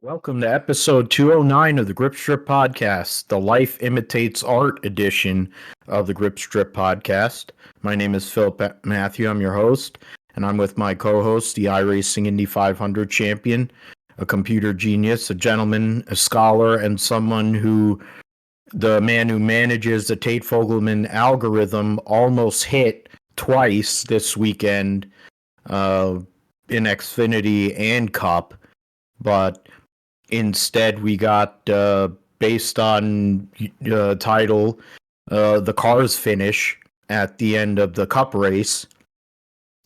Welcome to episode 209 of the Grip Strip Podcast, the Life Imitates Art edition of the Grip Strip Podcast. My name is Philip Matthew. I'm your host, and I'm with my co host, the iRacing Indy 500 champion, a computer genius, a gentleman, a scholar, and the man who manages the Tate Fogelman algorithm almost hit twice this weekend in Xfinity and Cup, but instead, we got, based on title, the Cars finish at the end of the Cup race,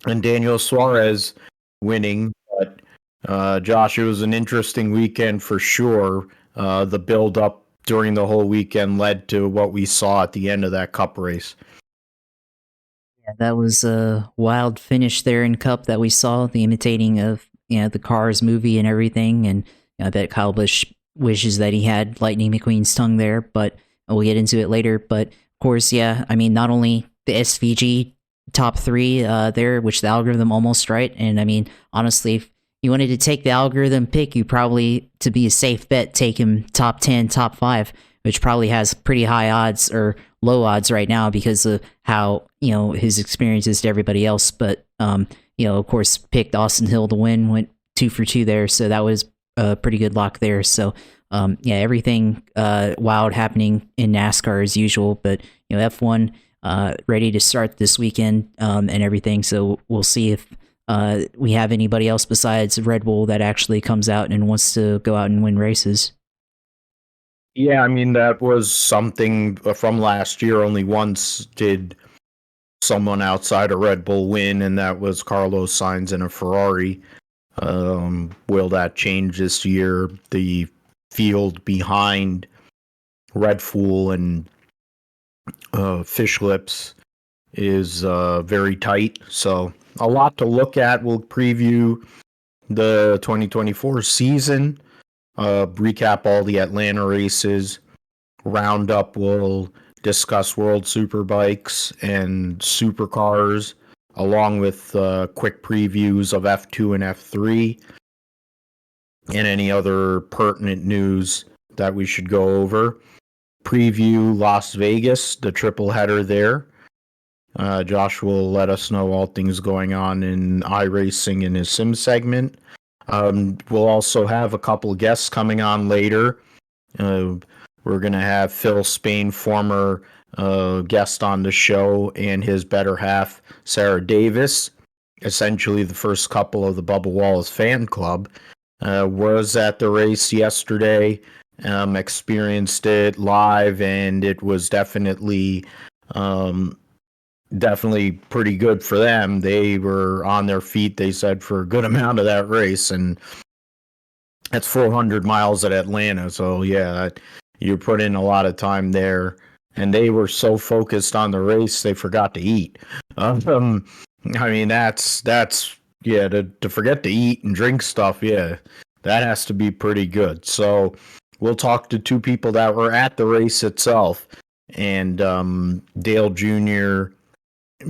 and Daniel Suarez winning. But Josh, it was an interesting weekend for sure. The build-up during the whole weekend led to what we saw at the end of that Cup race. Yeah, that was a wild finish there in Cup that we saw, the imitating of the Cars movie and everything. And I bet Kyle Busch wishes that he had Lightning McQueen's tongue there, but we'll get into it later. But of course, yeah, I mean, not only the SVG top three there, which the algorithm almost right. And I mean, honestly, if you wanted to take the algorithm pick, you probably, to be a safe bet, take him top 10, top 5, which probably has pretty high odds or low odds right now because of how his experience is to everybody else. But of course, picked Austin Hill to win, went 2 for 2 there, so that was a pretty good lock there. So everything wild happening in NASCAR as usual. But F1 ready to start this weekend and everything. So we'll see if we have anybody else besides Red Bull that actually comes out and wants to go out and win races. Yeah, I mean, that was something from last year. Only once did someone outside of Red Bull win, and that was Carlos Sainz in a Ferrari. Will that change this year? The field behind Red Fool and Fish Lips is very tight, so a lot to look at. We'll preview the 2024 season, recap all the Atlanta races, roundup. We'll discuss World Superbikes and Supercars, along with quick previews of F2 and F3 and any other pertinent news that we should go over. Preview Las Vegas, the triple header there. Josh will let us know all things going on in iRacing in his sim segment. We'll also have a couple guests coming on later. We're going to have Phil Spain, former guest on the show, and his better half, Sarah Davis, essentially the first couple of the Bubba Wallace fan club. Was at the race yesterday, experienced it live, and it was definitely pretty good for them. They were on their feet, they said, for a good amount of that race, and that's 400 miles at Atlanta, so yeah, you put in a lot of time there, and they were so focused on the race they forgot to eat. I mean, that's yeah, to forget to eat and drink stuff, yeah, that has to be pretty good. So we'll talk to two people that were at the race itself, and Dale Jr.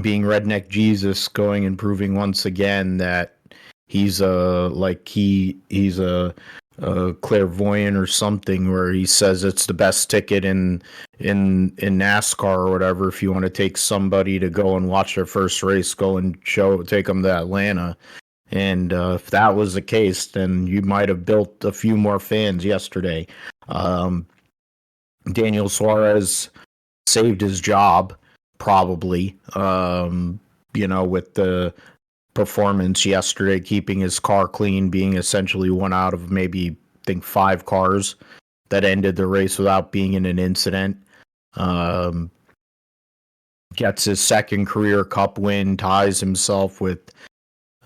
being Redneck Jesus, going and proving once again that he's he's a clairvoyant or something, where he says it's the best ticket in NASCAR or whatever. If you want to take somebody to go and watch their first race, go and take them to Atlanta. And if that was the case, then you might have built a few more fans yesterday. Daniel Suarez saved his job, probably, with the performance yesterday, keeping his car clean, being essentially one out of maybe, I think, 5 cars that ended the race without being in an incident. Gets his second career Cup win, ties himself with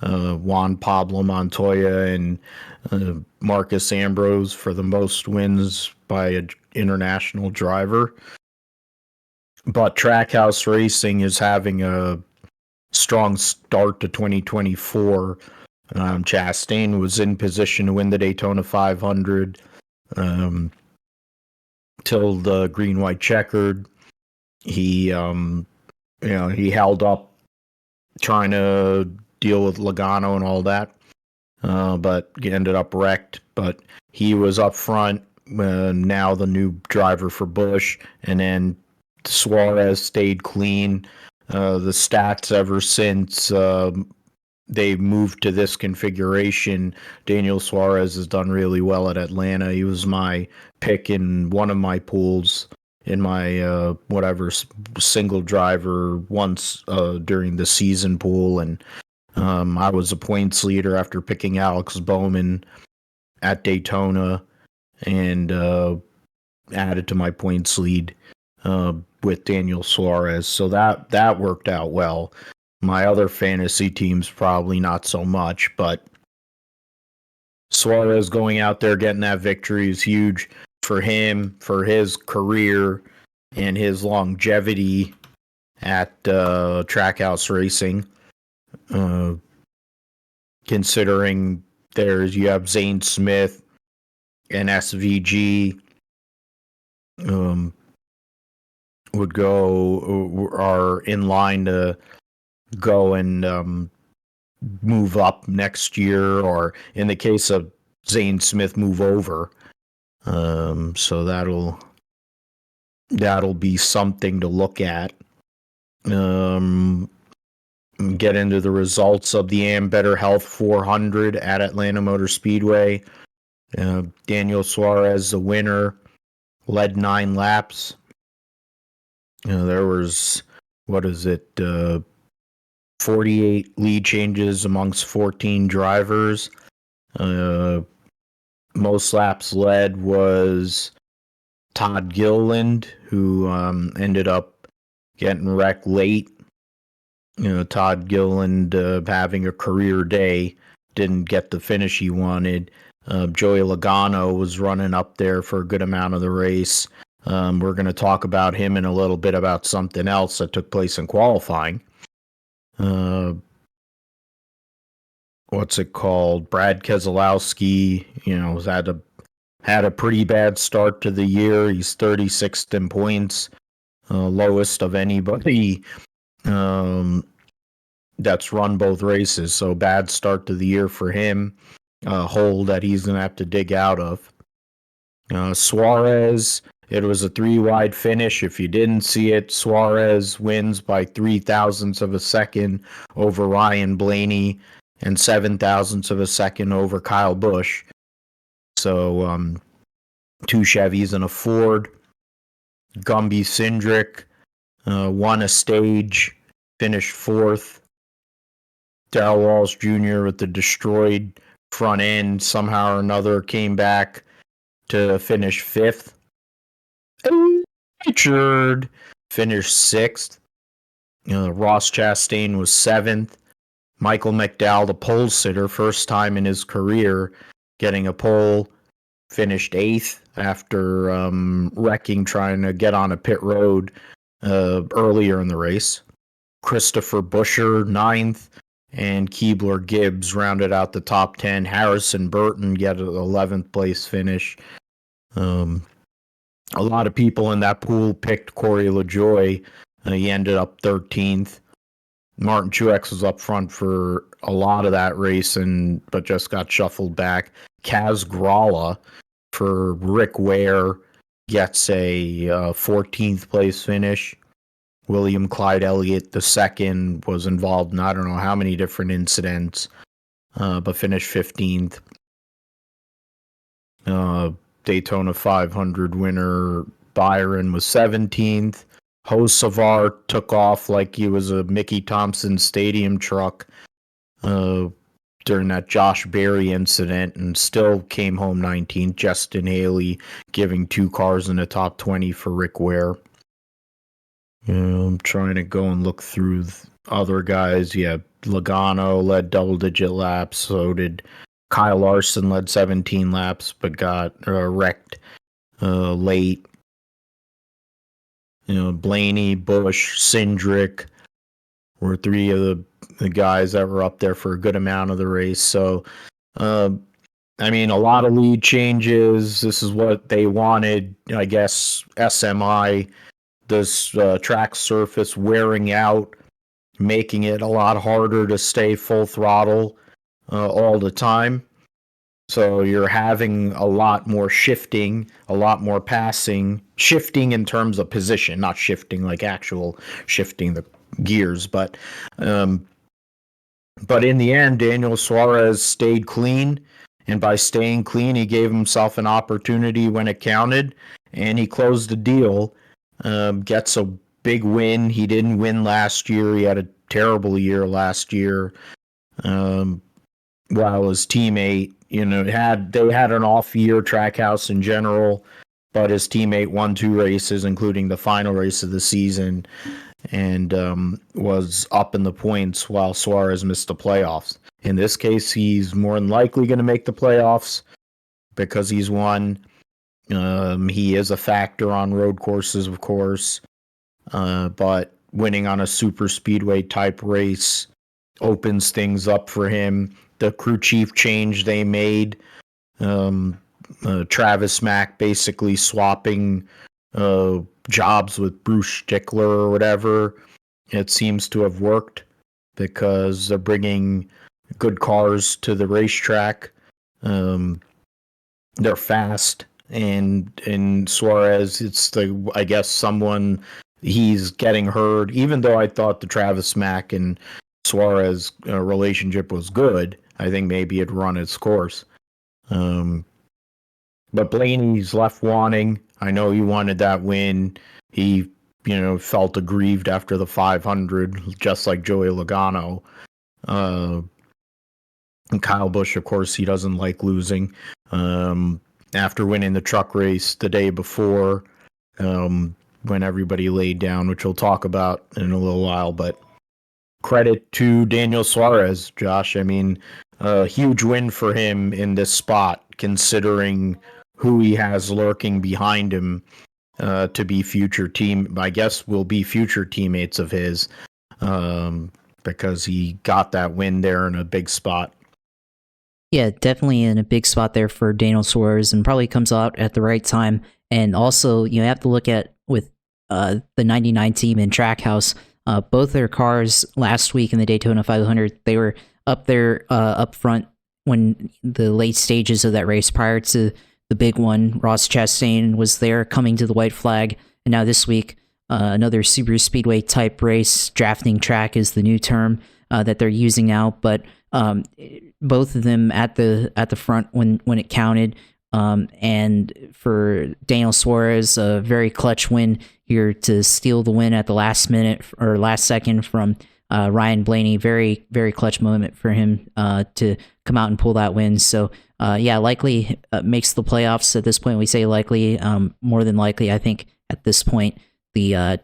Juan Pablo Montoya and Marcus Ambrose for the most wins by an international driver. But Trackhouse Racing is having a strong start to 2024. Chastain was in position to win the Daytona 500 till the green-white checkered. He held up trying to deal with Logano and all that. but ended up wrecked. But he was up front. Now the new driver for Busch, and then Suarez stayed clean. The stats ever since they moved to this configuration, Daniel Suarez has done really well at Atlanta. He was my pick in one of my pools in my single driver once during the season pool, and I was a points leader after picking Alex Bowman at Daytona, and added to my points lead with Daniel Suarez. So that worked out well. My other fantasy teams probably not so much, but Suarez going out there getting that victory is huge for him, for his career, and his longevity at Trackhouse Racing. Considering you have Zane Smith and SVG are in line to go and move up next year, or in the case of Zane Smith, move over. So that'll be something to look at. Get into the results of the Am Better Health 400 at Atlanta Motor Speedway. Daniel Suarez, the winner, led 9 laps. There was, 48 lead changes amongst 14 drivers. Most laps led was Todd Gilliland, who ended up getting wrecked late. Todd Gilliland having a career day, didn't get the finish he wanted. Joey Logano was running up there for a good amount of the race. We're going to talk about him in a little bit about something else that took place in qualifying. What's it called? Brad Keselowski, had a pretty bad start to the year. He's 36th in points, lowest of anybody that's run both races. So bad start to the year for him. Hole that he's going to have to dig out of. Suarez, it was a 3-wide finish. If you didn't see it, Suarez wins by 0.003 of a second over Ryan Blaney and 0.07 of a second over Kyle Busch. So 2 Chevys and a Ford. Gumby Cindric won a stage, finished 4th. Darrell Walsh Jr. with the destroyed front end somehow or another came back to finish 5th. Richard finished 6th. Ross Chastain was 7th. Michael McDowell, the pole sitter, first time in his career getting a pole, finished 8th after wrecking trying to get on a pit road earlier in the race. Christopher Buescher, 9th. And Keebler Gibbs rounded out the top 10. Harrison Burton get an 11th place finish. A lot of people in that pool picked Corey LaJoie. He ended up 13th. Martin Truex was up front for a lot of that race, but just got shuffled back. Kaz Gralla for Rick Ware gets a 14th place finish. William Clyde Elliott II was involved in I don't know how many different incidents, but finished 15th. Daytona 500 winner Byron was 17th. Hocevar took off like he was a Mickey Thompson Stadium truck during that Josh Berry incident and still came home 19th. Justin Haley giving 2 cars in the top 20 for Rick Ware. I'm trying to go and look through other guys. Yeah, Logano led double-digit laps. So did Kyle Larson, led 17 laps, but got wrecked late. Blaney, Busch, Cindric were 3 of the guys that were up there for a good amount of the race. So, a lot of lead changes. This is what they wanted. I guess SMI, this track surface wearing out, making it a lot harder to stay full throttle. all the time. So you're having a lot more shifting, a lot more passing, shifting in terms of position, not shifting like actual shifting the gears, but in the end, Daniel Suarez stayed clean, and by staying clean, he gave himself an opportunity when it counted, and he closed the deal. Gets a big win. He didn't win last year. He had a terrible year last year. While his teammate, they had an off year, Trackhouse in general, but his teammate won 2 races, including the final race of the season, and was up in the points while Suarez missed the playoffs. In this case, he's more than likely going to make the playoffs because he's won. He is a factor on road courses, of course, but winning on a super speedway type race opens things up for him. The crew chief change they made, Travis Mack basically swapping jobs with Bruce Stickler or whatever, it seems to have worked because they're bringing good cars to the racetrack. They're fast, and Suarez, I guess someone he's getting heard. Even though I thought the Travis Mack and Suarez relationship was good, I think maybe it run its course. But Blaney's left wanting. I know he wanted that win. He, felt aggrieved after the 500, just like Joey Logano. And Kyle Busch, of course, he doesn't like losing. After winning the truck race the day before, when everybody laid down, which we'll talk about in a little while, but credit to Daniel Suarez, Josh. I mean, a huge win for him in this spot, considering who he has lurking behind him to be will be future teammates of his, because he got that win there in a big spot. Yeah, definitely in a big spot there for Daniel Suarez, and probably comes out at the right time. And also, you have to look at with the 99 team and Trackhouse, both their cars last week in the Daytona 500, they were up there up front when the late stages of that race prior to the big one. Ross Chastain was there coming to the white flag, and now this week, another super speedway type race. Drafting track is the new term that they're using now, but both of them at the front when it counted. And for Daniel Suarez, a very clutch win here to steal the win at the last minute or last second from Ryan Blaney. Very, very clutch moment for him to come out and pull that win. So, likely makes the playoffs at this point. We say likely, more than likely. I think at this point, the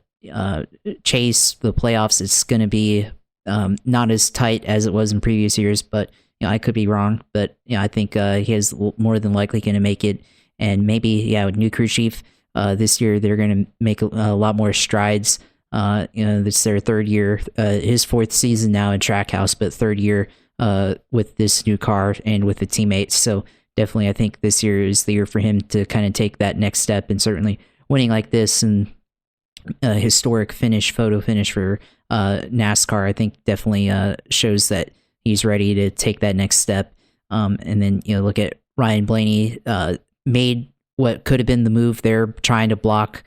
chase, the playoffs, it's going to be not as tight as it was in previous years, but I could be wrong. But I think he is more than likely going to make it. And maybe, with new crew chief this year, they're going to make a lot more strides. This is their third year, his 4th season now in Trackhouse, but 3rd year with this new car and with the teammates. So definitely, I think this year is the year for him to kind of take that next step, and certainly winning like this and a historic photo finish for NASCAR, I think definitely shows that he's ready to take that next step. And then, look at Ryan Blaney, made what could have been the move there, trying to block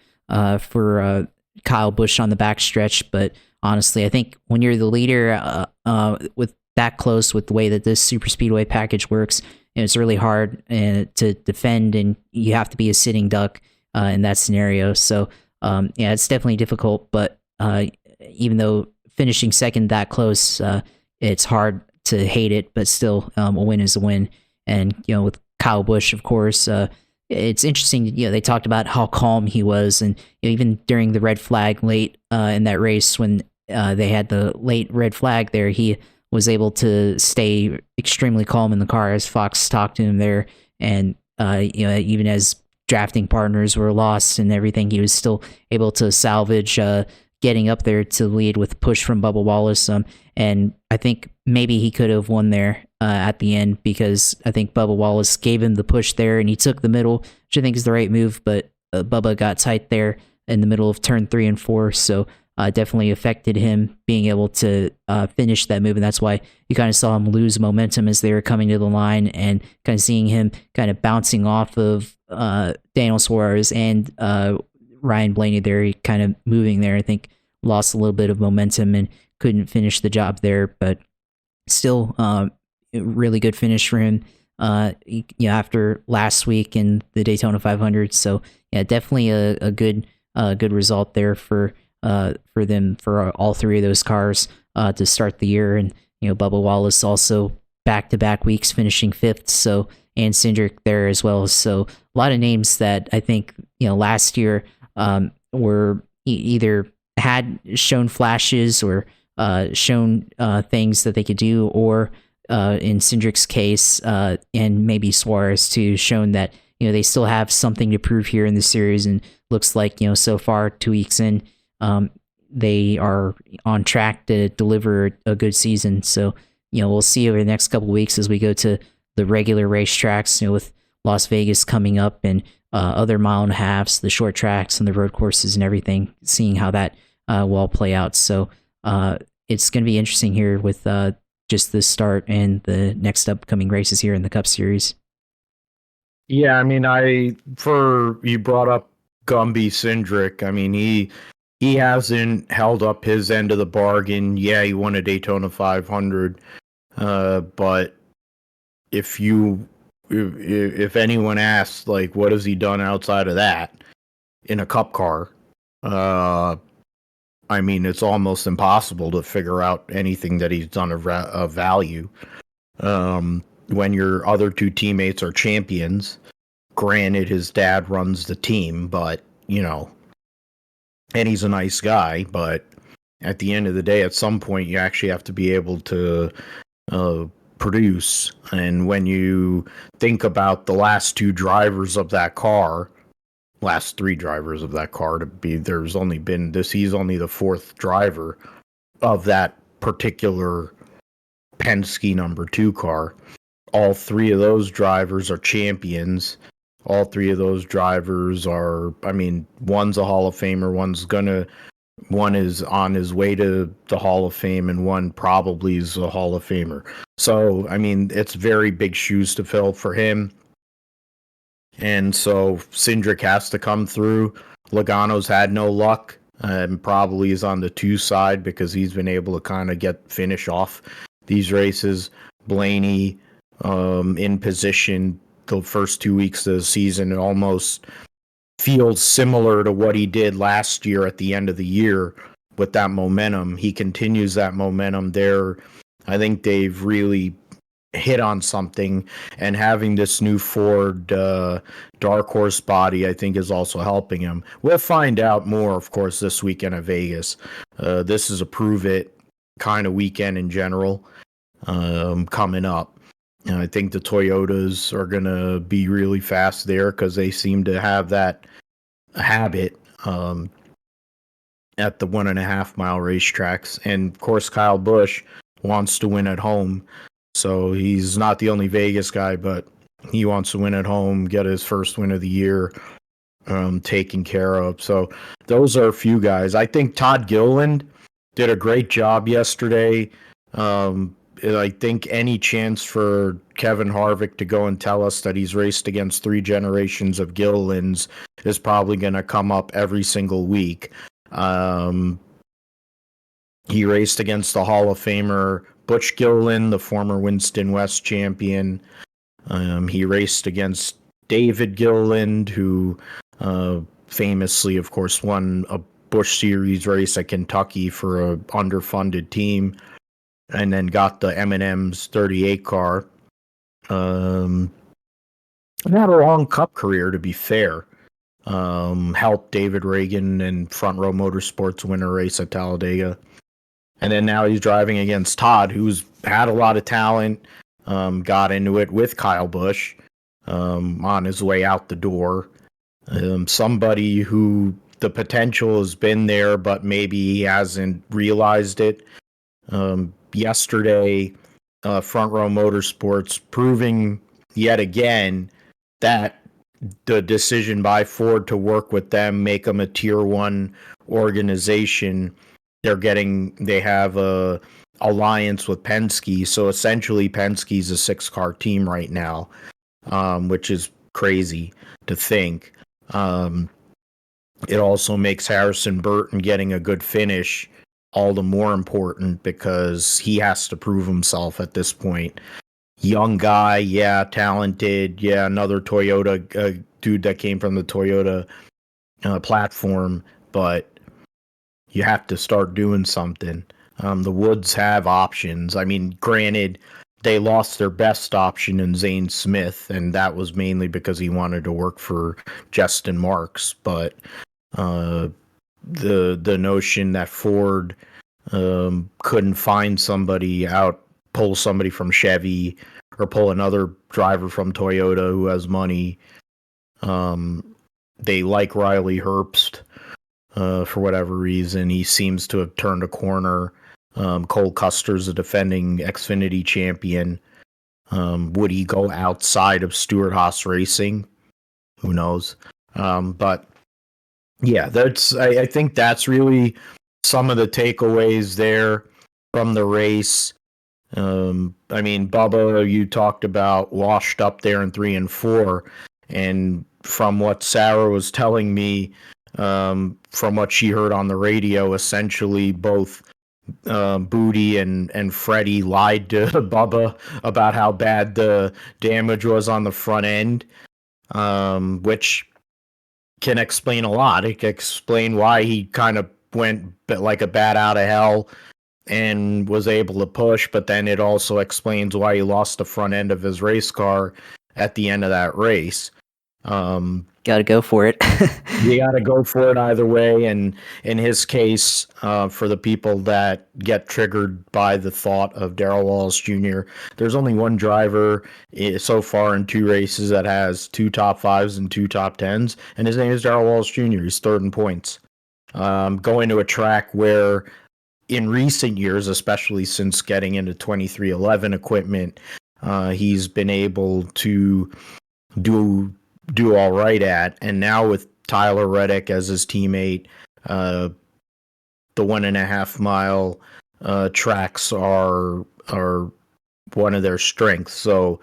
for Kyle Busch on the backstretch. But honestly, I think when you're the leader with that close, with the way that this super speedway package works, it's really hard to defend, and you have to be a sitting duck in that scenario. So it's definitely difficult, but even though finishing second that close, it's hard to hate it, but still, a win is a win. And, with Kyle Busch, of course, it's interesting, they talked about how calm he was, and even during the red flag late in that race, when they had the late red flag there, he was able to stay extremely calm in the car as Fox talked to him there. And, even as drafting partners were lost and everything, he was still able to salvage getting up there to lead with push from Bubba Wallace. And I think maybe he could have won there at the end, because I think Bubba Wallace gave him the push there, and he took the middle, which I think is the right move, but Bubba got tight there in the middle of turn 3 and 4. So definitely affected him being able to finish that move, and that's why you kind of saw him lose momentum as they were coming to the line, and kind of seeing him kind of bouncing off of Daniel Suarez and Ryan Blaney there. He kind of moving there, I think, lost a little bit of momentum and couldn't finish the job there, but still really good finish for him after last week in the Daytona 500. So yeah, definitely a good result there for them, for all three of those cars to start the year. And Bubba Wallace also back-to-back weeks finishing fifth, so, and Cindric there as well. So a lot of names that I think last year were either had shown flashes or shown things that they could do, or in Cindric's case, and maybe Suarez too, shown that they still have something to prove here in the series. And looks like so far 2 weeks in, they are on track to deliver a good season. So we'll see over the next couple of weeks as we go to the regular racetracks, with Las Vegas coming up, and other mile and a halves, the short tracks and the road courses and everything, seeing how that will all play out. So it's going to be interesting here with just the start and the next upcoming races here in the Cup Series. Yeah, I mean, you brought up Gumby Cindric. I mean, he hasn't held up his end of the bargain. Yeah, he won a Daytona 500, but if anyone asks, like, what has he done outside of that in a Cup car? I mean, it's almost impossible to figure out anything that he's done of value. When your other two teammates are champions, granted his dad runs the team, but and he's a nice guy, but at the end of the day, at some point you actually have to be able to produce. And when you think about the last two drivers of that car, last three drivers of that car he's only the fourth driver of that particular Penske number 2 car. All three of those drivers are champions. All three of those drivers are, I mean, one's a Hall of Famer, one is on his way to the Hall of Fame, and one probably is a Hall of Famer. So, I mean, it's very big shoes to fill for him. And so Cindric has to come through. Logano's had no luck, and probably is on the 2 side because he's been able to kind of finish off these races. Blaney in position the first 2 weeks of the season, it almost feels similar to what he did last year at the end of the year with that momentum. He continues that momentum there. I think they've really hit on something, and having this new Ford Dark Horse body, I think, is also helping him. We'll find out more, of course, this weekend at Vegas. This is a prove it kind of weekend in general coming up. And I think the Toyotas are going to be really fast there because they seem to have that habit at the 1.5 mile racetracks. And of course, Kyle Busch wants to win at home. So he's not the only Vegas guy, but he wants to win at home, get his first win of the year taken care of. So those are a few guys. I think Todd Gilliland did a great job yesterday. I think any chance for Kevin Harvick to go and tell us that he's raced against 3 generations of Gillilands is probably going to come up every single week. He raced against the Hall of Famer Butch Gilliland, the former Winston West champion. He raced against David Gilliland, who famously, of course, won a Busch Series race at Kentucky for an underfunded team, and then got the M&M's 38 car. Had a long Cup career, to be fair. Helped David Reagan and Front Row Motorsports win a race at Talladega. And then now he's driving against Todd, who's had a lot of talent, got into it with Kyle Busch on his way out the door. Somebody who the potential has been there, but maybe he hasn't realized it. Yesterday, Front Row Motorsports proving yet again that the decision by Ford to work with them, make them a tier 1 organization. They have a alliance with Penske, so essentially Penske's a 6-car team right now, which is crazy to think. It also makes Harrison Burton getting a good finish all the more important because he has to prove himself at this point. Young guy, yeah, talented, yeah, another Toyota dude that came from the Toyota platform, but you have to start doing something. The Woods have options. I mean, granted, they lost their best option in Zane Smith, and that was mainly because he wanted to work for Justin Marks. But the notion that Ford couldn't find somebody out, pull somebody from Chevy, or pull another driver from Toyota who has money. They like Riley Herbst for whatever reason. He seems to have turned a corner. Cole Custer's a defending Xfinity champion. Would he go outside of Stewart-Haas Racing? Who knows? But yeah, I think that's really some of the takeaways there from the race. I mean, Bubba, you talked about washed up there in 3 and 4, and from what Sarah was telling me, from what she heard on the radio, essentially both Booty and Freddie lied to Bubba about how bad the damage was on the front end, which can explain a lot. It can explain why he kind of went like a bat out of hell and was able to push, but then it also explains why he lost the front end of his race car at the end of that race. Got to go for it. You got to go for it either way. And in his case, for the people that get triggered by the thought of Darrell Wallace Jr., there's only one driver so far in 2 races that has 2 top 5s and 2 top 10s, and his name is Darrell Wallace Jr. He's 3rd in points. Going to a track where in recent years, especially since getting into 2311 equipment, he's been able to do all right at. And now with Tyler Reddick as his teammate, the 1.5 mile tracks are one of their strengths. So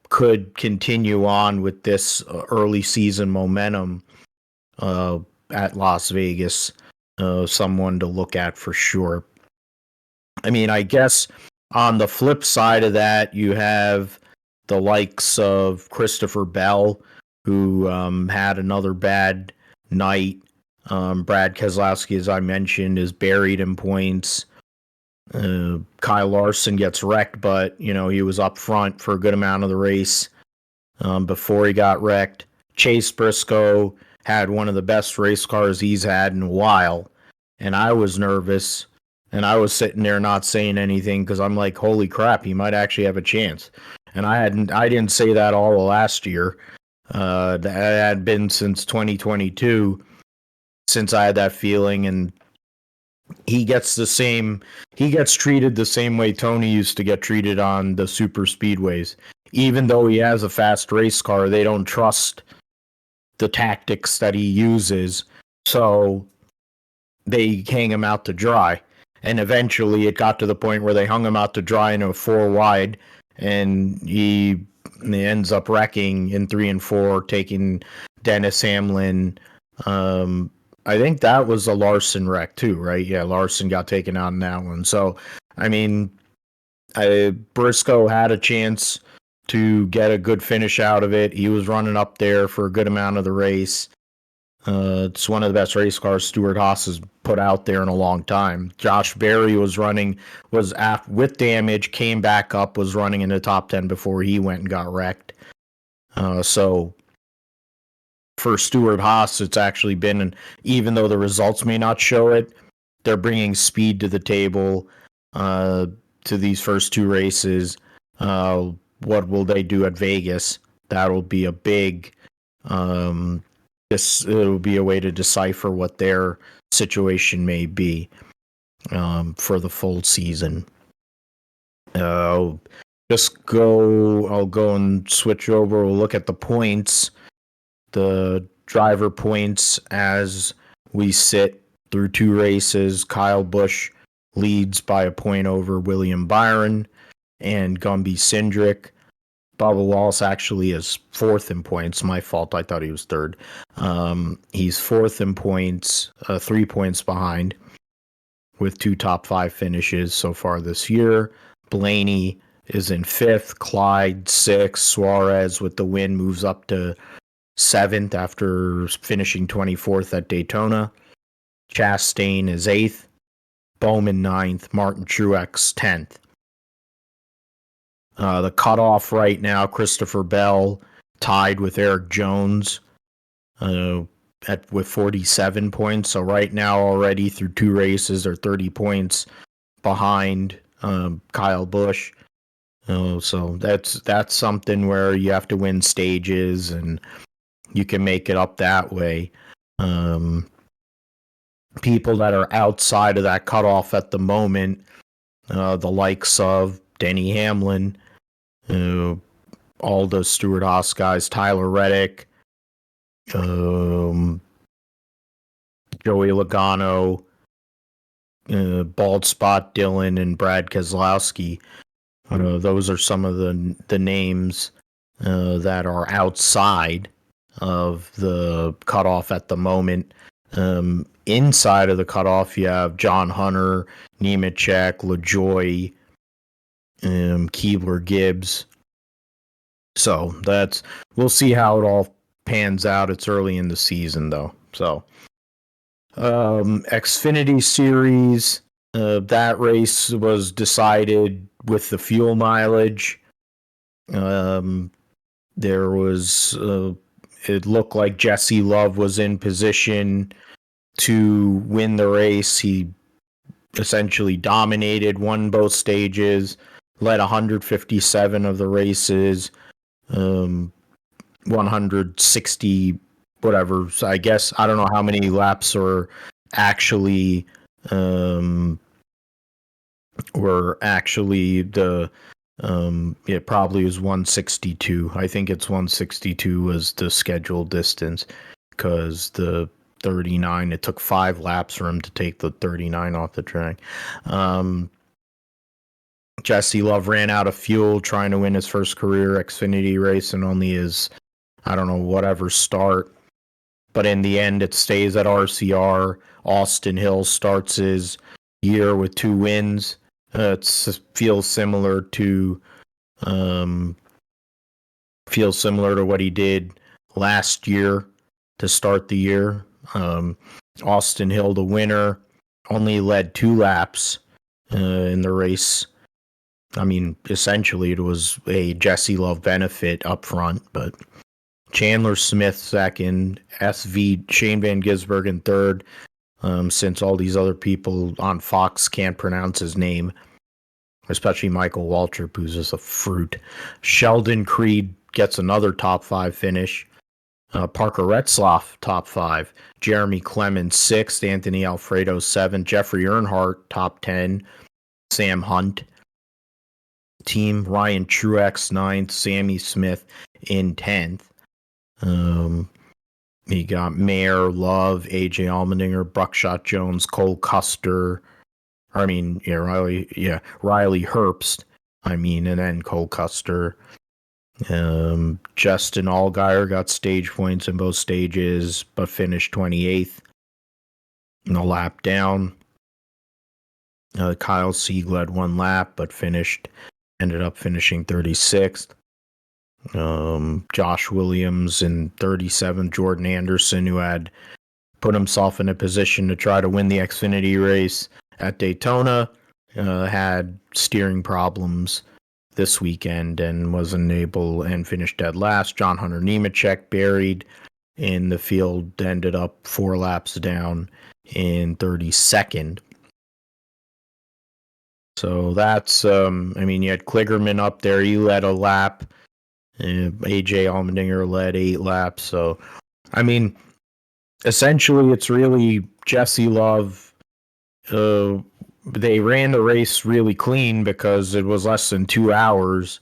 could continue on with this early season momentum at Las Vegas. Someone to look at for sure. I mean, I guess on the flip side of that, you have the likes of Christopher Bell, who had another bad night. Brad Keselowski, as I mentioned, is buried in points. Kyle Larson gets wrecked, but he was up front for a good amount of the race before he got wrecked. Chase Briscoe had one of the best race cars he's had in a while, and I was nervous, and I was sitting there not saying anything because I'm like, holy crap, he might actually have a chance. And I didn't say that all of last year. That had been since 2022 since I had that feeling, and he gets treated the same way Tony used to get treated on the super speedways. Even though he has a fast race car, they don't trust the tactics that he uses, so they hang him out to dry. And eventually it got to the point where they hung him out to dry in a 4 wide, and he ends up wrecking in 3 and 4, taking Dennis Hamlin. I think that was a Larson wreck too, right? Yeah, Larson got taken out in that one. So, I mean, Briscoe had a chance to get a good finish out of it. He was running up there for a good amount of the race. It's one of the best race cars Stewart-Haas has put out there in a long time. Josh Berry was with damage, came back up, was running in the top 10 before he went and got wrecked. So for Stewart-Haas, it's actually been, even though the results may not show it, they're bringing speed to the table to these first 2 races. What will they do at Vegas? That'll be a big... it'll be a way to decipher what their situation may be for the full season. I'll go and switch over. We'll look at the points. the driver points as we sit through 2 races. Kyle Busch leads by a point over William Byron and Gumby Cindric. Bubba Wallace actually is 4th in points. My fault. I thought he was 3rd. He's 4th in points, 3 points behind, with 2 top 5 finishes so far this year. Blaney is in 5th. Clyde 6th. Suarez with the win moves up to 7th after finishing 24th at Daytona. Chastain is 8th. Bowman 9th. Martin Truex 10th. The cutoff right now, Christopher Bell tied with Eric Jones with 47 points. So right now already through 2 races are 30 points behind Kyle Busch. So that's something where you have to win stages and you can make it up that way. People that are outside of that cutoff at the moment, the likes of Denny Hamlin, all the Stewart-Haas guys, Tyler Reddick, Joey Logano, Bald Spot Dylan, and Brad Keselowski. Those are some of the names that are outside of the cutoff at the moment. Inside of the cutoff, you have John Hunter, Nemechek, LaJoy, Keebler Gibbs. So we'll see how it all pans out. It's early in the season though. So Xfinity Series, that race was decided with the fuel mileage. There was it looked like Jesse Love was in position to win the race. He essentially dominated, won both stages, led 157 of the races, 160 whatever. So I guess I don't know how many laps are actually it probably was 162. I think it's 162 was the scheduled distance, because the 39, it took 5 laps for him to take the 39 off the track. Jesse Love ran out of fuel trying to win his first career Xfinity race and only his, I don't know, whatever start. But in the end, it stays at RCR. Austin Hill starts his year with 2 wins. It feels similar to what he did last year to start the year. Austin Hill, the winner, only led 2 laps in the race. I mean, essentially, it was a Jesse Love benefit up front, but Chandler Smith second, Shane Van Gisbergen third, since all these other people on Fox can't pronounce his name, especially Michael Waltrip, who's just a fruit. Sheldon Creed gets another top 5 finish. Parker Retzlaff, top 5. Jeremy Clemens, 6th. Anthony Alfredo, 7th. Jeffrey Earnhardt, top 10. Sam Hunt, team. Ryan Truex, 9th. Sammy Smith in 10th. You got Mayer, Love, AJ Allmendinger, Buckshot Jones, Cole Custer. Riley Herbst. And then Cole Custer. Justin Allgaier got stage points in both stages, but finished 28th in a lap down. Kyle Siegel had 1 lap, but ended up finishing 36th. Josh Williams in 37th. Jordan Anderson, who had put himself in a position to try to win the Xfinity race at Daytona, had steering problems this weekend and wasn't able and finished dead last. John Hunter Nemechek buried in the field, ended up 4 laps down in 32nd. So that's, you had Kligerman up there. He led a lap. AJ Allmendinger led 8 laps. So, essentially, it's really Jesse Love. They ran the race really clean because it was less than 2 hours.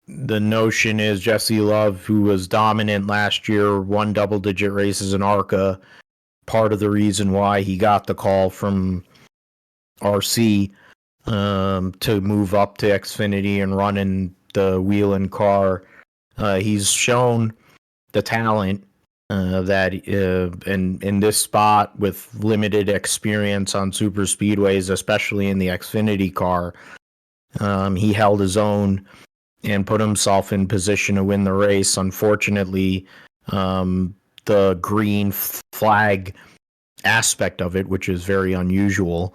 the notion is Jesse Love, who was dominant last year, won double-digit races in ARCA. Part of the reason why he got the call from RC to move up to Xfinity and run in the Whelen car. He's shown the talent that in this spot with limited experience on super speedways, especially in the Xfinity car. He held his own and put himself in position to win the race. Unfortunately, the green flag aspect of it, which is very unusual,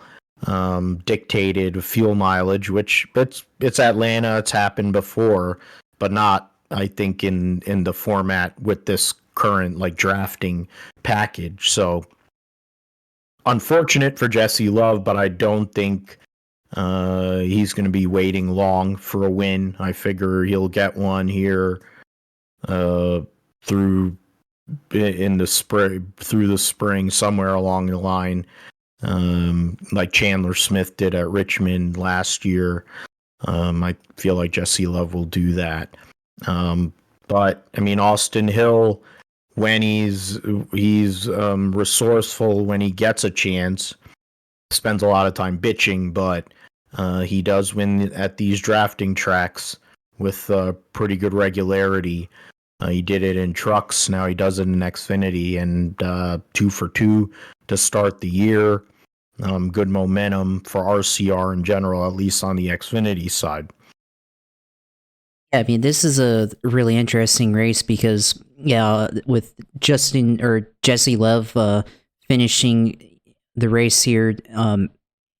dictated fuel mileage, which it's Atlanta, it's happened before, but not, I think, in the format with this current like drafting package. So unfortunate for Jesse Love, but I don't think he's going to be waiting long for a win. I figure he'll get one here through the spring, somewhere along the line, like Chandler Smith did at Richmond last year. I feel like Jesse Love will do that. But I mean, Austin Hill, when he's resourceful, when he gets a chance, spends a lot of time bitching, but he does win at these drafting tracks with pretty good regularity. He did it in trucks. Now he does it in Xfinity, and 2 for 2 to start the year. Good momentum for RCR in general, at least on the Xfinity side. Yeah, I mean, this is a really interesting race because, with Jesse Love finishing the race here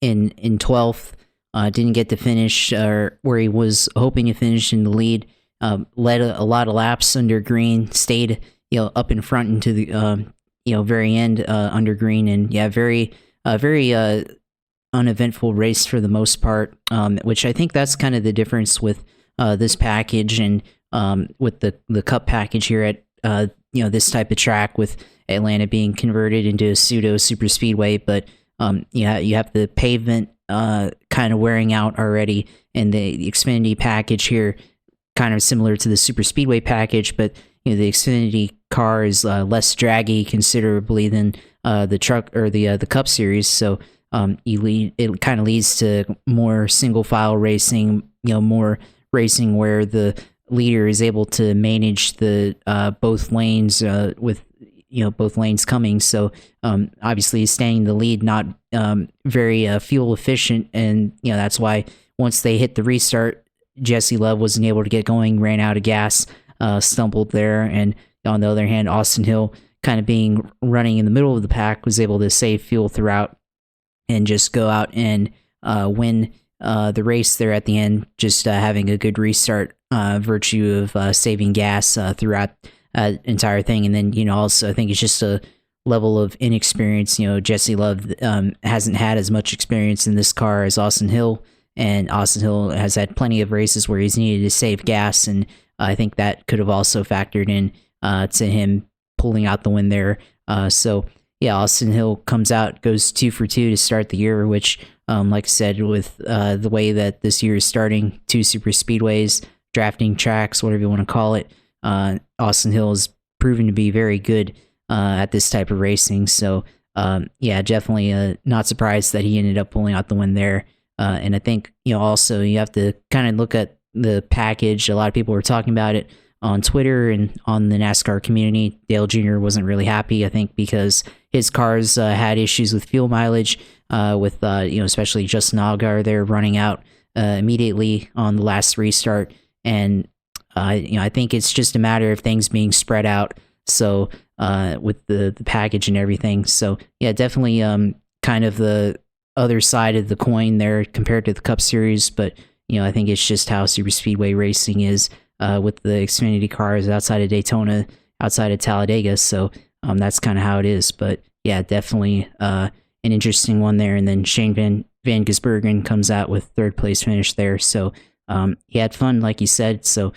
in 12th, didn't get to finish where he was hoping to finish in the lead. Led a lot of laps under green, stayed up in front into the very end under green, and very uneventful race for the most part. Which I think that's kind of the difference with this package and with the Cup package here at this type of track, with Atlanta being converted into a pseudo super speedway, but you have the pavement kind of wearing out already, and the Xfinity package here kind of similar to the super speedway package, but the Xfinity car is less draggy considerably than the truck or the Cup series, so it kind of leads to more single file racing, more racing where the leader is able to manage the both lanes with both lanes coming. So obviously staying in the lead, not very fuel efficient, and that's why once they hit the restart, Jesse Love wasn't able to get going, ran out of gas, stumbled there. And on the other hand, Austin Hill, kind of running in the middle of the pack, was able to save fuel throughout and just go out and win the race there at the end, just having a good restart, virtue of saving gas throughout entire thing. And then, also I think it's just a level of inexperience. Jesse Love hasn't had as much experience in this car as Austin Hill, and Austin Hill has had plenty of races where he's needed to save gas, and I think that could have also factored in to him pulling out the win there. So yeah, Austin Hill comes out, goes 2 for 2 to start the year, which, like I said, with the way that this year is starting, 2 super speedways, drafting tracks, whatever you want to call it, Austin Hill has proven to be very good at this type of racing. So yeah, definitely not surprised that he ended up pulling out the win there. And I think, also you have to kind of look at the package. A lot of people were talking about it on Twitter and on the NASCAR community. Dale Jr. wasn't really happy, I think, because his cars had issues with fuel mileage, with especially Justin Allgaier there running out immediately on the last restart. And I think it's just a matter of things being spread out. So with the package and everything. So yeah, definitely kind of the other side of the coin there compared to the Cup Series. But I think it's just how super speedway racing is with the Xfinity cars outside of Daytona, outside of Talladega. So that's kind of how it is. But yeah, definitely an interesting one there. And then Shane Van Gisbergen comes out with 3rd place finish there. So he had fun, like you said. So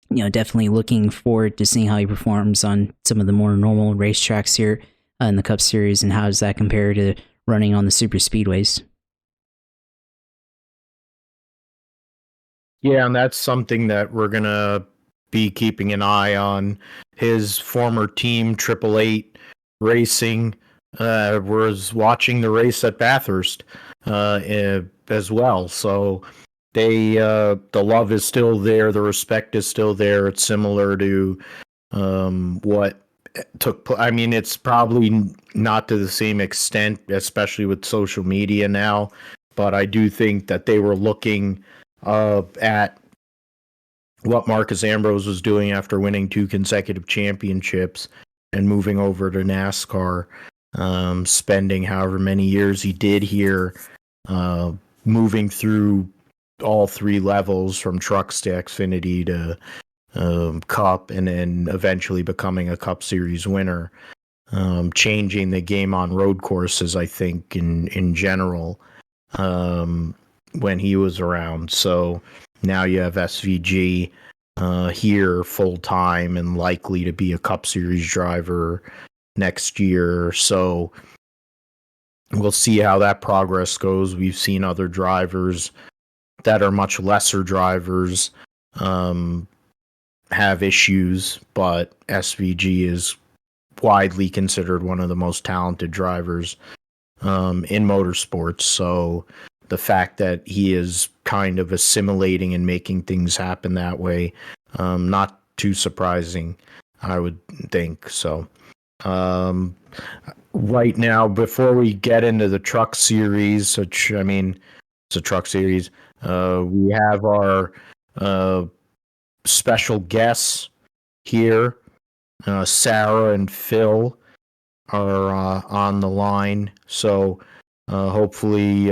definitely looking forward to seeing how he performs on some of the more normal racetracks here in the Cup Series, and how does that compare to running on the super speedways. Yeah, and that's something that we're gonna be keeping an eye on. His former team, Triple Eight Racing, was watching the race at Bathurst as well. So the love is still there, the respect is still there. It's similar to what I mean, it's probably not to the same extent, especially with social media now. But I do think that they were looking at what Marcus Ambrose was doing after winning 2 consecutive championships and moving over to NASCAR, spending however many years he did here, moving through all 3 levels from trucks to Xfinity to Cup, and then eventually becoming a Cup Series winner, changing the game on road courses, I think, in general, when he was around. So now you have SVG here full time and likely to be a Cup Series driver next year. So we'll see how that progress goes. We've seen other drivers that are much lesser drivers have issues, but SVG is widely considered one of the most talented drivers in motorsports. So the fact that he is kind of assimilating and making things happen that way, not too surprising, I would think. So right now, before we get into the truck series, which, I mean, it's a truck series, we have our special guests here. Sarah and Phil are on the line, so hopefully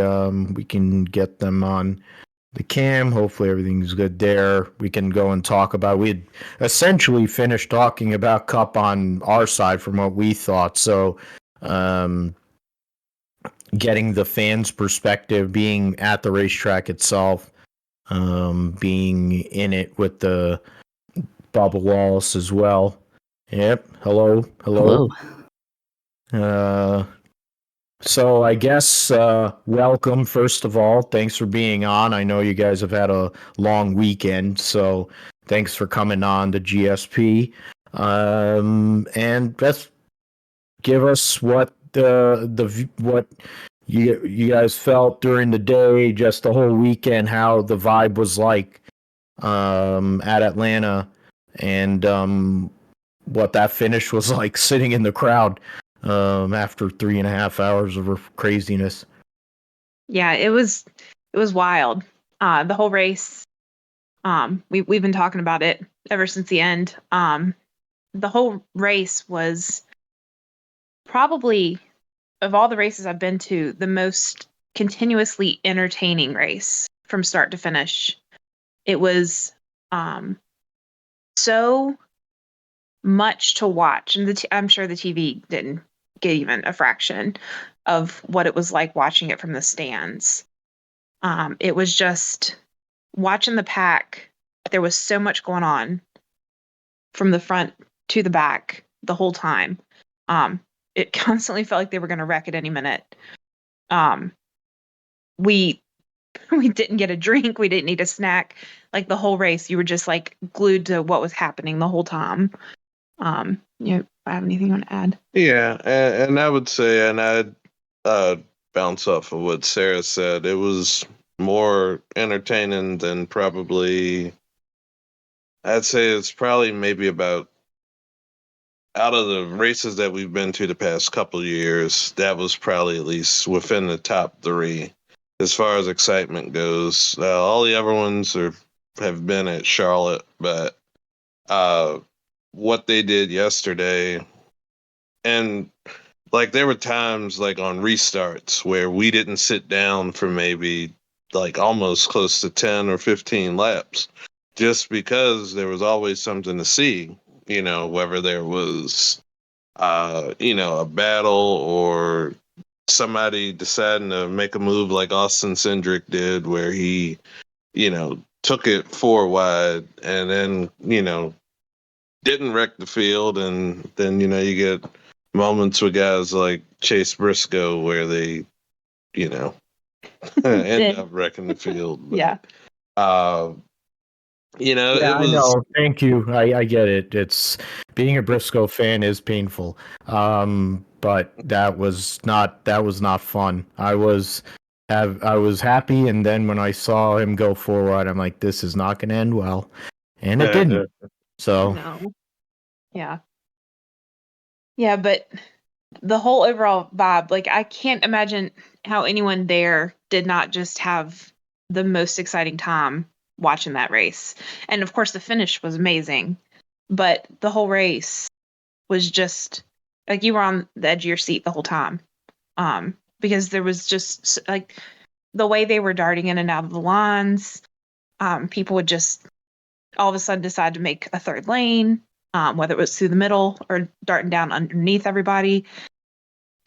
we can get them on the cam. Hopefully everything's good there. We can go and talk about. We had essentially finished talking about Cup on our side from what we thought. So getting the fans' perspective, being at the racetrack itself, being in it with the Bubba Wallace as well. Yep. Hello. Hello. So I guess welcome, first of all. Thanks for being on. I know you guys have had a long weekend, so thanks for coming on to GSP. And let's give us what what you guys felt during the day, just the whole weekend, how the vibe was like at Atlanta, and what that finish was like sitting in the crowd after 3.5 hours of craziness. Yeah, it was wild. The whole race. We've been talking about it ever since the end. The whole race was probably, of all the races I've been to, the most continuously entertaining race from start to finish. It was so much to watch, and I'm sure the TV didn't get even a fraction of what it was like watching it from the stands. It was just watching the pack. There was so much going on from the front to the back the whole time. It constantly felt like they were going to wreck at any minute. We didn't get a drink. We didn't need a snack. Like the whole race, you were just like glued to what was happening the whole time. I have anything you want to add? Yeah, and I would say, and I'd bounce off of what Sarah said. It was more entertaining than probably. I'd say it's probably maybe about, out of the races that we've been to the past couple of years, that was probably at least within the top 3 as far as excitement goes. All the other ones have been at Charlotte, but what they did yesterday, and like there were times like on restarts where we didn't sit down for maybe like almost close to 10 or 15 laps, just because there was always something to see, whether there was a battle or somebody deciding to make a move like Austin Cindric did, where he took it 4 wide and then didn't wreck the field, and then you get moments with guys like Chase Briscoe where they end up wrecking the field. But, Yeah. Yeah, it I was. know. Thank you. I get it. It's being a Briscoe fan is painful. But that was not fun. I was happy, and then when I saw him go forward, I'm like, this is not going to end well, and it didn't. So No. Yeah. Yeah, but the whole overall vibe, like I can't imagine how anyone there did not just have the most exciting time watching that race. And of course the finish was amazing, but the whole race was just like you were on the edge of your seat the whole time. Because there was just like the way they were darting in and out of the lines, people would just all of a sudden decide to make a third lane, whether it was through the middle or darting down underneath everybody.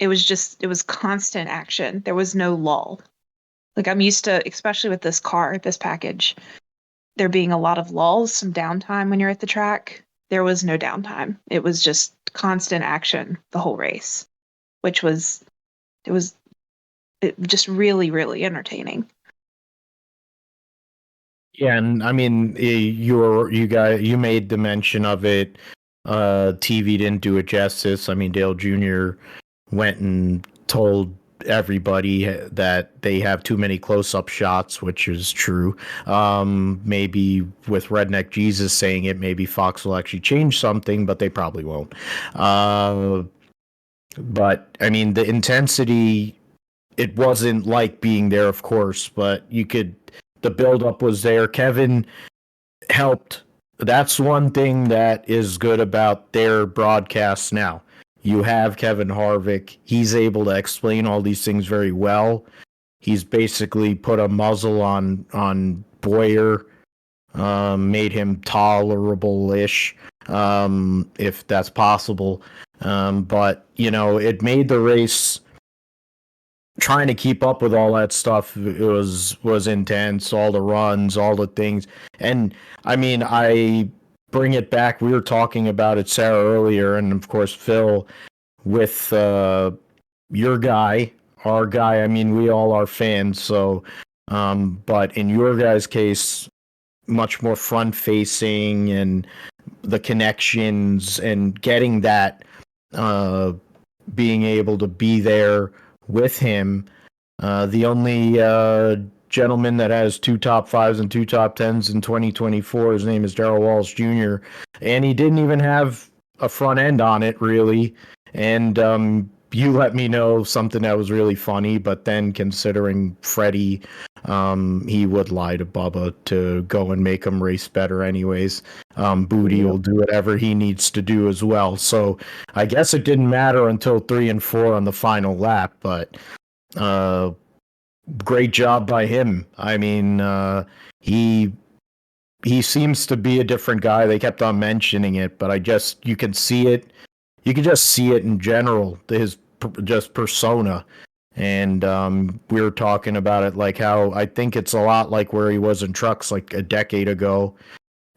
It was constant action. There was no lull. Like I'm used to, especially with this car, this package, there being a lot of lulls, some downtime when you're at the track. There was no downtime. It was just constant action the whole race, which was it was just really, really entertaining. yeah, and I mean, you made the mention of it. TV didn't do it justice. I mean, Dale Jr. went and told everybody that they have too many close-up shots, which is true. Maybe with Redneck Jesus saying it, maybe Fox will actually change something, but they probably won't. But I mean, the intensity, it wasn't like being there, of course, but the buildup was there. Kevin helped. That's one thing that is good about their broadcasts now. You have Kevin Harvick. He's able to explain all these things very well. He's basically put a muzzle on Boyer, made him tolerable-ish, if that's possible. But it made the race trying to keep up with all that stuff. It was intense, all the runs, all the things. And I mean, I bring it back, we were talking about it, Sarah, earlier, and of course Phil, with your guy, our guy. I mean, we all are fans, so but in your guys' case, much more front facing, and the connections and getting that, uh being able to be there with him. The only gentleman that has 2 top 5s and 2 top 10s in 2024, his name is Darrell Walsh Jr., and he didn't even have a front end on it, really. And you let me know something that was really funny, but then considering Freddie, he would lie to Bubba to go and make him race better anyways. Booty will do whatever he needs to do as well. So I guess it didn't matter until 3 and 4 on the final lap, but great job by him. I mean, he seems to be a different guy. They kept on mentioning it, but you can see it. You can just see it in general, his just persona. And we were talking about it, like how I think it's a lot like where he was in trucks like a decade ago,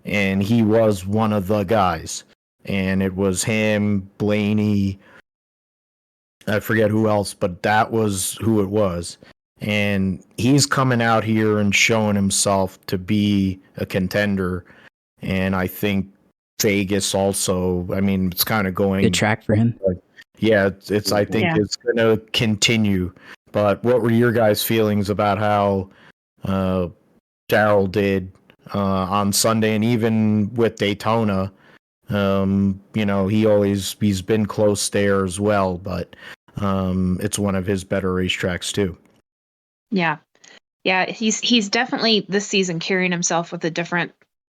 and he was one of the guys. And it was him, Blaney, I forget who else, but that was who it was. And he's coming out here and showing himself to be a contender. And I think Vegas also, I mean, it's kind of going. Good track for him. Yeah, I think Yeah. it's going to continue. But what were your guys' feelings about how Darrell did on Sunday, and even with Daytona? He's been close there as well, but it's one of his better racetracks too. Yeah. Yeah, he's definitely this season carrying himself with a different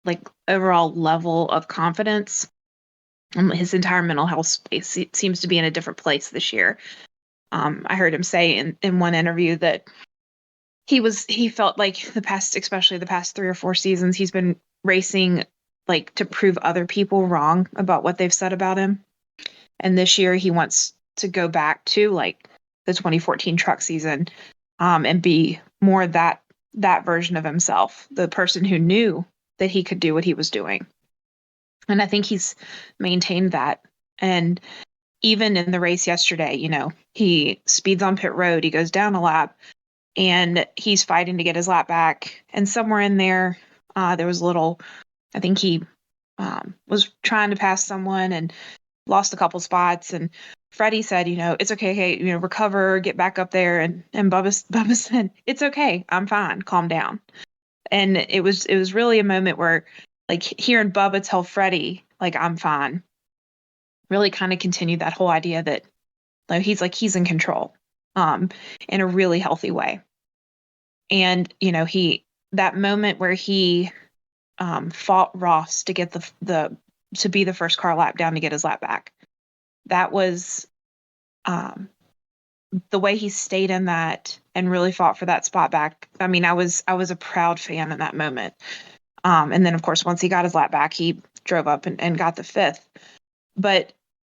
like overall level of confidence. His entire mental health space seems to be in a different place this year. I heard him say in one interview that he felt like especially the past 3 or 4 seasons, he's been racing like to prove other people wrong about what they've said about him. And this year he wants to go back to like the 2014 truck season, and be more that version of himself, the person who knew that he could do what he was doing. And I think he's maintained that. And even in the race yesterday, he speeds on pit road, he goes down a lap, and he's fighting to get his lap back. And somewhere in there, there was a little I think he was trying to pass someone and lost a couple spots. And Freddie said, it's okay. Hey, recover, get back up there. And Bubba said, it's okay. I'm fine. Calm down. And it was really a moment where, like, hearing Bubba tell Freddie, like, I'm fine, really kind of continued that whole idea that, like, he's in control, in a really healthy way. And, that moment where he fought Ross to get to be the first car lap down to get his lap back. That was the way he stayed in that and really fought for that spot back. I mean, I was a proud fan in that moment. And then, of course, once he got his lap back, he drove up and got the 5th. But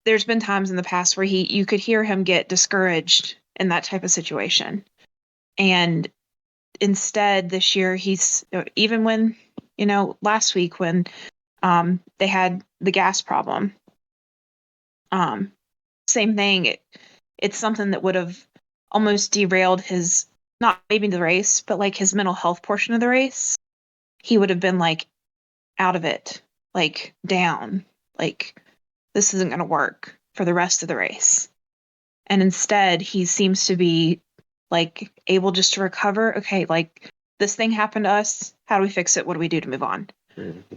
there's been times in the past where you could hear him get discouraged in that type of situation. And instead, this year, he's, even when, last week when they had the gas problem, same thing. It's something that would have almost derailed his, not maybe the race, but like his mental health portion of the race. He would have been like out of it, like down, like this isn't going to work for the rest of the race. And instead, he seems to be like able just to recover. Okay, like this thing happened to us. How do we fix it? What do we do to move on? Mm-hmm.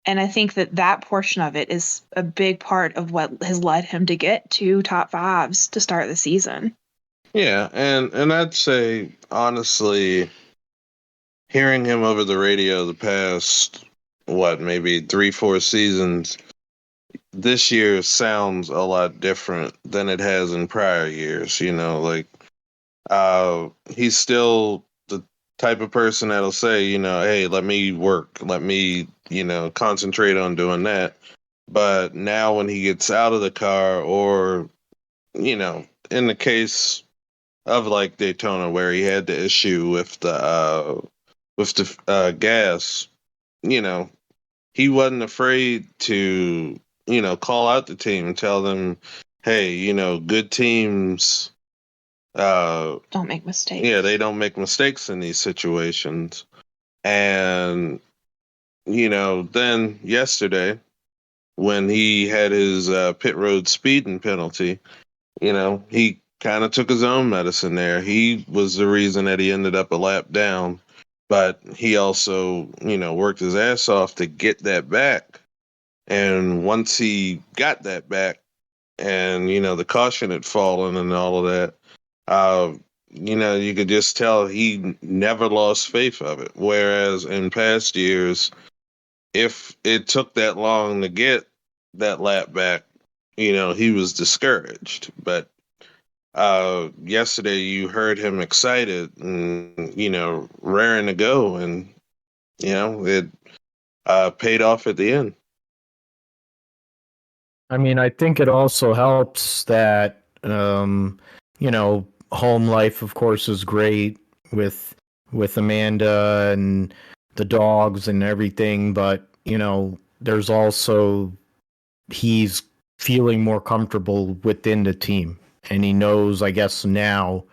And I think that portion of it is a big part of what has led him to get 2 top 5s to start the season. Yeah, and I'd say, honestly, hearing him over the radio the past, maybe 3-4 seasons, this year sounds a lot different than it has in prior years. He's still the type of person that'll say, hey, let me work, let me, concentrate on doing that. But now when he gets out of the car, or, in the case of like Daytona where he had the issue with the gas, he wasn't afraid to, call out the team and tell them, hey, good teams don't make mistakes. Yeah, they don't make mistakes in these situations. And then yesterday when he had his pit road speeding penalty, he kind of took his own medicine there. He was the reason that he ended up a lap down, but he also, worked his ass off to get that back. And once he got that back and, the caution had fallen and all of that, you could just tell he never lost faith of it. Whereas in past years, if it took that long to get that lap back, he was discouraged. But yesterday you heard him excited and, raring to go, and, it paid off at the end. I mean, I think it also helps that, home life, of course, is great with Amanda and the dogs and everything, but, there's also, he's feeling more comfortable within the team, and he knows, I guess, now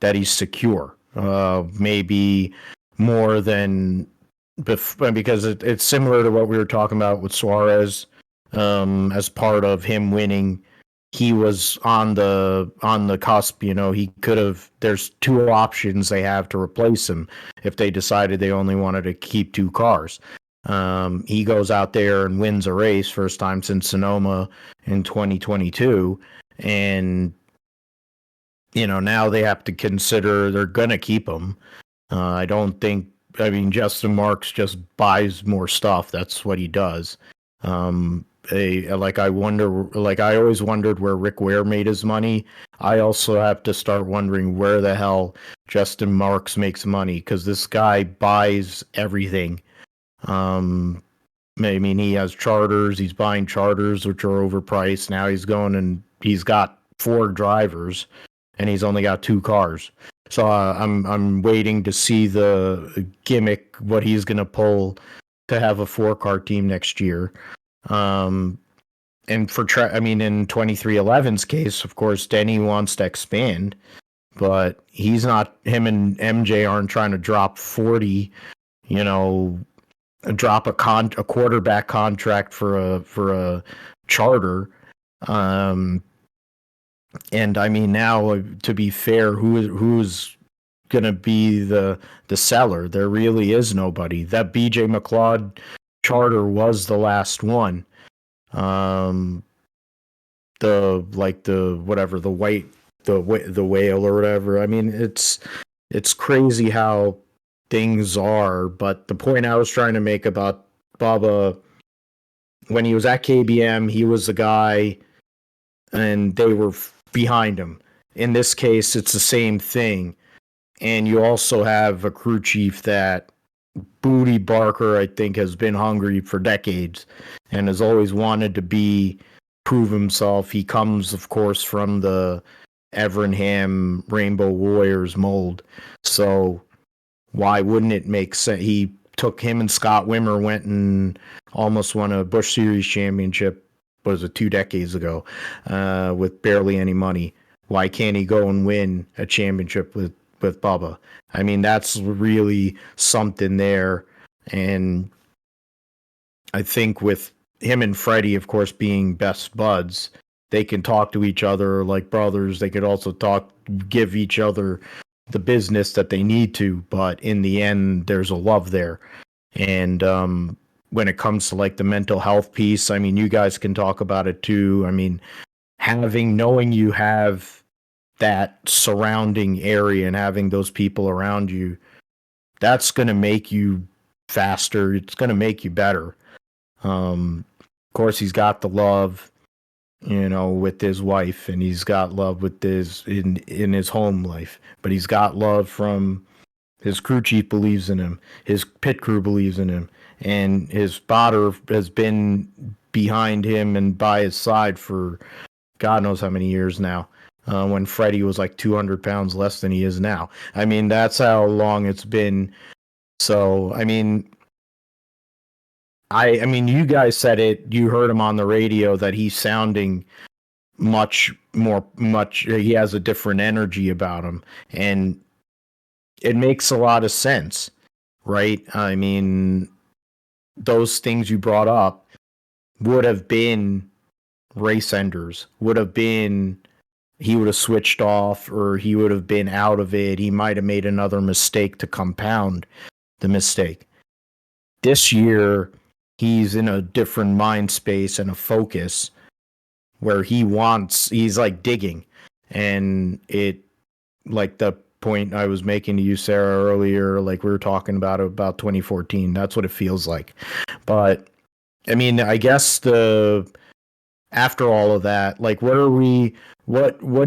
that he's secure, maybe more than because it's similar to what we were talking about with Suarez. As part of him winning, he was on the cusp. He could have. There's 2 options they have to replace him if they decided they only wanted to keep 2 cars. He goes out there and wins a race, first time since Sonoma in 2022, and now they have to consider they're gonna keep him. I don't think. I mean, Justin Marks just buys more stuff. That's what he does. I always wondered where Rick Ware made his money. I also have to start wondering where the hell Justin Marks makes money, because this guy buys everything. I mean, he has charters. He's buying charters, which are overpriced. Now he's going and he's got 4 drivers, and he's only got 2 cars. So I'm waiting to see the gimmick, what he's gonna pull to have a 4-car team next year. And in 23XI's case, of course, Denny wants to expand, but he's not. Him and MJ aren't trying to drop 40, drop a quarterback contract for a charter. And I mean, now, to be fair, who's going to be the seller? There really is nobody. That BJ McLeod charter was the last one. The whale or whatever. I mean, it's crazy how things are. But the point I was trying to make about Bubba, when he was at KBM, he was the guy, and they were behind him. In this case, it's the same thing. And you also have a crew chief that Booty Barker, I think, has been hungry for decades and has always wanted to prove himself. He comes, of course, from the Evernham Rainbow Warriors mold. So why wouldn't it make sense? He took him and Scott Wimmer went and almost won a Busch Series championship, was it 2 decades ago, with barely any money. Why can't he go and win a championship with Bubba? I mean, that's really something there. And I think with him and Freddie, of course, being best buds, they can talk to each other like brothers. They could also give each other the business that they need to, but in the end, there's a love there. And when it comes to like the mental health piece, I mean, you guys can talk about it too. I mean, knowing you have that surrounding area and having those people around you, that's going to make you faster. It's going to make you better. Of course, he's got the love, with his wife, and he's got love with in his home life, but he's got love from his crew chief believes in him, his pit crew believes in him, and his spotter has been behind him and by his side for God knows how many years now. When Freddie was like 200 pounds less than he is now. I mean, that's how long it's been. So, I mean, you guys said it. You heard him on the radio that he's sounding much. He has a different energy about him, and it makes a lot of sense, right? I mean, those things you brought up would have been race enders. He would have switched off, or he would have been out of it. He might have made another mistake to compound the mistake. This year, he's in a different mind space and a focus where he's like digging. And it, like the point I was making to you, Sarah, earlier, like we were talking about 2014, that's what it feels like. But I mean, I guess after all of that, like, what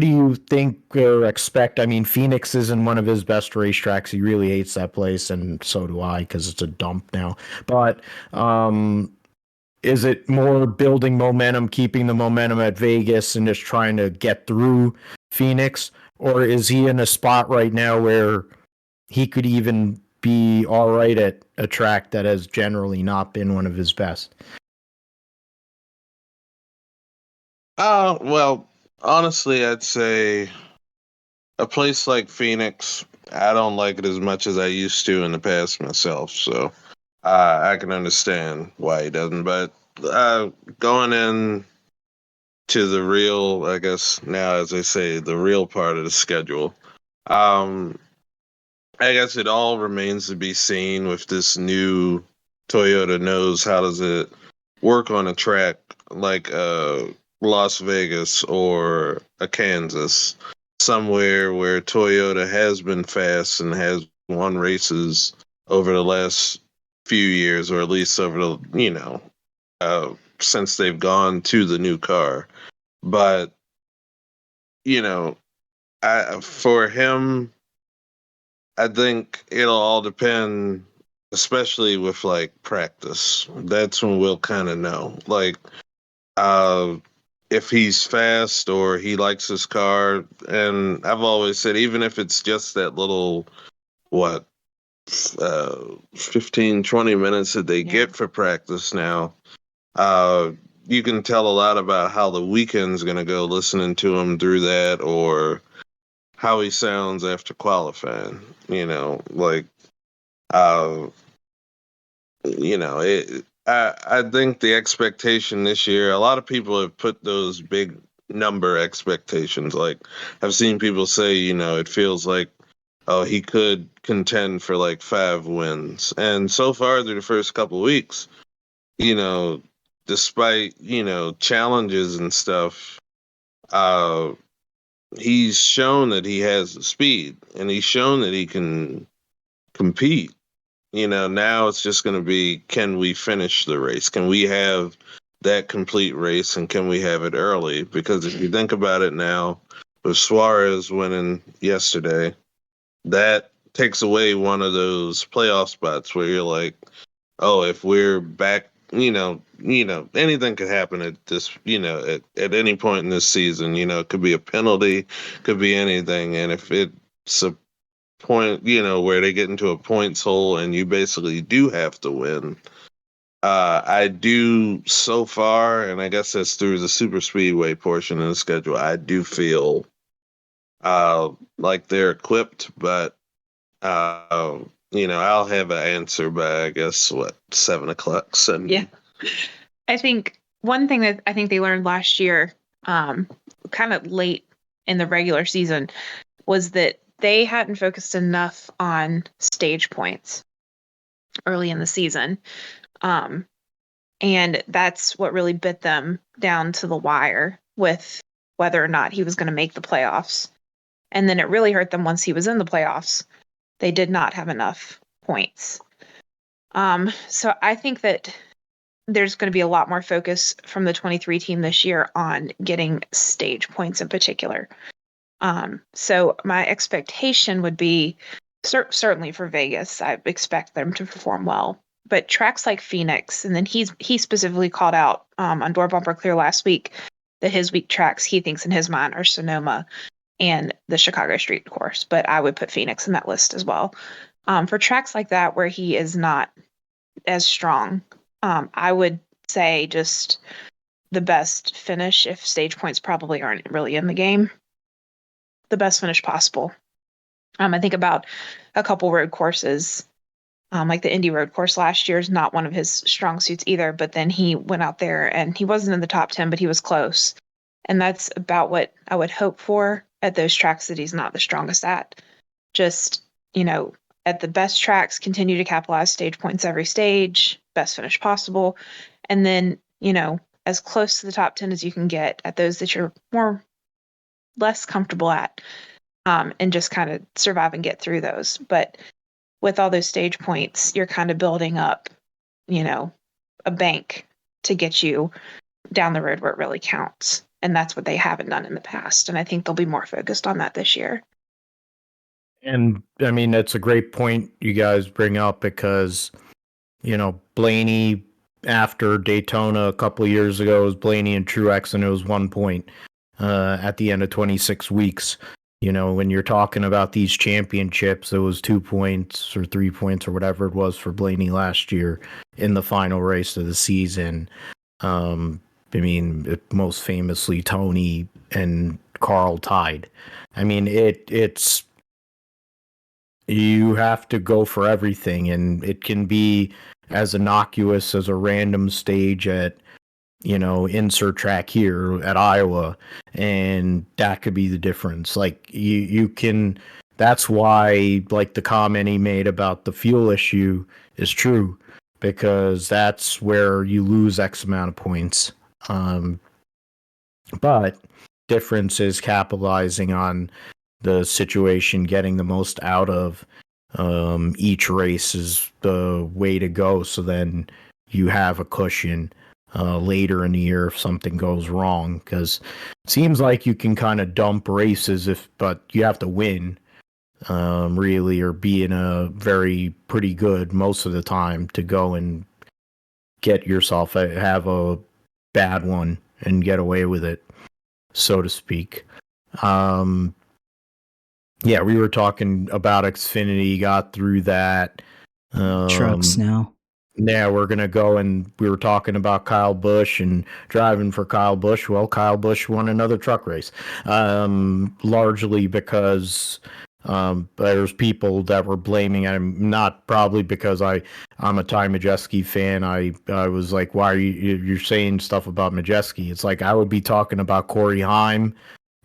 do you think or expect? I mean, Phoenix isn't one of his best racetracks. He really hates that place, and so do I, because it's a dump now. But is it more building momentum, keeping the momentum at Vegas, and just trying to get through Phoenix? Or is he in a spot right now where he could even be all right at a track that has generally not been one of his best? Well, honestly, I'd say a place like Phoenix, I don't like it as much as I used to in the past myself. So I can understand why he doesn't. But going in to the real, I guess now, as they say, the real part of the schedule, I guess it all remains to be seen with this new Toyota nose. How does it work on a track like Las Vegas or a Kansas, somewhere where Toyota has been fast and has won races over the last few years, or at least over the, since they've gone to the new car. But, for him, I think it'll all depend, especially with like practice. That's when we'll kind of know. Like, if he's fast or he likes his car. And I've always said, even if it's just that little, 15, 20 minutes that they get for practice now, you can tell a lot about how the weekend's going to go listening to him through that, or how he sounds after qualifying. Like, I think the expectation this year, a lot of people have put those big number expectations. Like I've seen people say, it feels like, oh, he could contend for like 5 wins. And so far through the first couple of weeks, you know, despite, challenges and stuff, uh, he's shown that he has the speed and he's shown that he can compete. Now it's just going to be, can we finish the race? Can we have that complete race and can we have it early? Because if you think about it now, with Suarez winning yesterday, that takes away one of those playoff spots where you're like, oh, if we're back, anything could happen at this, at any point in this season. It could be a penalty, could be anything, and if it's a point, where they get into a points hole and you basically do have to win. I do so far, and I guess that's through the super speedway portion of the schedule. I do feel like they're equipped, but I'll have an answer by I guess 7:00. So Yeah, I think one thing that I think they learned last year, kind of late in the regular season, was that they hadn't focused enough on stage points early in the season. And that's what really bit them down to the wire with whether or not he was going to make the playoffs. And then it really hurt them once he was in the playoffs. They did not have enough points. So I think that there's going to be a lot more focus from the 23 team this year on getting stage points in particular. So my expectation would be certainly for Vegas, I expect them to perform well. But tracks like Phoenix, and then he specifically called out on Door Bumper Clear last week that his weak tracks he thinks in his mind are Sonoma and the Chicago Street Course. But I would put Phoenix in that list as well. For tracks like that where he is not as strong, I would say just the best finish, if stage points probably aren't really in the game, the best finish possible. I think about a couple road courses, like the Indy road course last year is not one of his strong suits either, but then he went out there and he wasn't in the top 10, but he was close. And that's about what I would hope for at those tracks that he's not the strongest at. Just, at the best tracks, continue to capitalize stage points every stage, best finish possible. And then, as close to the top 10 as you can get at those that you're less comfortable at, and just kind of survive and get through those. But with all those stage points, you're kind of building up, a bank to get you down the road where it really counts. And that's what they haven't done in the past. And I think they'll be more focused on that this year. And I mean, that's a great point you guys bring up because, Blaney after Daytona a couple of years ago was Blaney and Truex, and it was 1 point at the end of 26 weeks. When you're talking about these championships, it was 2 points or 3 points or whatever it was for Blaney last year in the final race of the season. Most famously, Tony and Carl tied. It's you have to go for everything, and it can be as innocuous as a random stage at insert track here at Iowa, and that could be the difference. Like you can, that's why like the comment he made about the fuel issue is true, because that's where you lose X amount of points. But difference is capitalizing on the situation, getting the most out of each race is the way to go. So then you have a cushion later in the year if something goes wrong, because it seems like you can kind of dump races but you have to win really, or be in a pretty good most of the time to go and get yourself have a bad one and get away with it, so to speak. Yeah, we were talking about Xfinity, got through that. Trucks now. Yeah, we're going to go, and we were talking about Kyle Busch and driving for Kyle Busch. Well, Kyle Busch won another truck race, largely because There's people that were blaming him, not probably because I'm a Ty Majeski fan. I was like, why are you're saying stuff about Majeski? It's like I would be talking about Corey Heim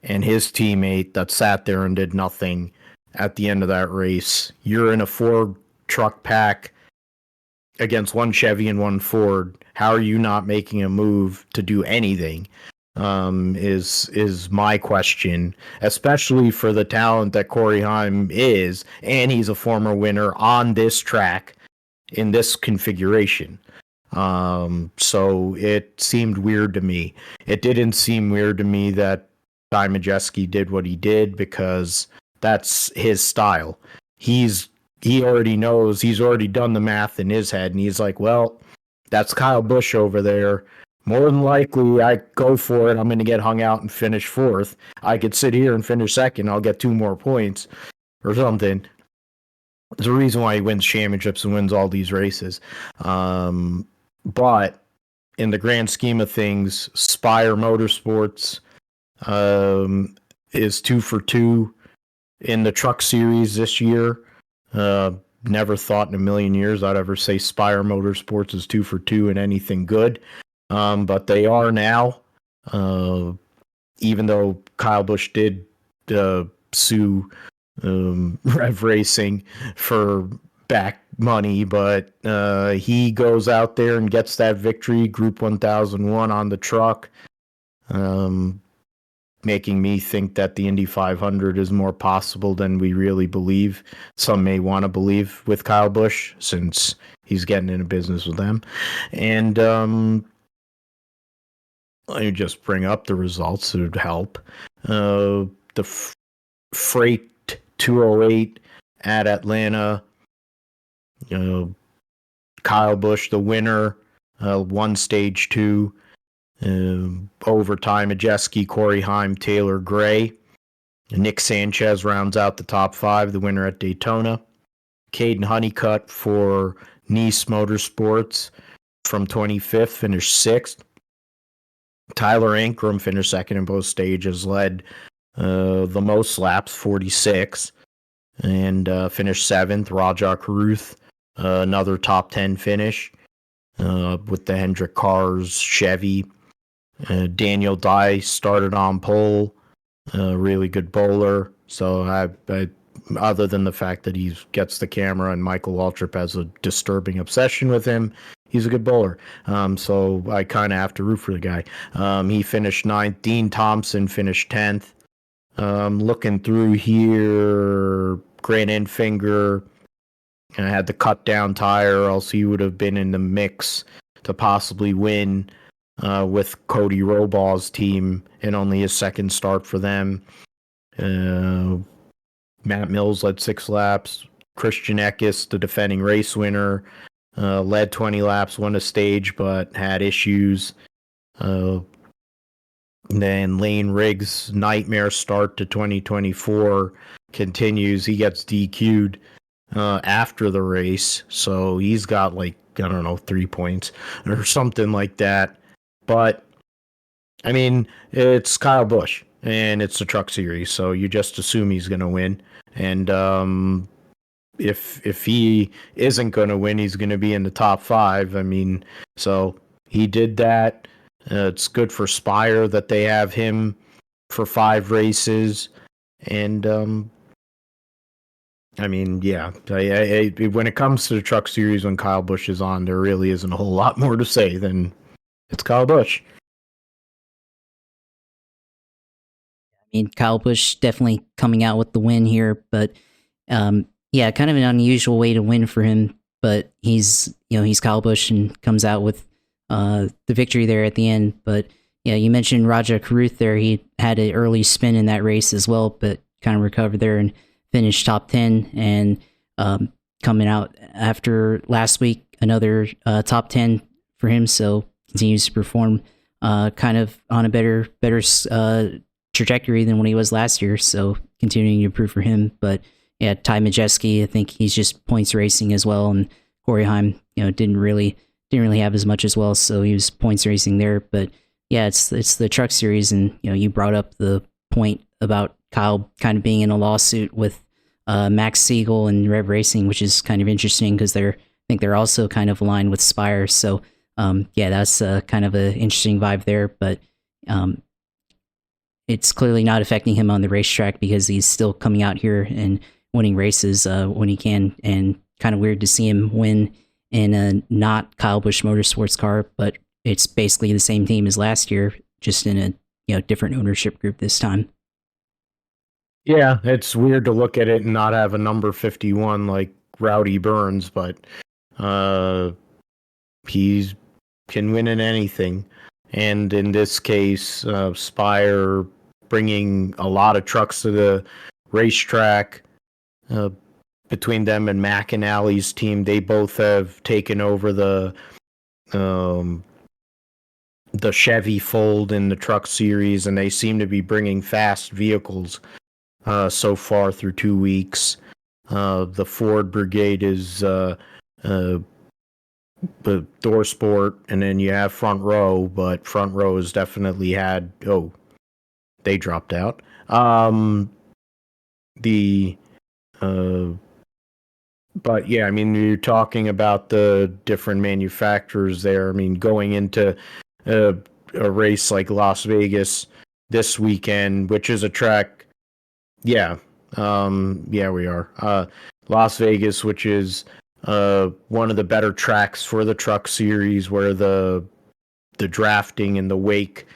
and his teammate that sat there and did nothing at the end of that race. You're in a 4-truck pack against one Chevy and one Ford. How are you not making a move to do anything? Is my question, especially for the talent that Corey Heim is, and he's a former winner on this track in this configuration. So it seemed weird to me. It didn't seem weird to me that Ty Majeski did what he did, because that's his style. He already knows, he's already done the math in his head, and he's like, well, that's Kyle Busch over there. More than likely, I go for it. I'm going to get hung out and finish 4th. I could sit here and finish 2nd. I'll get 2 more points or something. There's a reason why he wins championships and wins all these races. But in the grand scheme of things, Spire Motorsports is 2 for 2 in the Truck Series this year. Never thought in a million years I'd ever say Spire Motorsports is 2 for 2 in anything good. But they are now, even though Kyle Busch did sue Rev Racing for back money, but he goes out there and gets that victory, Group 1001 on the truck, making me think that the Indy 500 is more possible than we really believe. Some may want to believe with Kyle Busch, since he's getting into business with them. And let me just bring up the results. It would help. The Freight 208 at Atlanta. Kyle Busch, the winner, won stage 2. Overtime, Majeski, Corey Heim, Taylor Gray. Nick Sanchez rounds out the top 5, the winner at Daytona. Caden Honeycutt for Nice Motorsports from 25th, finished 6th. Tyler Ankrum finished 2nd in both stages, led the most laps, 46, and finished 7th. Rajah Caruth, another top 10 finish with the Hendrick Cars Chevy. Daniel Dye started on pole, really good bowler. So I other than the fact that he gets the camera and Michael Waltrip has a disturbing obsession with him, he's a good bowler. So I kind of have to root for the guy. He finished 9th. Dean Thompson finished 10th. Looking through here, Grant Enfinger had the cut down tire, else he would have been in the mix to possibly win with Cody Robaugh's team, and only his 2nd start for them. Matt Mills led 6 laps. Christian Eckes, the defending race winner, led 20 laps, won a stage, but had issues. Then Lane Riggs' nightmare start to 2024 continues. He gets DQ'd after the race, so he's got 3 points or something like that. But I mean, it's Kyle Busch and it's the Truck Series, so you just assume he's going to win. And if he isn't going to win, he's going to be in the top 5. I mean, so he did that. It's good for Spire that they have him for 5 races. And I mean, yeah, when it comes to the Truck Series, when Kyle Busch is on, there really isn't a whole lot more to say than it's Kyle Busch. I mean, Kyle Busch definitely coming out with the win here, but yeah, kind of an unusual way to win for him. But he's Kyle Busch and comes out with the victory there at the end. But yeah, you mentioned Rajah Caruth there. He had an early spin in that race as well, but kind of recovered there and finished top 10. And coming out after last week, another top 10 for him. So continues to perform kind of on a better trajectory than when he was last year. So continuing to improve for him. But yeah, Ty Majeski, I think he's just points racing as well. And Corey Heim, didn't really have as much as well. So he was points racing there. But yeah, it's the Truck Series, and you brought up the point about Kyle kind of being in a lawsuit with Max Siegel and Rev Racing, which is kind of interesting because I think they're also kind of aligned with Spire. So yeah, that's kind of an interesting vibe there. But it's clearly not affecting him on the racetrack because he's still coming out here and winning races when he can. And kind of weird to see him win in a not Kyle Busch Motorsports car, but it's basically the same team as last year, just in a different ownership group this time. Yeah, it's weird to look at it and not have a number 51 like Rowdy Burns, but he can win in anything. And in this case, Spire bringing a lot of trucks to the racetrack. Between them and McAnally's team, they both have taken over the Chevy fold in the Truck Series, and they seem to be bringing fast vehicles so far through 2 weeks. The Ford Brigade is the Door Sport, and then you have Front Row, but Front Row has definitely had they dropped out. But yeah, I mean, you're talking about the different manufacturers there. I mean, going into a race like Las Vegas this weekend, which is a track, yeah, we are. Las Vegas, which is one of the better tracks for the Truck Series, where the drafting and the wake.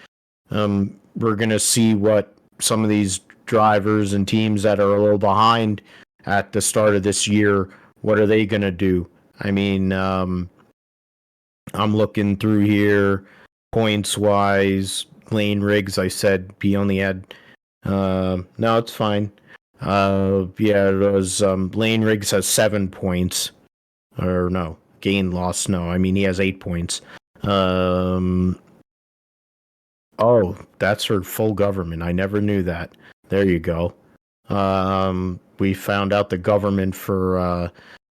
We're gonna see what some of these drivers and teams that are a little behind at the start of this year, what are they gonna do? I mean, I'm looking through here, points wise. Lane Riggs, I said he only had. No, it's fine. Yeah, it was. Lane Riggs has 7 points, or no, gain loss. No, I mean he has 8 points. Oh, that's for full government. I never knew that. There you go. We found out the government for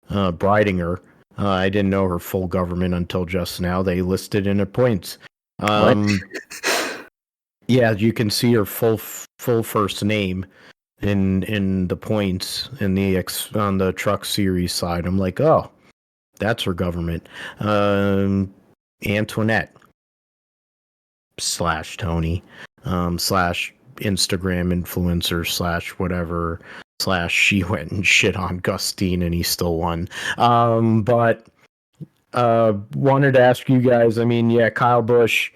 Breidinger. I didn't know her full government until just now. They listed in her points. Yeah, you can see her full first name in the points in on the Truck Series side. I'm like, oh, that's her government. Antoinette / Tony / Instagram influencer / whatever / she went and shit on Gustine and he still won. But wanted to ask you guys, I mean, yeah, Kyle Busch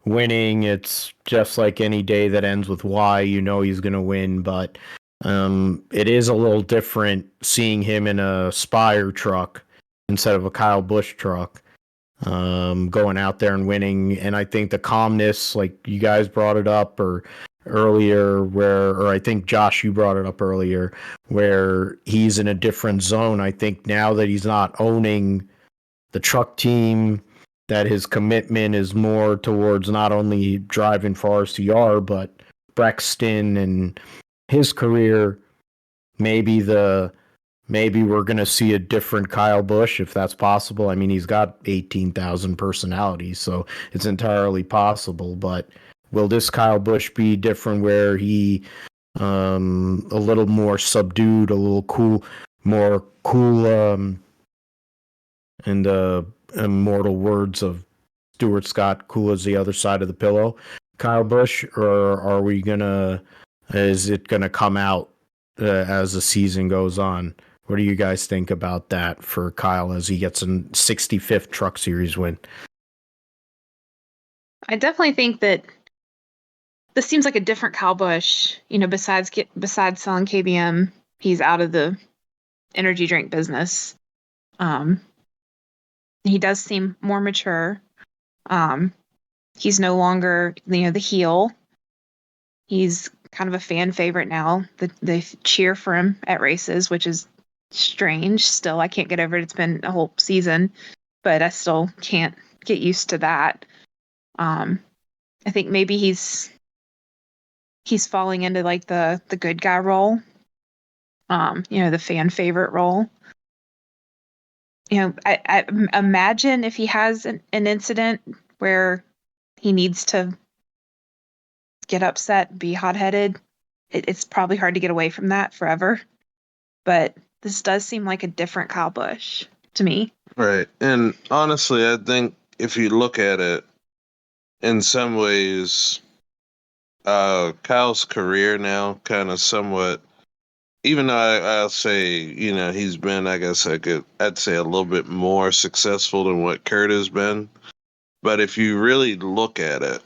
winning, it's just like any day that ends with Y, you know he's going to win, but it is a little different seeing him in a Spire truck instead of a Kyle Busch truck. Going out there and winning, and I think the calmness, like you guys brought it up earlier, or I think Josh, you brought it up earlier, where he's in a different zone. I think now that he's not owning the truck team, that his commitment is more towards not only driving for RCR, but Brexton and his career. Maybe we're going to see a different Kyle Busch, if that's possible. I mean, he's got 18,000 personalities, so it's entirely possible. But will this Kyle Busch be different, where he a little more subdued, a little cool, more cool, in the immortal words of Stuart Scott, cool as the other side of the pillow, Kyle Busch? Or is it going to come out as the season goes on? What do you guys think about that for Kyle as he gets a 65th Truck Series win? I definitely think that this seems like a different Kyle Busch. You know, besides selling KBM, he's out of the energy drink business. He does seem more mature. He's no longer, the heel. He's kind of a fan favorite now. They cheer for him at races, which is strange. Still, I can't get over it. It's been a whole season, but I still can't get used to that. I think maybe he's falling into like the good guy role. The fan favorite role. I imagine if he has an incident where he needs to get upset, be hot-headed, it's probably hard to get away from that forever. but this does seem like a different Kyle Busch to me. Right. And honestly, I think if you look at it in some ways, Kyle's career now kind of somewhat, even though I'll say, he's been, I guess I'd say a little bit more successful than what Kurt has been. But if you really look at it,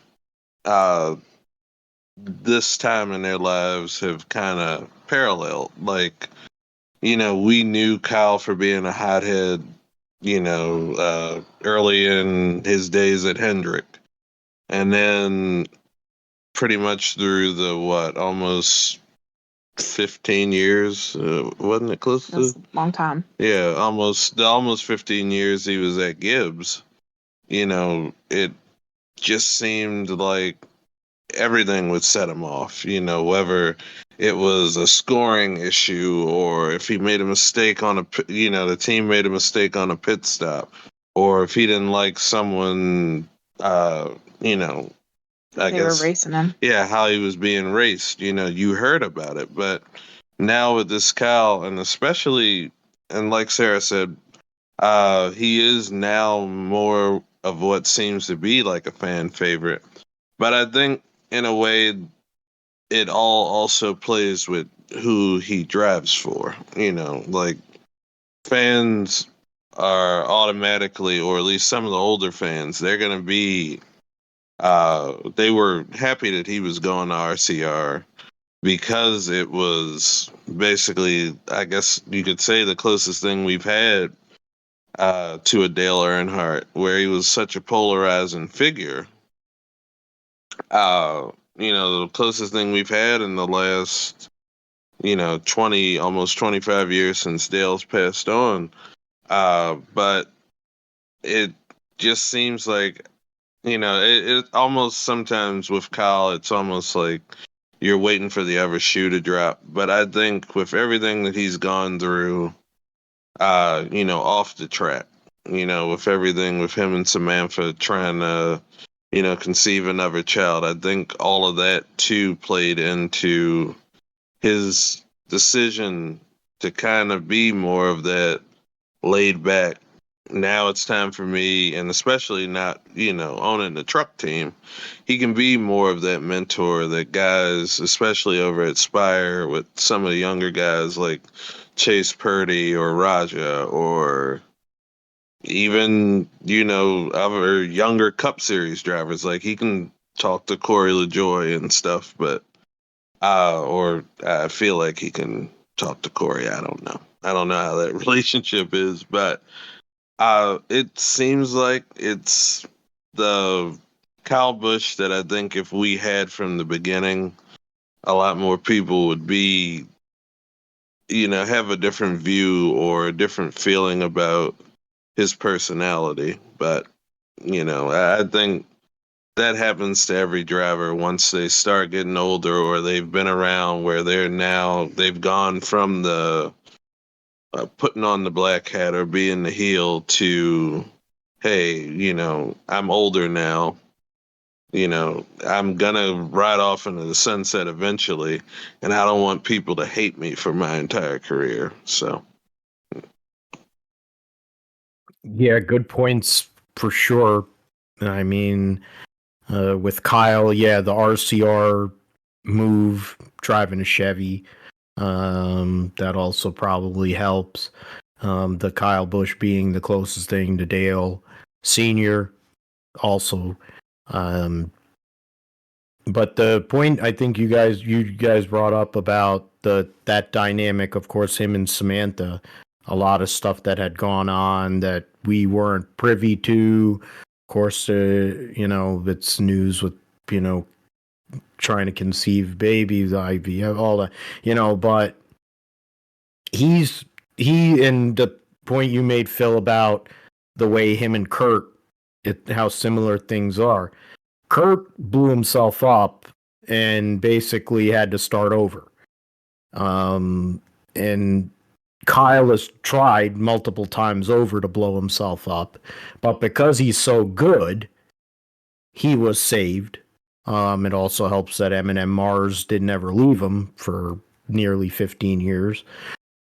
this time in their lives have kind of paralleled. Like, we knew Kyle for being a hothead, early in his days at Hendrick. And then pretty much through the, almost 15 years, wasn't it close to? That's a long time. Yeah, almost 15 years he was at Gibbs. It just seemed like everything would set him off, whether it was a scoring issue or if he made a mistake the team made a mistake on a pit stop, or if he didn't like someone, I They guess, were racing him. yeah, how he was being raced, you heard about it. But now with this Cal, and especially, and like Sarah said, he is now more of what seems to be like a fan favorite. But I think in a way, it all also plays with who he drives for. Like fans are automatically, or at least some of the older fans, they're going to be, they were happy that he was going to RCR because it was basically, I guess you could say, the closest thing we've had to a Dale Earnhardt, where he was such a polarizing figure. The closest thing we've had in the last, 20, almost 25 years since Dale's passed on. But it just seems like, it almost sometimes with Kyle, it's almost like you're waiting for the other shoe to drop. But I think with everything that he's gone through, off the track, with everything with him and Samantha trying to, conceive another child, I think all of that too played into his decision to kind of be more of that laid back. Now it's time for me, and especially not, owning the truck team, he can be more of that mentor that guys, especially over at Spire with some of the younger guys like Chase Purdy or Raja, or even, other younger Cup Series drivers. Like he can talk to Corey LaJoy and stuff, but or I feel like he can talk to Corey. I don't know. I don't know how that relationship is, but it seems like it's the Kyle Busch that I think if we had from the beginning, a lot more people would be, have a different view or a different feeling about his personality. But, I think that happens to every driver once they start getting older, or they've been around where they've gone from the putting on the black hat or being the heel to, hey, I'm older now. I'm gonna ride off into the sunset eventually, and I don't want people to hate me for my entire career. So, Yeah, good points for sure. I mean, with Kyle, yeah, the RCR move, driving a Chevy, that also probably helps. The Kyle Busch being the closest thing to Dale Sr. also. But the point I think you guys brought up about that dynamic, of course, him and Samantha, a lot of stuff that had gone on that we weren't privy to. Of course, it's news with, trying to conceive babies, IVF, all that, but he and the point you made, Phil, about the way him and Kurt, how similar things are. Kurt blew himself up and basically had to start over. And Kyle has tried multiple times over to blow himself up, but because he's so good, he was saved. It also helps that Eminem Mars didn't ever leave him for nearly 15 years.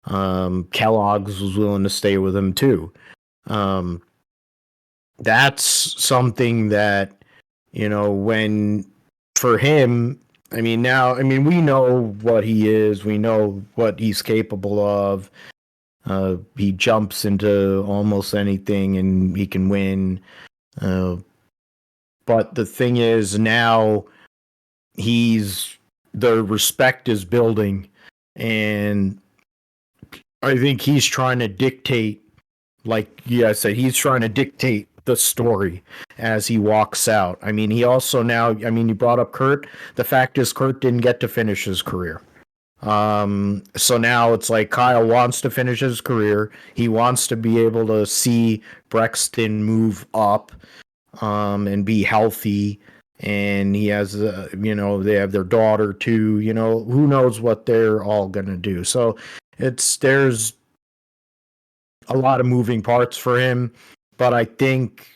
Kellogg's was willing to stay with him too. That's something that, when for him, we know what he is, we know what he's capable of. He jumps into almost anything and he can win. But the thing is, now the respect is building, and I think he's trying to dictate, like you guys said, he's trying to dictate the story as he walks out. He also now, you brought up Kurt. The fact is, Kurt didn't get to finish his career. So now it's like Kyle wants to finish his career. He wants to be able to see Brexton move up, and be healthy. And he has, they have their daughter too. Who knows what they're all gonna do. So there's a lot of moving parts for him. But I think,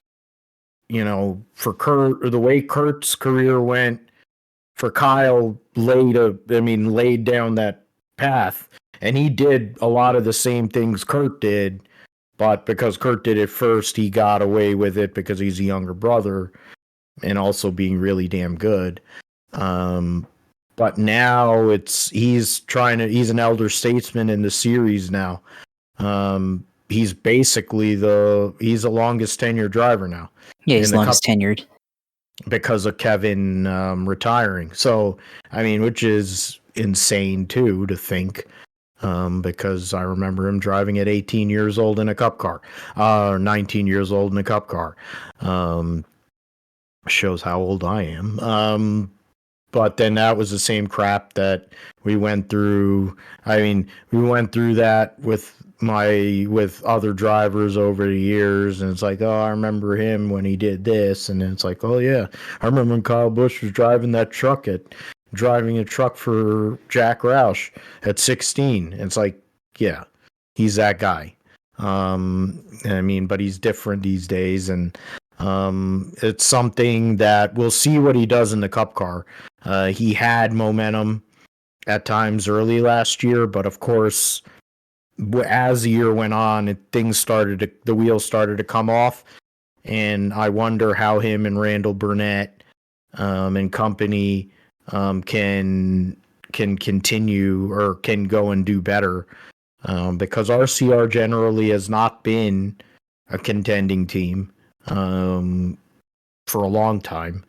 for Kurt, or the way Kurt's career went, for Kyle laid down that path, and he did a lot of the same things Kurt did, but because Kurt did it first, he got away with it because he's a younger brother and also being really damn good. But now he's an elder statesman in the series now. He's basically he's the longest tenured driver now. Yeah, he's longest tenured. Because of Kevin retiring. So, which is insane too to think, because I remember him driving at 18 years old in a cup car, 19 years old in a cup car. Shows how old I am. But then that was the same crap that we went through. We went through that with other drivers over the years, and it's like, oh, I remember him when he did this, and then it's like, oh yeah, I remember when Kyle Busch was driving a truck for Jack Roush at 16. And it's like, yeah, he's that guy. But he's different these days, and it's something that we'll see what he does in the Cup car. He had momentum at times early last year, but of course, as the year went on, the wheels started to come off, and I wonder how him and Randall Burnett and company can continue or can go and do better, because RCR generally has not been a contending team for a long time.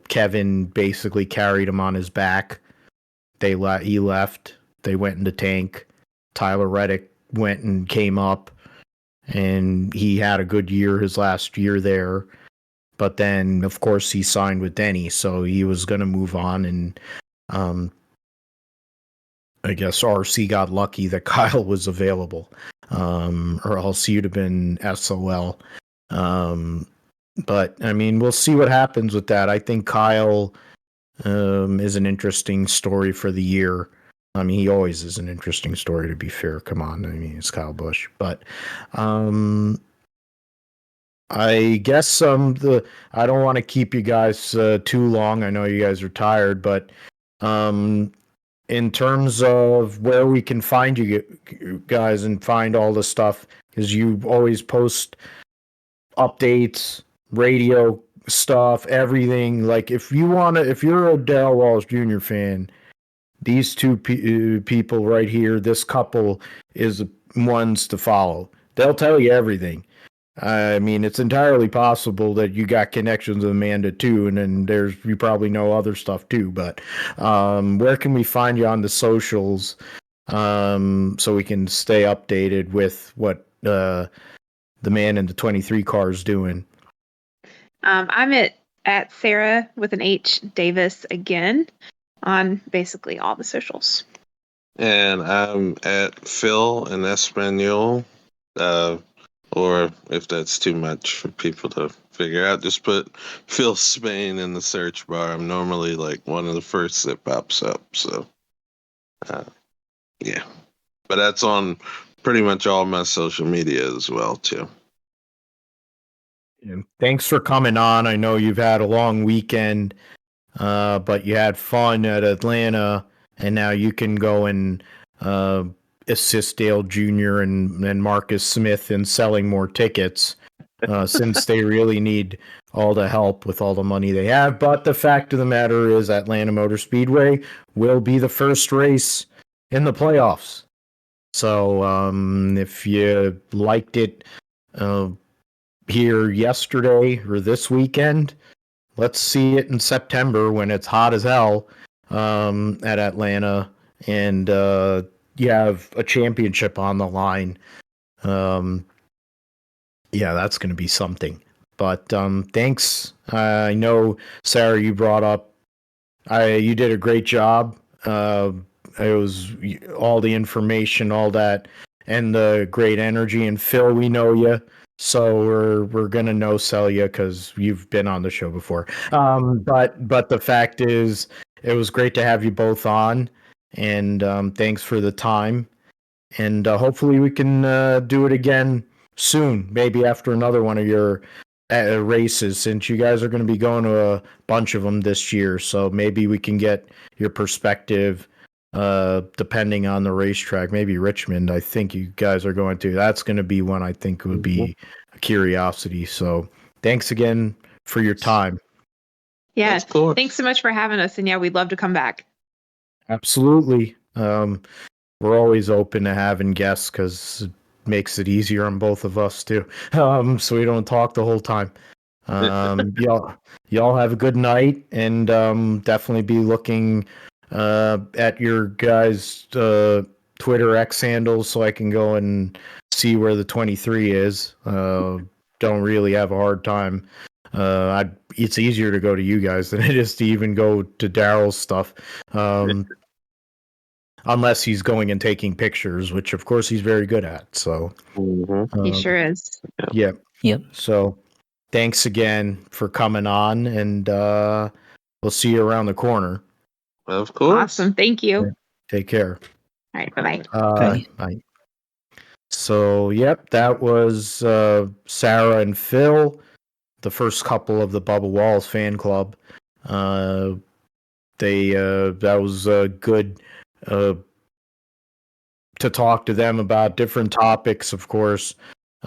Kevin basically carried him on his back. He left. They went into tank. Tyler Reddick went and came up, and he had a good year his last year there. But then, of course, he signed with Denny, so he was going to move on. And I guess RC got lucky that Kyle was available, or else he'd have been SOL. But we'll see what happens with that. I think Kyle is an interesting story for the year. He always is an interesting story, to be fair. Come on, it's Kyle Busch. But I guess I don't want to keep you guys too long. I know you guys are tired, but in terms of where we can find you guys and find all the stuff, because you always post updates, radio stuff, everything. Like if you're a Darrell Wallace Jr. fan, these two people right here, this couple is ones to follow. They'll tell you everything. It's entirely possible that you got connections with Amanda too, and then you probably know other stuff too. But where can we find you on the socials, so we can stay updated with what the man in the 23 car is doing? I'm at Sarah with an H Davis again on basically all the socials. And I'm at Phil in Espanol. Or if that's too much for people to figure out, just put Phil Spain in the search bar. I'm normally like one of the first that pops up. So, yeah. But that's on pretty much all my social media as well, too. And thanks for coming on. I know you've had a long weekend, but you had fun at Atlanta, and now you can go and assist Dale Jr. and Marcus Smith in selling more tickets, since they really need all the help with all the money they have. But the fact of the matter is Atlanta Motor Speedway will be the first race in the playoffs. So if you liked it here yesterday or this weekend, let's see it in September when it's hot as hell at Atlanta, and you have a championship on the line. Yeah, that's going to be something. But thanks. I know, Sarah, you brought up. You did a great job. It was all the information, all that, and the great energy. And Phil, we know you, so we're gonna no sell you because you've been on the show before. But the fact is, it was great to have you both on, and thanks for the time. And hopefully we can do it again soon, maybe after another one of your races, since you guys are going to be going to a bunch of them this year. So maybe we can get your perspective, depending on the racetrack. Maybe Richmond, I think you guys are going to. That's going to be one I think would be a curiosity. So thanks again for your time. Yeah. That's cool. Thanks so much for having us. And yeah, we'd love to come back. Absolutely. We're always open to having guests because it makes it easier on both of us too. So we don't talk the whole time. Y'all have a good night, and definitely be looking at your guys' Twitter X handles so I can go and see where the 23 is. Don't really have a hard time. It's easier to go to you guys than it is to even go to Daryl's stuff. Unless he's going and taking pictures, which of course he's very good at. So He sure is. yeah. Yep. So thanks again for coming on, and we'll see you around the corner. Of course. Awesome. Thank you. Yeah. Take care. All right. Bye-bye. Bye. Bye. So, yep, that was Sarah and Phil, the first couple of the Bubba Wallace fan club. That was good to talk to them about different topics, of course,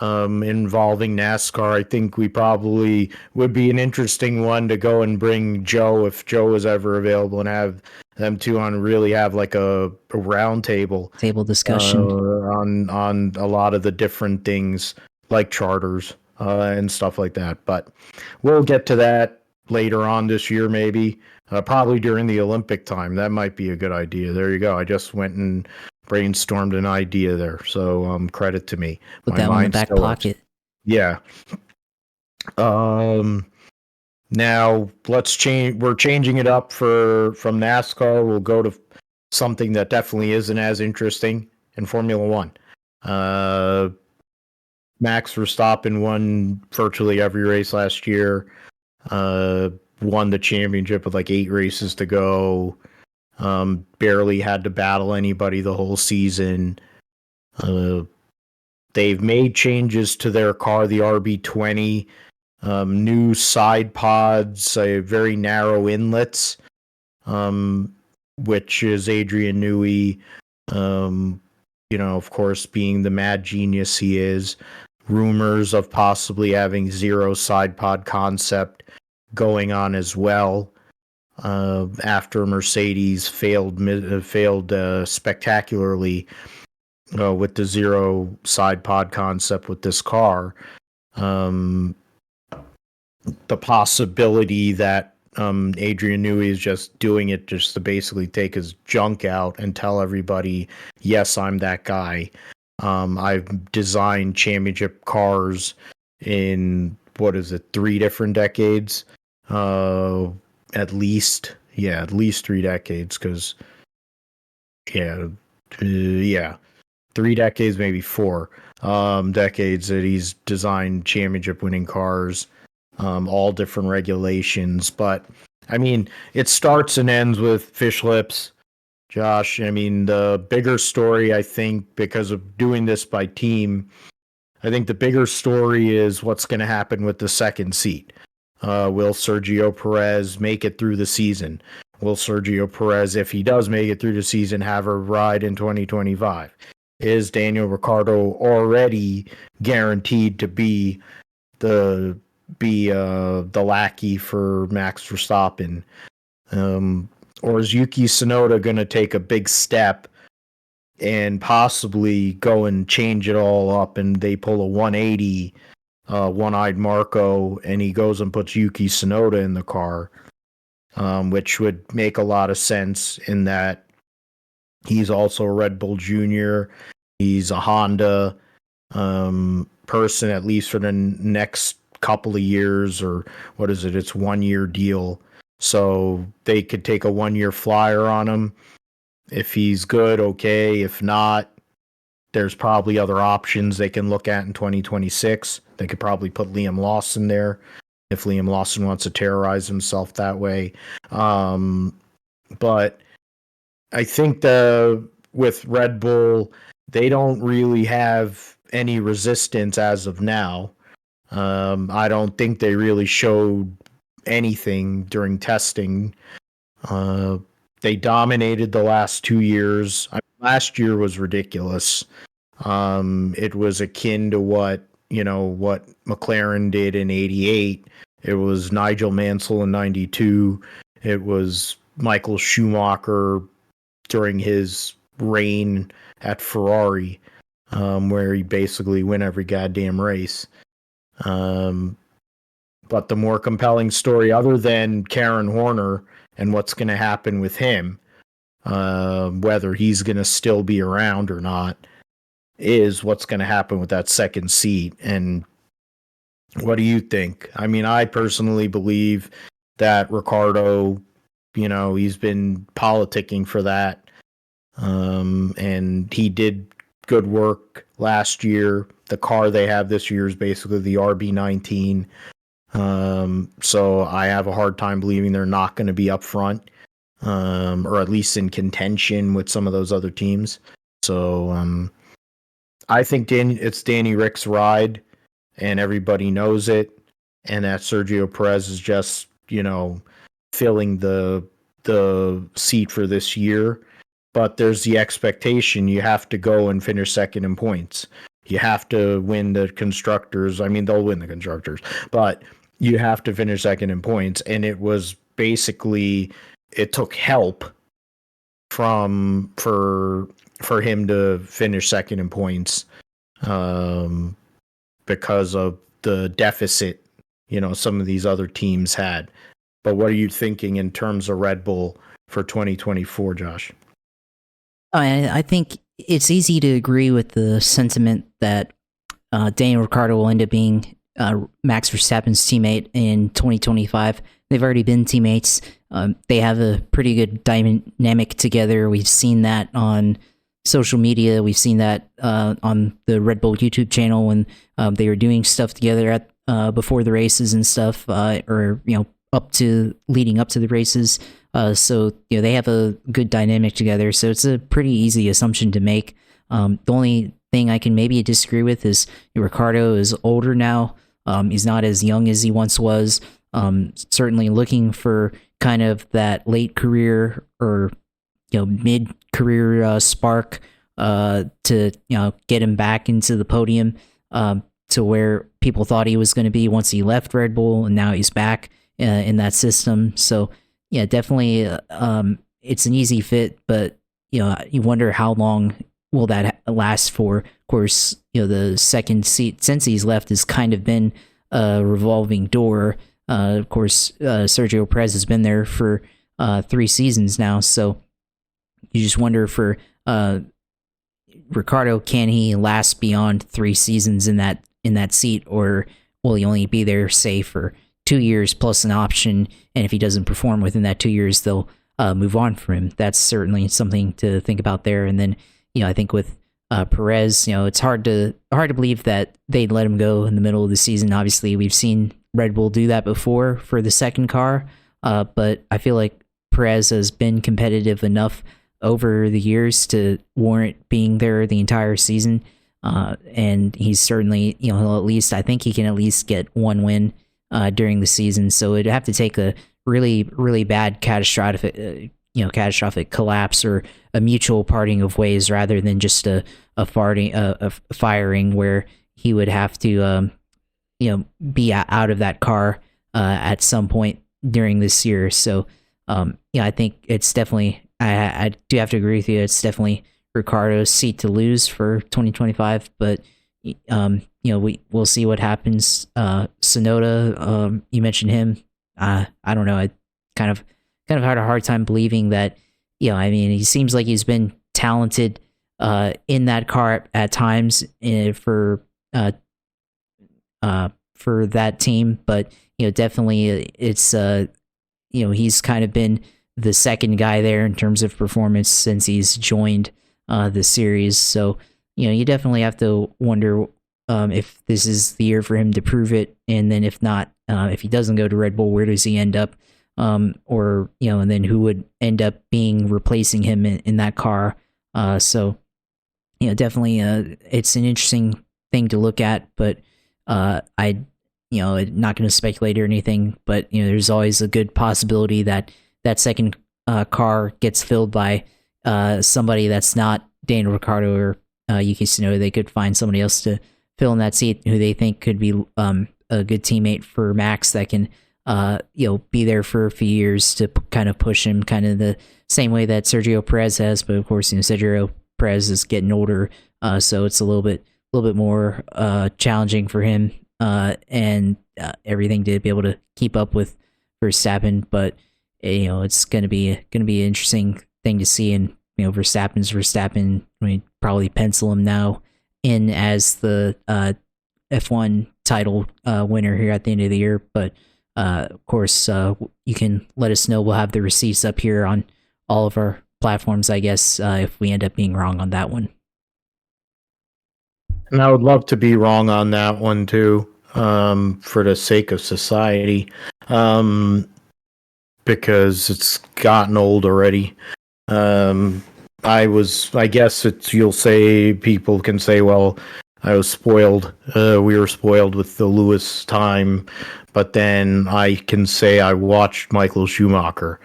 involving NASCAR. I think we probably would be an interesting one to go and bring Joe, if Joe is ever available, and have them two on, really have like a round table Discussion on a lot of the different things like charters and stuff like that. But we'll get to that later on this year, maybe. Probably during the Olympic time. That might be a good idea. There you go. I just went and brainstormed an idea there. So credit to me. Put that one in the back pocket. Yeah. Now let's change. We're changing it up from NASCAR. We'll go to something that definitely isn't as interesting in Formula One. Max Verstappen won virtually every race last year. Won the championship with like 8 races to go. Barely had to battle anybody the whole season. They've made changes to their car, the RB20, new side pods, very narrow inlets, which is Adrian Newey, of course, being the mad genius he is. Rumors of possibly having zero side pod concept going on as well. After Mercedes failed spectacularly with the zero side pod concept with this car, the possibility that Adrian Newey is just doing it just to basically take his junk out and tell everybody, yes, I'm that guy. I've designed championship cars in 3 different decades. At least 3 decades, because 3 decades, maybe 4 decades that he's designed championship winning cars, all different regulations. But I mean, it starts and ends with fish lips, Josh. I mean, the bigger story, I think, because of doing this by team, I think the bigger story is what's going to happen with the second seat. Will Sergio Perez make it through the season? Will Sergio Perez, if he does make it through the season, have a ride in 2025? is Daniel Ricciardo already guaranteed to be the lackey for Max Verstappen? Or is Yuki Tsunoda going to take a big step and possibly go and change it all up, and they pull a 180, one-eyed Marco, and he goes and puts Yuki Tsunoda in the car, which would make a lot of sense in that he's also a Red Bull Junior. He's a Honda person, at least for the next couple of years, or what is it? It's 1 year deal. So they could take a 1 year flyer on him. If he's good, okay. If not, there's probably other options they can look at in 2026. They could probably put Liam Lawson there if Liam Lawson wants to terrorize himself that way. But I think with Red Bull, they don't really have any resistance as of now. I don't think they really showed anything during testing. They dominated the last 2 years. Last year was ridiculous. It was akin to what McLaren did in '88. It was Nigel Mansell in '92. It was Michael Schumacher during his reign at Ferrari, where he basically win every goddamn race. But the more compelling story, other than Karen Horner and what's going to happen with him, whether he's going to still be around or not, is what's going to happen with that second seat. And what do you think? I mean, I personally believe that Ricciardo, he's been politicking for that. And he did good work last year. The car they have this year is basically the RB19. So I have a hard time believing they're not going to be up front, or at least in contention with some of those other teams. So I think it's Danny Rick's ride, and everybody knows it, and that Sergio Perez is just, filling the seat for this year. But there's the expectation you have to go and finish second in points. You have to win the constructors. I mean, they'll win the constructors, but you have to finish second in points. And it was basically, it took help for him to finish second in points, because of the deficit, some of these other teams had. But what are you thinking in terms of Red Bull for 2024, Josh? I think it's easy to agree with the sentiment that Daniel Ricciardo will end up being Max Verstappen's teammate in 2025. They've already been teammates. They have a pretty good dynamic together. We've seen that on social media. We've seen that on the Red Bull YouTube channel when they were doing stuff together at before the races and stuff, or leading up to the races. So they have a good dynamic together. So it's a pretty easy assumption to make. The only thing I can maybe disagree with is Ricciardo is older now. He's not as young as he once was. Certainly looking for kind of that late career or mid career spark to get him back into the podium, to where people thought he was going to be once he left Red Bull, and now he's back in that system. So yeah, definitely it's an easy fit, but you wonder how long will that last for. Of course, the second seat since he's left has kind of been a revolving door. Of course, Sergio Perez has been there for 3 seasons now, so you just wonder for Ricciardo, can he last beyond 3 seasons in that seat, or will he only be there, say, for 2 years plus an option, and if he doesn't perform within that 2 years, they'll move on from him? That's certainly something to think about there. And then I think with Perez, it's hard to believe that they'd let him go in the middle of the season. Obviously, we've seen Red Bull do that before for the second car, but I feel like Perez has been competitive enough over the years to warrant being there the entire season, and he's certainly I think he can at least get one win during the season. So it'd have to take a really, really bad catastrophic catastrophic collapse or a mutual parting of ways rather than just a firing where he would have to be out of that car at some point during this year. So I think it's definitely I do have to agree with you. It's definitely Ricciardo's seat to lose for 2025, but we'll see what happens. Sonoda, you mentioned him. I don't know. I kind of had a hard time believing that. He seems like he's been talented in that car at times for that team, but definitely it's he's kind of been the second guy there in terms of performance since he's joined the series. So you definitely have to wonder if this is the year for him to prove it, and then if not, if he doesn't go to Red Bull, where does he end up? And then who would end up being replacing him in that car? So definitely it's an interesting thing to look at, but not going to speculate or anything, but there's always a good possibility that second car gets filled by somebody that's not Daniel Ricciardo or Yuki Tsunoda. They could find somebody else to fill in that seat who they think could be a good teammate for Max that can be there for a few years to kind of push him kind of the same way that Sergio Perez has. But of course, Sergio Perez is getting older, so it's a little bit more challenging for him and everything to be able to keep up with Verstappen. But it's going to be an interesting thing to see. And Verstappen's Verstappen. We probably pencil him now in as the F1 title winner here at the end of the year. But of course, you can let us know. We'll have the receipts up here on all of our platforms, I guess, if we end up being wrong on that one. And I would love to be wrong on that one too, for the sake of society, because it's gotten old already. I guess you'll say, people can say, well, I was spoiled. We were spoiled with the Lewis time, but then I can say I watched Michael Schumacher.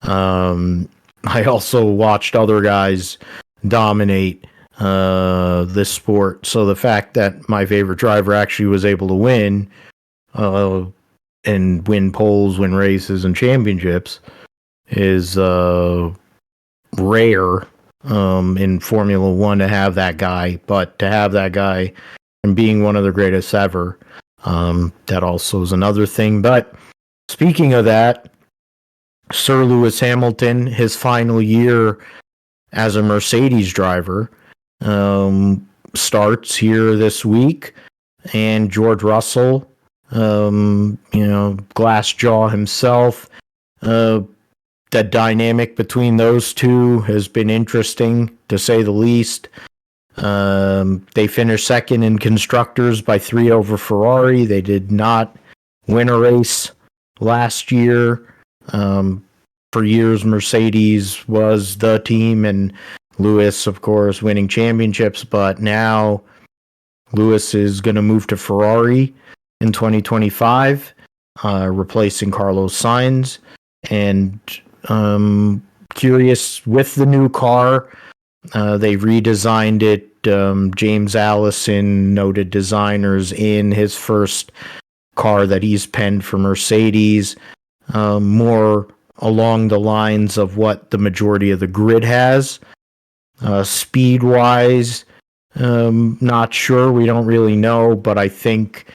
I also watched other guys dominate this sport. So the fact that my favorite driver actually was able to win and win poles, win races and championships is rare in Formula One to have that guy, but to have that guy and being one of the greatest ever, that also is another thing. But speaking of that, Sir Lewis Hamilton, his final year as a Mercedes driver, starts here this week, and George Russell, glass jaw himself, the dynamic between those two has been interesting, to say the least. They finished second in constructors by 3 over Ferrari. They did not win a race last year. For years, Mercedes was the team, and Lewis, of course, winning championships. But now Lewis is going to move to Ferrari in 2025, replacing Carlos Sainz. And curious with the new car, they redesigned it. James Allison, noted designers, in his first car that he's penned for Mercedes, more along the lines of what the majority of the grid has. Speed wise, not sure. We don't really know, but I think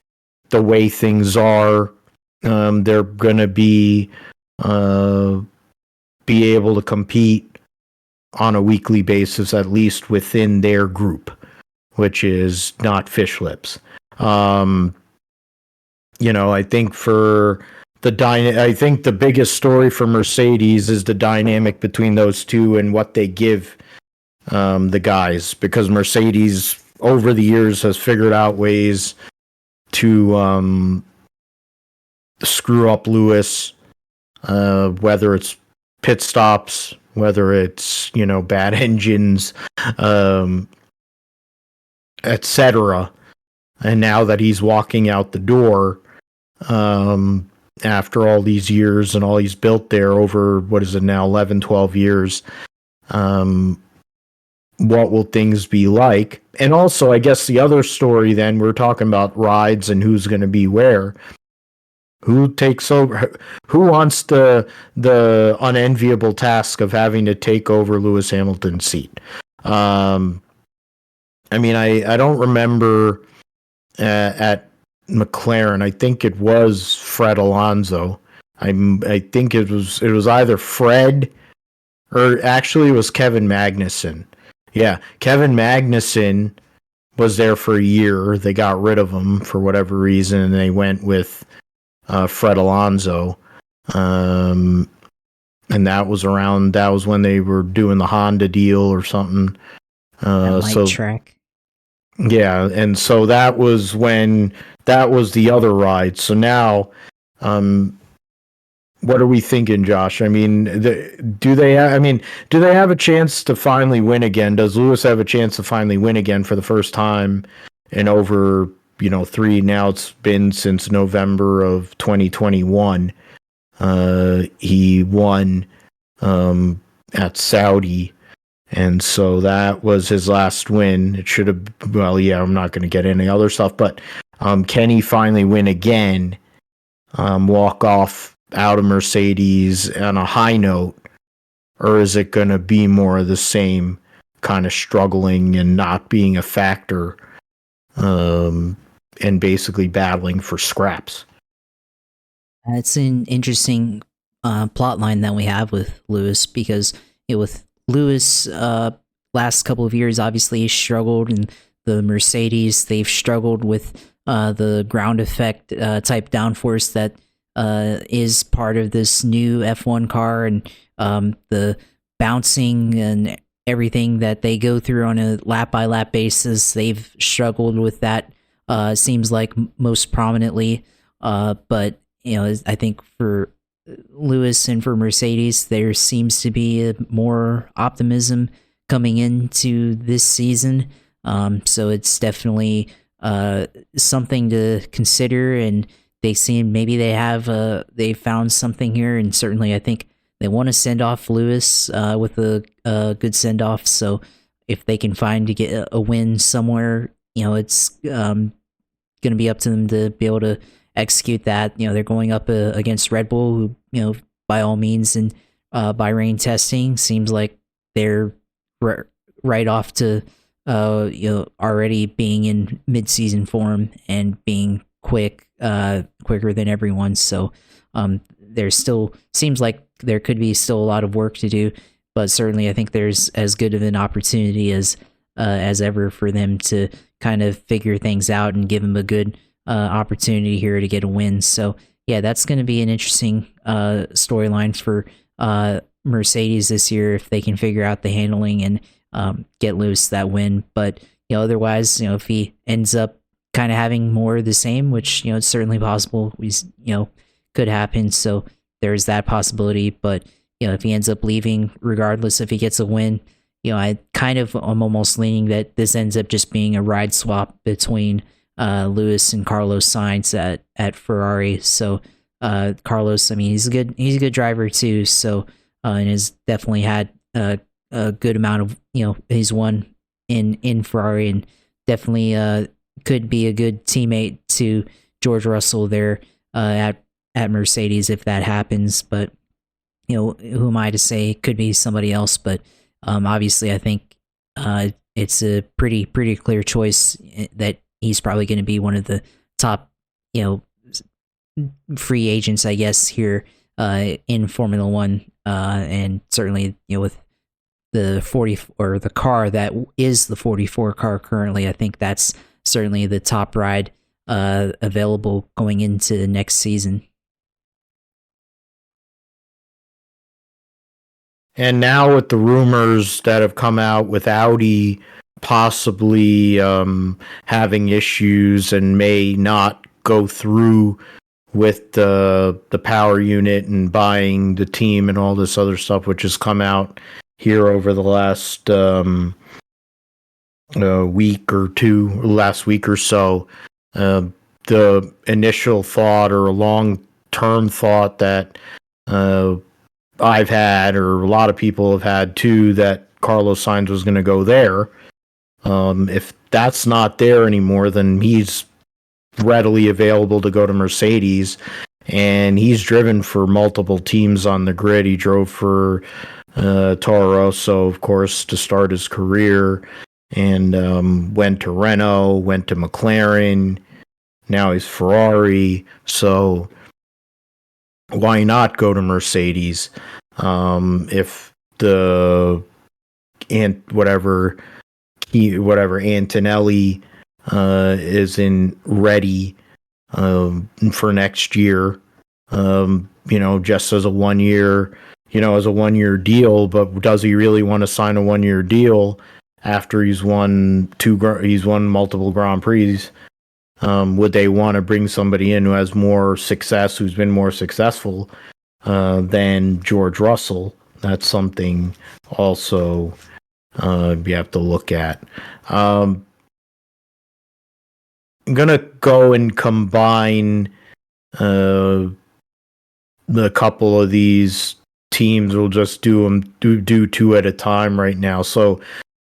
the way things are, they're going to be able to compete on a weekly basis, at least within their group, which is not fish lips. I think I think the biggest story for Mercedes is the dynamic between those two and what they give the guys, because Mercedes over the years has figured out ways to screw up Lewis, whether it's pit stops, whether it's bad engines, etc. And now that he's walking out the door, after all these years and all he's built there over, what is it now, 11, 12 years. What will things be like? And also, I guess the other story then, we're talking about rides and who's going to be where. Who takes over? Who wants the unenviable task of having to take over Lewis Hamilton's seat? I mean, I don't remember at McLaren. I think it was Fred Alonso. I think it was either Fred or actually it was Kevin Magnussen. Yeah, Kevin Magnussen was there for a year. They got rid of him for whatever reason, and they went with Fred Alonso. And that was when they were doing the Honda deal or something. Track. Yeah, and so that was the other ride. So now, what are we thinking, Josh? I mean, do they have a chance to finally win again? Does Lewis have a chance to finally win again for the first time in over, three? Now it's been since November of 2021. He won at Saudi, and so that was his last win. It should have. Well, yeah, I'm not going to get any other stuff, but can he finally win again? Walk off out of Mercedes on a high note, or is it going to be more of the same, kind of struggling and not being a factor, and basically battling for scraps? It's an interesting plot line that we have with Lewis, because with Lewis, last couple of years, obviously he struggled, and the Mercedes, they've struggled with the ground effect type downforce that is part of this new F1 car, and the bouncing and everything that they go through on a lap by lap basis. They've struggled with that, seems like most prominently. But I think for Lewis and for Mercedes, there seems to be more optimism coming into this season. So it's definitely something to consider, and they seem maybe they found something here, and certainly I think they want to send off Lewis with a good send off. So if they can find to get a win somewhere, it's going to be up to them to be able to execute that. They're going up against Red Bull, who by all means in Bahrain testing seems like they're right off to already being in mid-season form and being quicker than everyone. So there still seems like there could be still a lot of work to do, but certainly I think there's as good of an opportunity as ever for them to kind of figure things out and give them a good opportunity here to get a win. So yeah, that's going to be an interesting storyline for Mercedes this year, if they can figure out the handling and get Lewis that win. But otherwise, if he ends up kind of having more of the same, which it's certainly possible, could happen. So there's that possibility. But if he ends up leaving, regardless if he gets a win, I'm almost leaning that this ends up just being a ride swap between Lewis and Carlos Sainz at Ferrari. So Carlos, I mean, he's a good driver too. So and has definitely had a good amount of he's won in Ferrari, and definitely could be a good teammate to George Russell there at Mercedes if that happens. But who am I to say? It could be somebody else, but obviously I think it's a pretty clear choice that he's probably going to be one of the top free agents, I guess, here in Formula One, and certainly with the 40 or the car that is the 44 car currently, I think that's certainly the top ride available going into next season. And now with the rumors that have come out with Audi possibly having issues and may not go through with the power unit and buying the team and all this other stuff, which has come out here over the last week or so, the initial thought or a long term thought that I've had, or a lot of people have had too, that Carlos Sainz was going to go there. If that's not there anymore, then he's readily available to go to Mercedes, and he's driven for multiple teams on the grid. He drove for Toro Rosso, of course, to start his career, and went to Renault, went to McLaren. Now he's Ferrari, so why not go to Mercedes? If the whatever Antonelli isn't ready for next year, just as a 1 year, as a 1 year deal, but does he really want to sign a 1 year deal after he's won multiple Grand Prix? Would they want to bring somebody in who has more success, who's been more successful than George Russell? That's something also you have to look at. I'm gonna go and combine the couple of these teams. We'll just do two at a time right now. So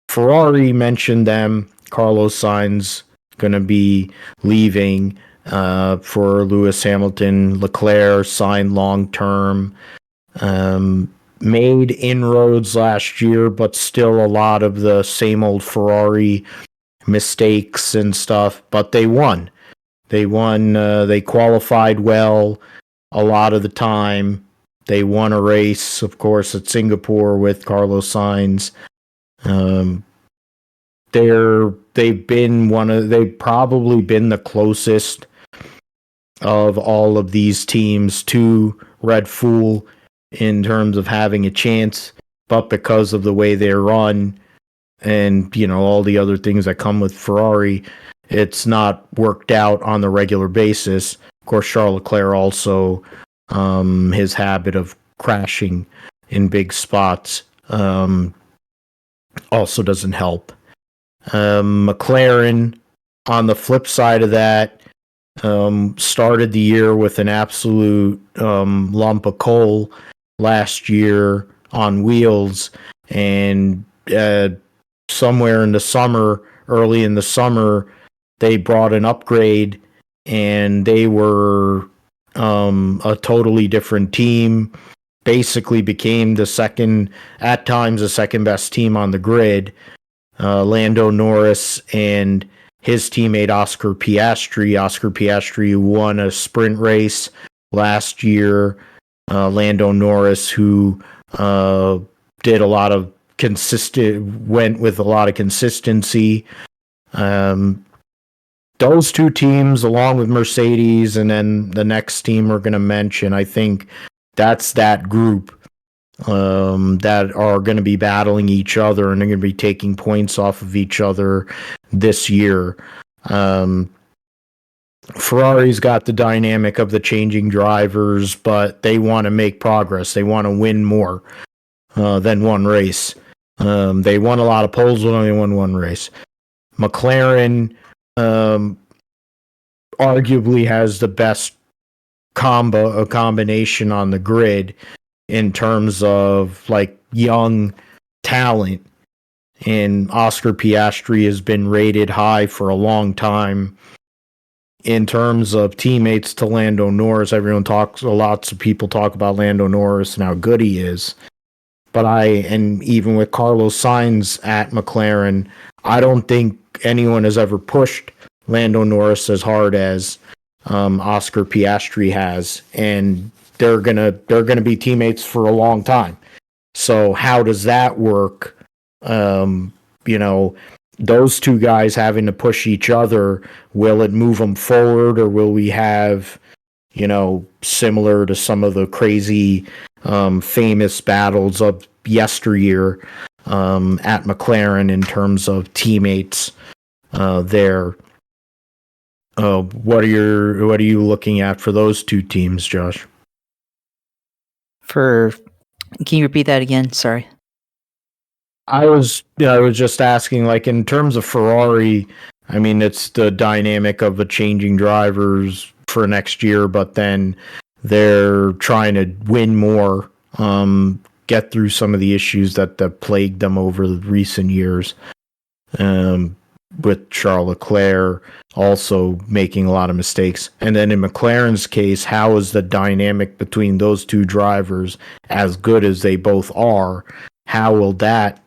Ferrari, mentioned them. Carlos Sainz gonna be leaving for Lewis Hamilton. Leclerc signed long term. Made inroads last year, but still a lot of the same old Ferrari mistakes and stuff. But they won. They qualified well a lot of the time. They won a race, of course, at Singapore with Carlos Sainz. They've probably been the closest of all of these teams to Red Bull in terms of having a chance, but because of the way they run and all the other things that come with Ferrari, it's not worked out on the regular basis. Of course, Charles Leclerc also, his habit of crashing in big spots also doesn't help. McLaren, on the flip side of that, started the year with an absolute lump of coal last year on wheels, and somewhere in the summer, early in the summer, they brought an upgrade, and they were a totally different team. Basically became at times the second best team on the grid. Lando Norris and his teammate Oscar Piastri. Oscar Piastri won a sprint race last year. Lando Norris, who went with a lot of consistency. Those two teams, along with Mercedes, and then the next team we're going to mention, I think that's that group that are going to be battling each other, and they're going to be taking points off of each other this year. Ferrari's got the dynamic of the changing drivers, but they want to make progress. They want to win more than one race. They won a lot of poles, but only won one race. McLaren arguably has the best combination on the grid in terms of young talent, and Oscar Piastri has been rated high for a long time. In terms of teammates to Lando Norris, lots of people talk about Lando Norris and how good he is. But even with Carlos Sainz at McLaren, I don't think anyone has ever pushed Lando Norris as hard as Oscar Piastri has, and they're gonna be teammates for a long time. So how does that work? Those two guys having to push each other, will it move them forward, or will we have, similar to some of the crazy, famous battles of yesteryear at McLaren in terms of teammates there? What are you looking at for those two teams, Josh? Can you repeat that again? Sorry. I was just asking, in terms of Ferrari, it's the dynamic of the changing drivers for next year, but then they're trying to win more, get through some of the issues that plagued them over the recent years. With Charles Leclerc also making a lot of mistakes. And then in McLaren's case, how is the dynamic between those two drivers, as good as they both are, how will that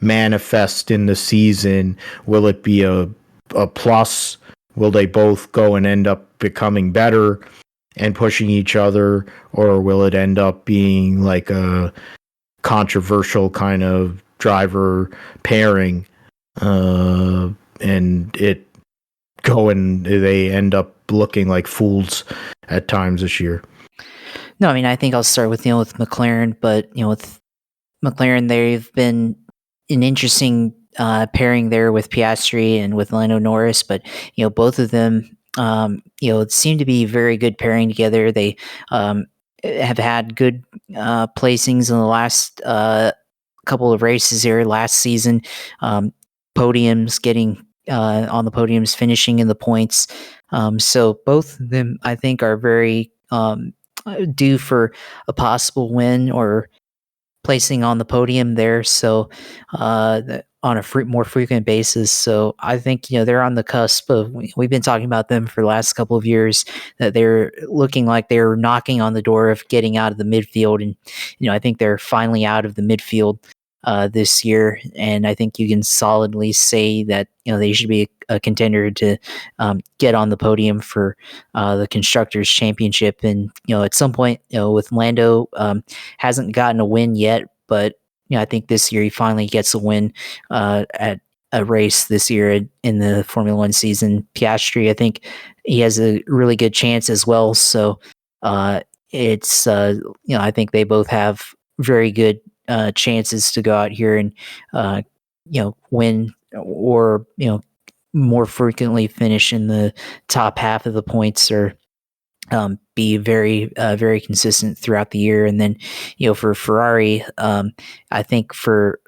manifest in the season? Will it be a plus? Will they both go and end up becoming better and pushing each other? Or will it end up being like a controversial kind of driver pairing? And they end up looking like fools at times this year. No, I mean, I think I'll start with with McLaren, but with McLaren, they've been an interesting pairing there with Piastri and with Lando Norris, but both of them seem to be very good pairing together. They have had good placings in the last couple of races here last season. Podiums, getting on the podiums, finishing in the points. So both of them, I think, are very due for a possible win or placing on the podium there. So on a more frequent basis. So I think, they're on the cusp of, we've been talking about them for the last couple of years, that they're looking like they're knocking on the door of getting out of the midfield. And, I think they're finally out of the midfield this year. And I think you can solidly say that, they should be a contender to get on the podium for the Constructors' Championship. And, at some point, with Lando, hasn't gotten a win yet, but I think this year he finally gets a win at a race this year in the Formula One season. Piastri, I think he has a really good chance as well. So it's I think they both have very good chances to go out here and win, or more frequently finish in the top half of the points, or be very very consistent throughout the year. And then for Ferrari, I think for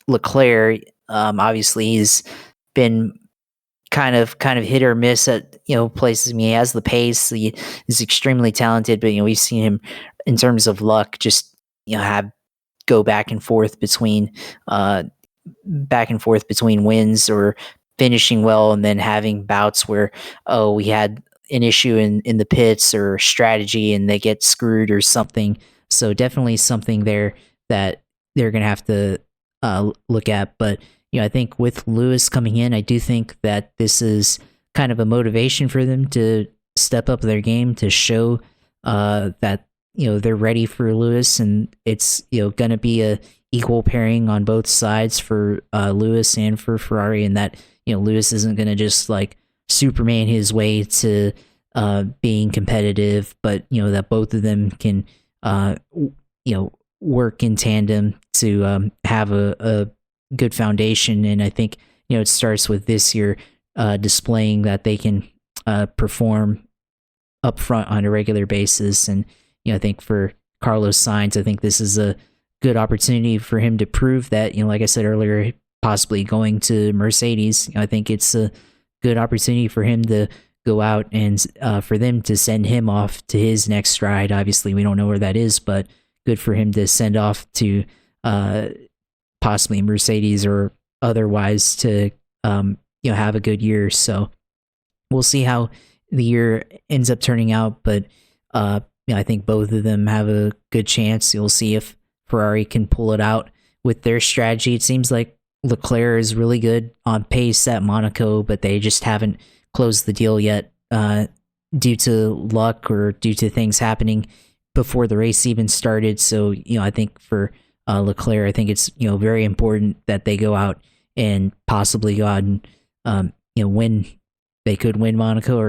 Leclerc, obviously he's been kind of hit or miss at places. I mean, he has the pace, he is extremely talented, but we've seen him in terms of luck just have go back and forth between wins or finishing well, and then having bouts where we had an issue in the pits or strategy and they get screwed or something. So definitely something there that they're going to have to look at. But I think with Lewis coming in, I do think that this is kind of a motivation for them to step up their game, to show that they're ready for Lewis, and it's going to be a equal pairing on both sides for Lewis and for Ferrari, and that Lewis isn't going to just like Superman his way to being competitive, but that both of them can work in tandem to have a good foundation. And I think it starts with this year displaying that they can perform up front on a regular basis. And I think for Carlos Sainz, I think this is a good opportunity for him to prove that, like I said earlier, possibly going to Mercedes. I think it's a good opportunity for him to go out and for them to send him off to his next stride. Obviously, we don't know where that is, but good for him to send off to possibly Mercedes or otherwise to have a good year. So we'll see how the year ends up turning out, but I think both of them have a good chance. You'll see if Ferrari can pull it out with their strategy. It seems like Leclerc is really good on pace at Monaco, but they just haven't closed the deal yet due to luck or due to things happening before the race even started. So, I think for Leclerc, I think it's, very important that they go out and possibly go out and, win. They could win Monaco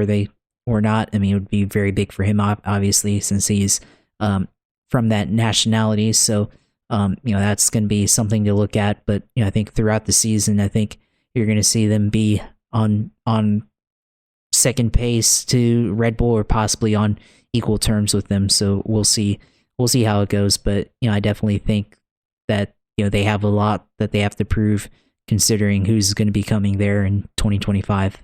or not. I mean, it would be very big for him, obviously, since he's from that nationality. So, that's going to be something to look at. But, I think throughout the season, I think you're going to see them be on second pace to Red Bull, or possibly on equal terms with them. So we'll see how it goes. But, I definitely think that, they have a lot that they have to prove, considering who's going to be coming there in 2025.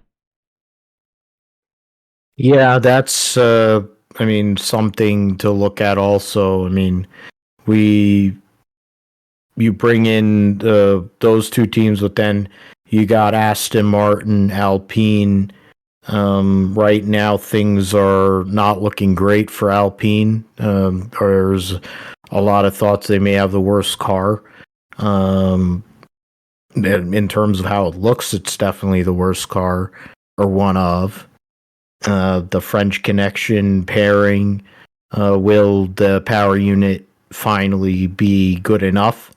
Yeah, that's I mean, something to look at also. I mean, you bring in those two teams, but then you got Aston Martin, Alpine. Right now, things are not looking great for Alpine. There's a lot of thoughts they may have the worst car. In terms of how it looks, it's definitely the worst car, or one of. The French connection pairing, will the power unit finally be good enough?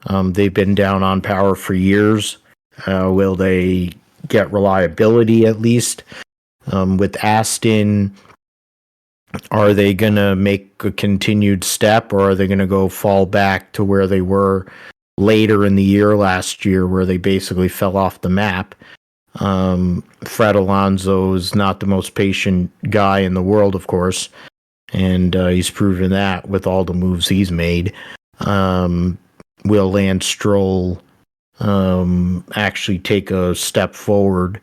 They've been down on power for years. Will they get reliability at least? With Aston, are they going to make a continued step, or are they going to go fall back to where they were later in the year last year, where they basically fell off the map? Fred Alonso is not the most patient guy in the world, of course, and he's proven that with all the moves he's made. Will Lance Stroll actually take a step forward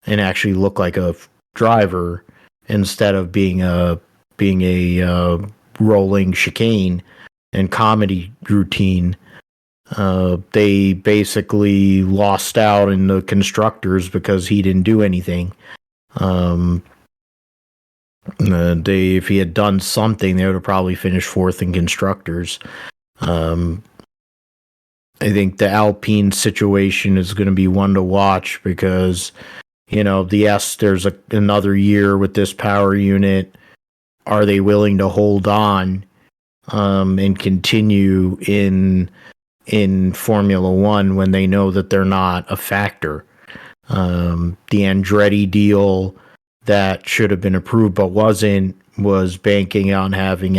and actually look like a driver instead of being a rolling chicane and comedy routine? They basically lost out in the constructors because he didn't do anything. If he had done something, they would have probably finished fourth in constructors. I think the Alpine situation is going to be one to watch because, there's another year with this power unit. Are they willing to hold on and continue in Formula One when they know that they're not a factor? The Andretti deal that should have been approved but wasn't, was banking on having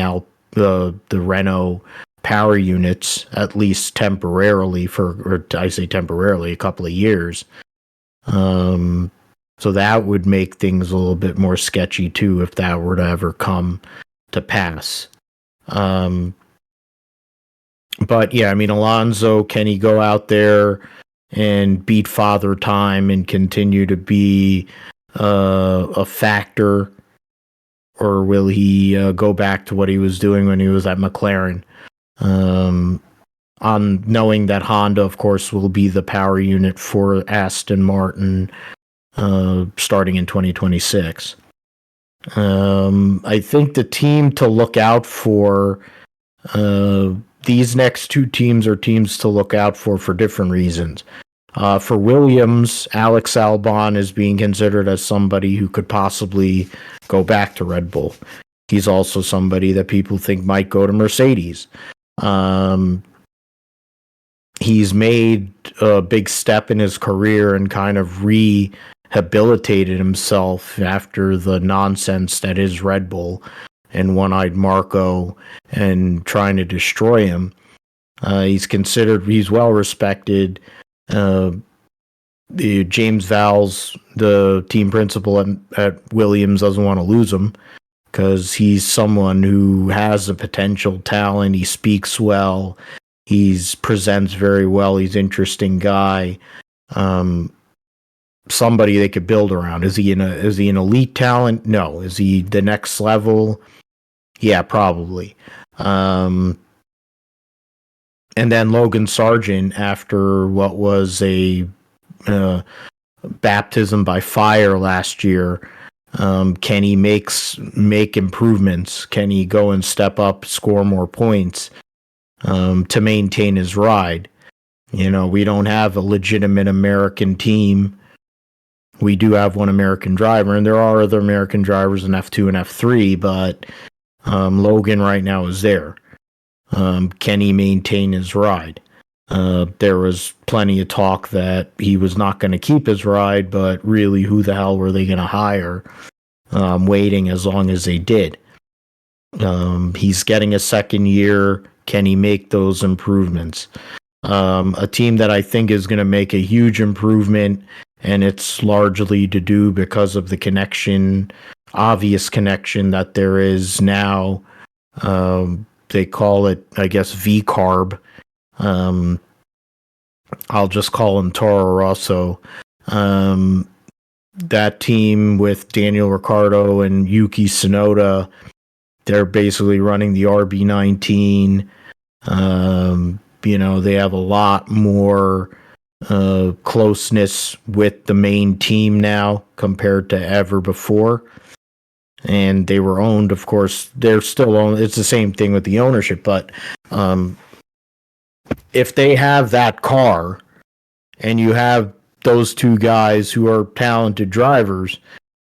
the Renault power units at least temporarily a couple of years. So that would make things a little bit more sketchy too if that were to ever come to pass. But yeah, I mean, Alonso, can he go out there and beat Father Time and continue to be a factor, or will he go back to what he was doing when he was at McLaren? On knowing that Honda, of course, will be the power unit for Aston Martin starting in 2026. I think the team to look out for, these next two teams are teams to look out for different reasons. For Williams, Alex Albon is being considered as somebody who could possibly go back to Red Bull. He's also somebody that people think might go to Mercedes. He's made a big step in his career and kind of rehabilitated himself after the nonsense that is Red Bull and One-Eyed Marco and trying to destroy him. He's well respected. James Vowles, the team principal at Williams, doesn't want to lose him because he's someone who has a potential talent. He speaks well. He presents very well. He's an interesting guy. Somebody they could build around. Is he an elite talent? No. Is he the next level? Yeah, probably. And then Logan Sargent, after what was a baptism by fire last year, can he make improvements? Can he go and step up, score more points to maintain his ride? We don't have a legitimate American team. We do have one American driver, and there are other American drivers in F2 and F3, but Logan right now is there. Can he maintain his ride? There was plenty of talk that he was not going to keep his ride, but really, who the hell were they going to hire? Waiting as long as they did. He's getting a second year. Can he make those improvements? A team that I think is going to make a huge improvement, and it's largely to do because of the obvious connection that there is now. They call it, I guess, V-Carb. I'll just call him Toro Rosso. that team with Daniel Ricciardo and Yuki Tsunoda, they're basically running the RB19. They have a lot more closeness with the main team now compared to ever before. And they were owned, of course, they're still owned. It's the same thing with the ownership, but if they have that car and you have those two guys who are talented drivers,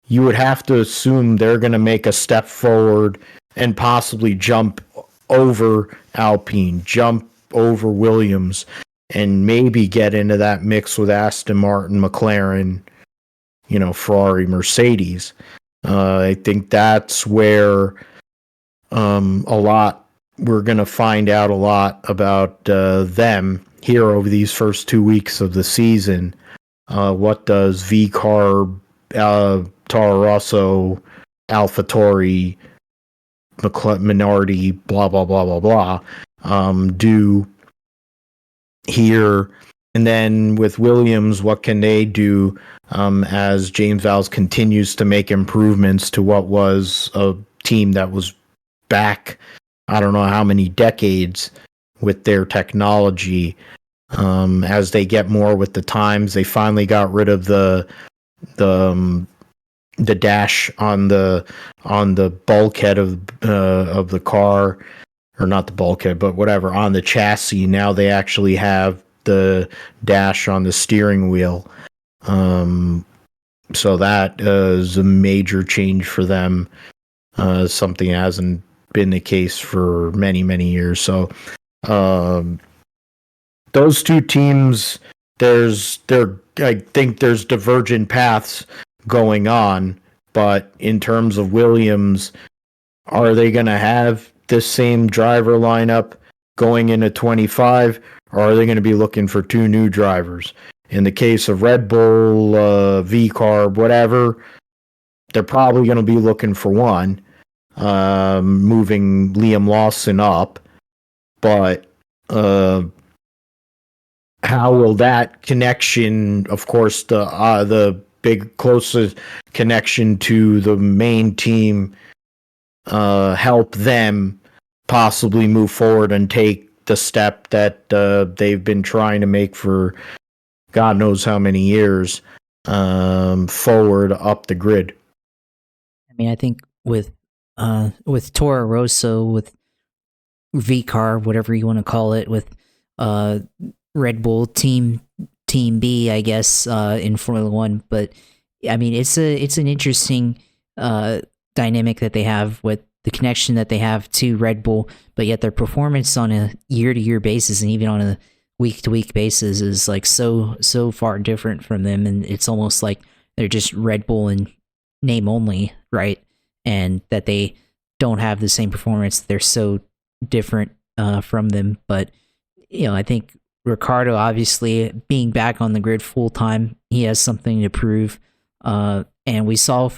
you would have to assume they're going to make a step forward and possibly jump over Alpine, jump over Williams, and maybe get into that mix with Aston Martin, McLaren, Ferrari, Mercedes. I think that's where we're going to find out a lot about them here over these first 2 weeks of the season. What does VCARB, Toro Rosso, AlphaTauri, Minardi, blah, blah, blah, blah, blah, do here? And then with Williams, what can they do as James Vowles continues to make improvements to what was a team that was back, I don't know how many decades with their technology. As they get more with the times, they finally got rid of the dash on the bulkhead of the car, or not the bulkhead, but whatever, on the chassis. Now they actually have the dash on the steering wheel. So that is a major change for them. Something hasn't been the case for many, many years. So those two teams, I think there's divergent paths going on, but in terms of Williams, are they going to have this same driver lineup going into 25, or are they going to be looking for two new drivers? In the case of Red Bull, VCARB, whatever, they're probably going to be looking for one, moving Liam Lawson up. But how will that connection, of course, the big closest connection to the main team, help them possibly move forward and take the step that they've been trying to make for God knows how many years, forward up the grid? I mean, I think with Toro Rosso, with VCAR, whatever you want to call it, with Red Bull Team B, I guess, in Formula One. But I mean, it's an interesting dynamic that they have with the connection that they have to Red Bull, but yet their performance on a year-to-year basis and even on a week-to-week basis is like so far different from them, and it's almost like they're just Red Bull in name only, right? And that they don't have the same performance. They're so different from them. But I think Ricciardo, obviously being back on the grid full time, he has something to prove. And we saw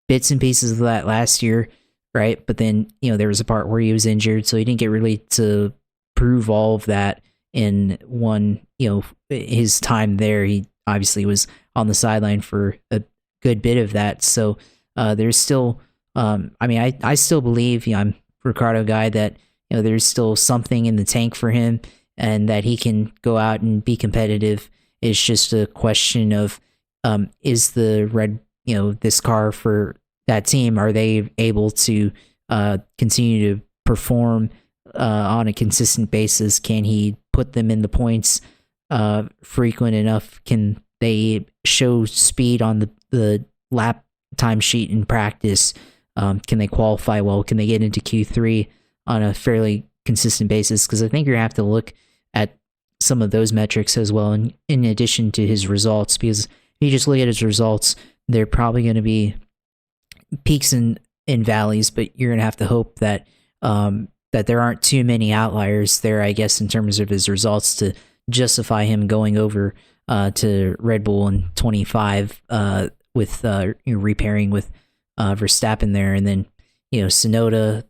bits and pieces of that last year, right? But then there was a part where he was injured, so he didn't get really to prove all of that in one, his time there. He obviously was on the sideline for a good bit of that. So there's still, I still believe, I'm a Ricciardo guy, that there's still something in the tank for him and that he can go out and be competitive. It's just a question of, is the this car for that team, are they able to continue to perform on a consistent basis? Can he put them in the points frequent enough? Can they show speed on the lap time sheet in practice? Can they qualify well? Can they get into Q3 on a fairly consistent basis? Because I think you're going to have to look at some of those metrics as well, in addition to his results, because if you just look at his results, they're probably going to be peaks and valleys, but you're going to have to hope that that there aren't too many outliers there, I guess, in terms of his results to justify him going over to Red Bull in 25 with repairing with Verstappen there. And then Tsunoda,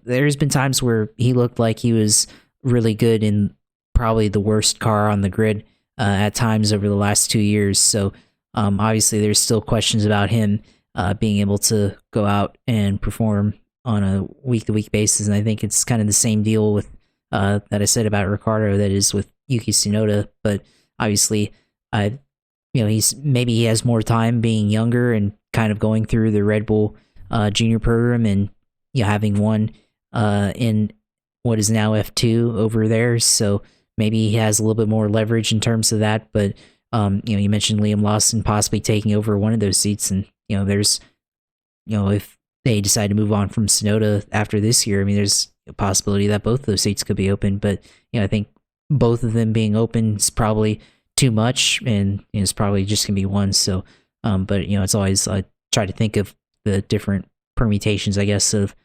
there's been times where he looked like he was really good in probably the worst car on the grid at times over the last 2 years. So Obviously, there's still questions about him being able to go out and perform on a week-to-week basis, and I think it's kind of the same deal with that I said about Ricardo that is with Yuki Tsunoda. But obviously, he has more time being younger and kind of going through the Red Bull junior program, and having won in what is now F2 over there, so maybe he has a little bit more leverage in terms of that. But you mentioned Liam Lawson possibly taking over one of those seats, and there's if they decide to move on from Tsunoda after this year, I mean, there's a possibility that both of those seats could be open. But I think both of them being open is probably too much, and it's probably just gonna be one. So, but it's always I try to think of the different permutations, I guess, of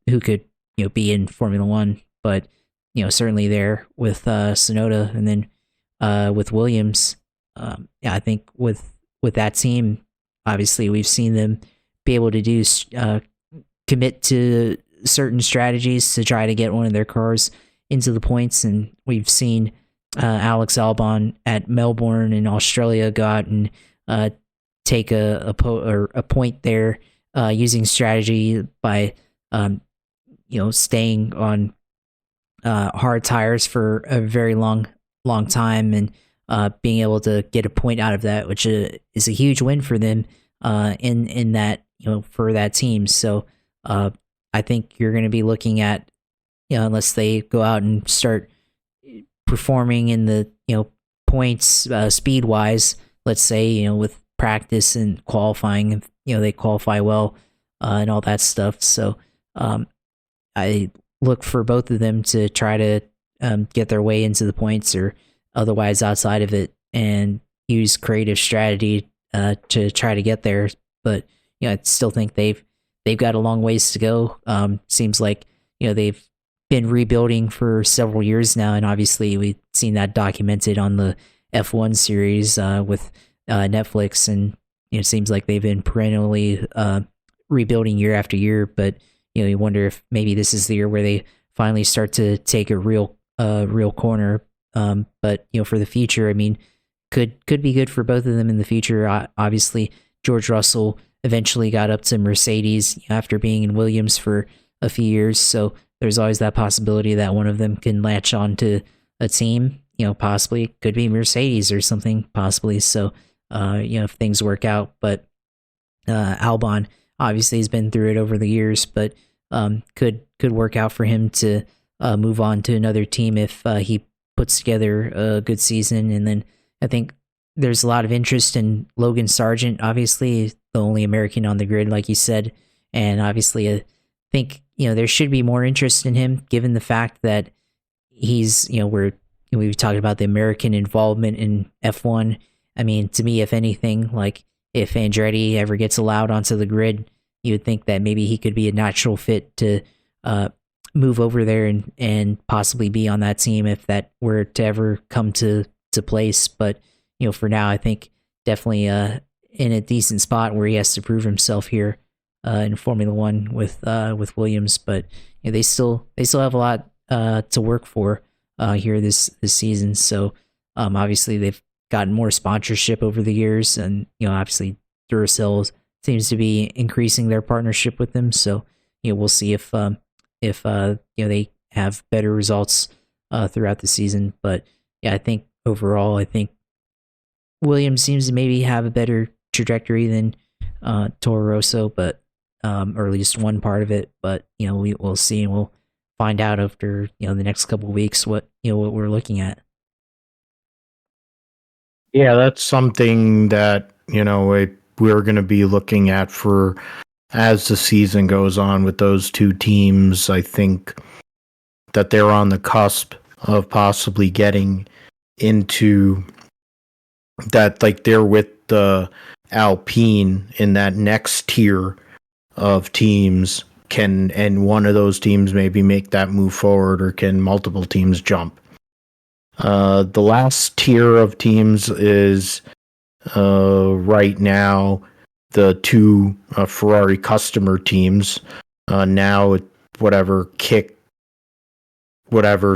who could be in Formula One. But certainly there with Tsunoda, and then with Williams, I think with that team, obviously we've seen them be able to do commit to certain strategies to try to get one of their cars into the points, and we've seen Alex Albon at Melbourne in Australia go out and take a point there using strategy by staying on hard tires for a very long time, and being able to get a point out of that, which is a huge win for them in that for that team. So I think you're going to be looking at unless they go out and start performing in the points speed wise, let's say with practice and qualifying, they qualify well and all that stuff. So I look for both of them to try to get their way into the points or otherwise outside of it, and use creative strategy to try to get there. But I still think they've got a long ways to go. Seems like they've been rebuilding for several years now, and obviously we've seen that documented on the F1 series with Netflix, and it seems like they've been perennially rebuilding year after year. But you wonder if maybe this is the year where they finally start to take a real corner. But for the future, I mean, could be good for both of them in the future. Obviously, George Russell eventually got up to Mercedes after being in Williams for a few years, so there's always that possibility that one of them can latch on to a team. Possibly could be Mercedes or something, possibly. So, if things work out. But Albon obviously has been through it over the years, but could work out for him to move on to another team if he puts together a good season. And then I think there's a lot of interest in Logan Sargent, obviously the only American on the grid, like you said, and obviously I think there should be more interest in him given the fact that he's we've talked about the American involvement in F1. I mean, to me, if anything, like if Andretti ever gets allowed onto the grid, you would think that maybe he could be a natural fit to move over there and possibly be on that team if that were to ever come to place. But for now, I think definitely in a decent spot where he has to prove himself here in Formula One with Williams. But they still have a lot to work for here this season. So obviously they've gotten more sponsorship over the years, and obviously Duracell seems to be increasing their partnership with them. So we'll see if they have better results throughout the season. But yeah, I think overall, I think Williams seems to maybe have a better trajectory than Toro Rosso, but or at least one part of it. But we'll see, and we'll find out after the next couple of weeks what we're looking at. Yeah, that's something that we're going to be looking at for as the season goes on with those two teams. I think that they're on the cusp of possibly getting into that, like they're with the Alpine in that next tier of teams. And one of those teams maybe make that move forward, or can multiple teams jump? The last tier of teams is right now the two Ferrari customer teams. Now whatever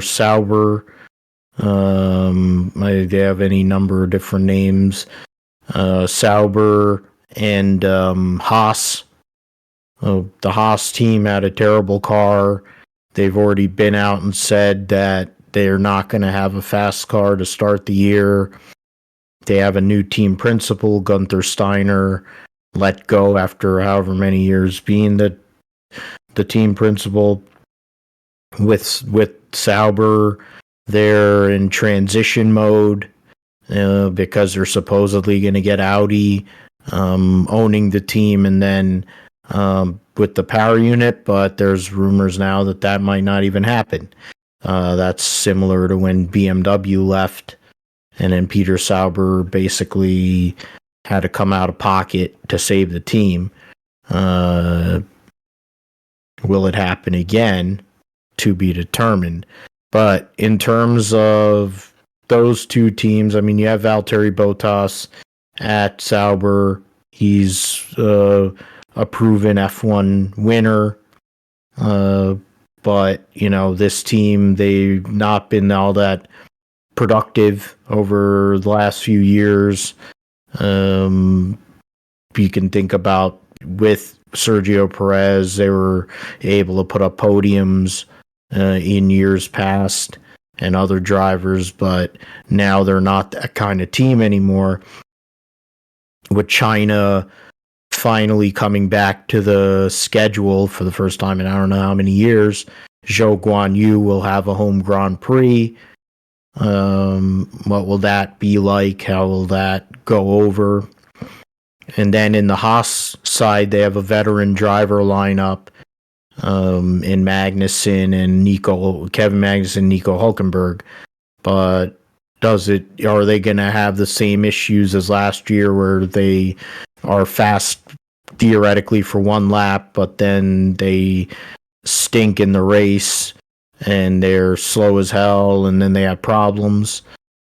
Sauber, they have any number of different names. Sauber and Haas. The Haas team had a terrible car. They've already been out and said that they're not going to have a fast car to start the year. They have a new team principal, Gunther Steiner, let go after however many years being the team principal. With Sauber, they're in transition mode because they're supposedly going to get Audi owning the team, and then with the power unit, but there's rumors now that might not even happen. That's similar to when BMW left, and then Peter Sauber basically had to come out of pocket to save the team. Will it happen again? To be determined. But in terms of those two teams, I mean, you have Valtteri Bottas at Sauber. He's a proven F1 winner. But, you know, this team, they've not been all that productive over the last few years. You can think about with Sergio Perez, they were able to put up podiums in years past, and other drivers, but now they're not that kind of team anymore. With China finally coming back to the schedule for the first time in I don't know how many years, Zhou Guanyu will have a home Grand Prix. What will that be like? How will that go over? And then in the Haas side, they have a veteran driver lineup in Magnussen and Kevin Magnussen, Nico Hulkenberg. But are they going to have the same issues as last year where they are fast theoretically for one lap, but then they stink in the race and they're slow as hell, and then they have problems,